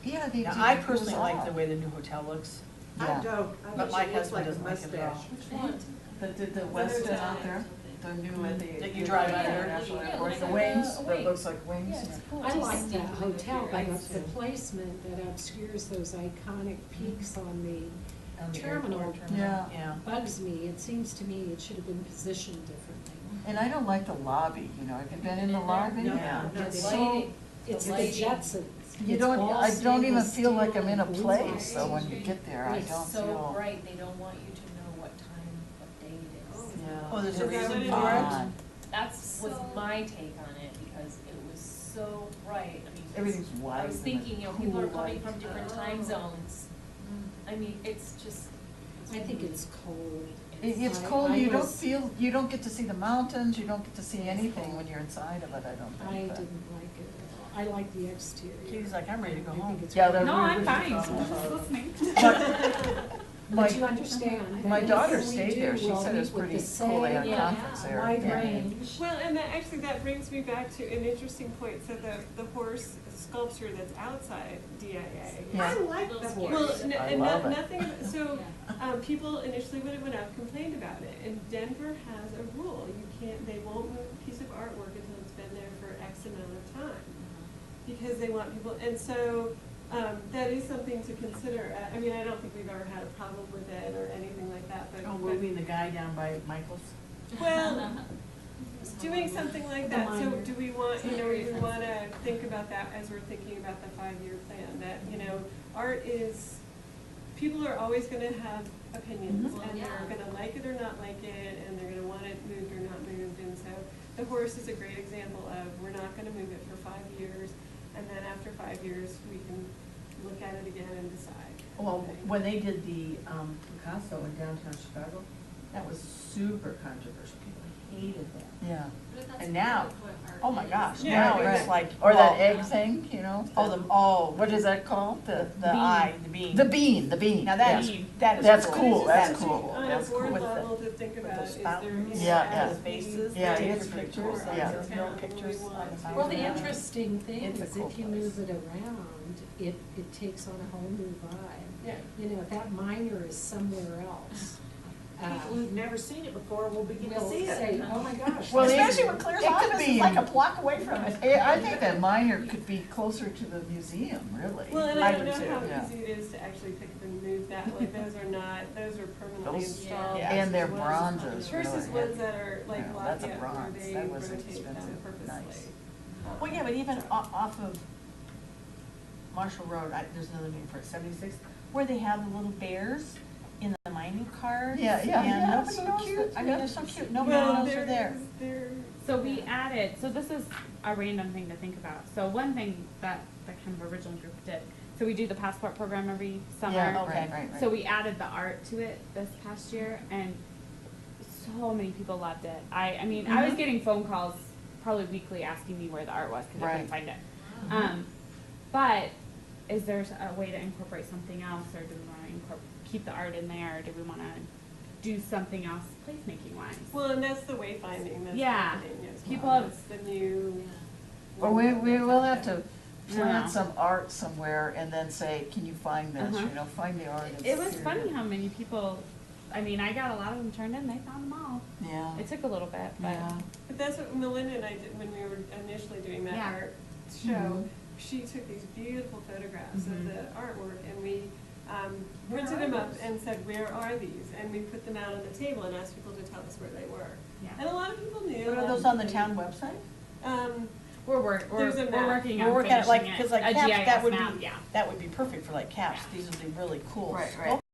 Yeah, they did. Now, I It was personally like odd. the way the new hotel looks. I Yeah. don't, But I my wish it looks husband like a doesn't like it at all. mustache. Which one? The Westin out there, the new at the. That you drive the under. International Yeah, Airport, like the a wings, wing. that looks like wings. Yeah, it's cool. I Just like see that with hotel, your but eyes it's the too. placement that obscures those iconic peaks on the On the terminal. airport terminal. Yeah. Yeah. Bugs me, it seems to me it should have been positioned differently. And I don't like the lobby, you know, have you been in the lobby? No, Yeah. no, It's they- so, it's the lighting. Jetsons. You It's don't, all I don't even stainless feel like steel I'm in a and blue place, though, lighting. when you get there, I It's don't so feel. bright, they don't want you to know what time of day it is. Yeah. Oh, there's a Is that reason what for it it? God. That's was So- my take on it, because it was so bright, I mean. Everything's white I was and thinking, people are cool coming light. from different time zones, I mean, it's just. I think it's cold. It's I- cold, I you don't was- feel, you don't get to see the mountains, you don't get to see anything when you're inside of it, I don't I think. but- didn't like it at all. I like the exterior. Katie's like, I'm ready to go I think home. it's Yeah, great. they're No, really I'm good fine, stuff. I'm just listening. But you My, understand. my that daughter anything we stayed there, do she will said it was meet with pretty the cool, they had a same conference there. wide yeah. range. Well, and that brings me back to an interesting point, so the horse sculpture that's outside DIA. Yeah. I like the Little Well, horse. I love it. nothing, so, people initially when it went up complained about it, and Denver has a rule, they won't move a piece of artwork until it's been there for X amount of time, because they want people, and so, that is something to consider. I mean, I don't think we've ever had a problem with it or anything like that, but. Oh, moving the guy down by Michael's? Well, doing something like The that, so minor. do we want, you know, we wanna think about that as we're thinking about the 5-year plan, that, you know, art is, people are always gonna have opinions, Mhm. and they're Well, yeah. gonna like it or not like it, and they're gonna want it moved or not moved, and so the horse is a great example of, we're not gonna move it for 5 years, and then after 5 years, we can look at it again and decide. Well, when they did the Picasso in downtown Chicago, that was super controversial. People hated that. Yeah. But if that's And now, what art oh my is, gosh, Yeah, now right. it's like. Or that well, egg thing, you know? What is that called? The The eye, the bean. The bean. Now that is, yeah. that is. That's But cool, it's that's just cool, On a that's board cool. With the- level to think with about, those is there, fountains, Yeah, as yeah. faces, Yeah, take it's your pretty pictures, cool, like yeah. those little pictures on the fountain. Well, the Yeah. interesting thing It's a is cool if you place. move it around, it takes on a whole new vibe. Yeah. You know, if that minor is somewhere else. People who've never seen it before will begin to Will see say, it. oh my gosh. Well, Especially it- when Claire's it could office be- is like a block away from it. I think that minor could be closer to the museum, really. Well, and I don't do know too, how yeah. easy it is to actually pick up and move that, like, those are permanently Those- installed. yeah. And they're versus bronzes, Versus really. ones that are like Yeah, that's a Lafayette, where bronze. they That was rotate them expensive. purposely. Nice. Well, yeah, but even off of Marshall Road, there's another name for it, 76, where they have the little bears in the mining cars. Yeah, yeah, And yeah, nobody so knows, cute, I mean, yeah. they're so cute, nobody Well, knows they're there. So we added, so this is a random thing to think about. So one thing that the kind of original group did, so we do the passport program every summer. Yeah, Okay. right. So we added the art to it this past year, and so many people loved it. I mean, I was getting phone calls probably weekly asking me where the art was because I couldn't Right. find it. But is there a way to incorporate something else, or do we want to keep the art in there, or do we want to do something else placemaking wise? Well, and that's the wayfinding that's Yeah. happening as People well. have- It's the new. Well, we will have to Yeah. plant some art somewhere and then say, can you find this, Uh-huh. you know, find the art. It was funny how many people, I mean, I got a lot of them turned in, they found them all. Yeah. It took a little bit, but. Yeah. But that's what Melinda and I did when we were initially doing that Yeah. art show. Mhm. She took these beautiful photographs Mhm. of the artwork, and we printed them up and said, where are these? And we put them out on the table and asked people to tell us where they were. Yeah. And a lot of people knew. What are a lot those of on the people town didn't. website? We're There's a map. working We're on working on it, finishing like, it. cause like A caps, that GIS would map, be, yeah. that would be perfect for like caps, Yeah. these would be really cool. Right, right.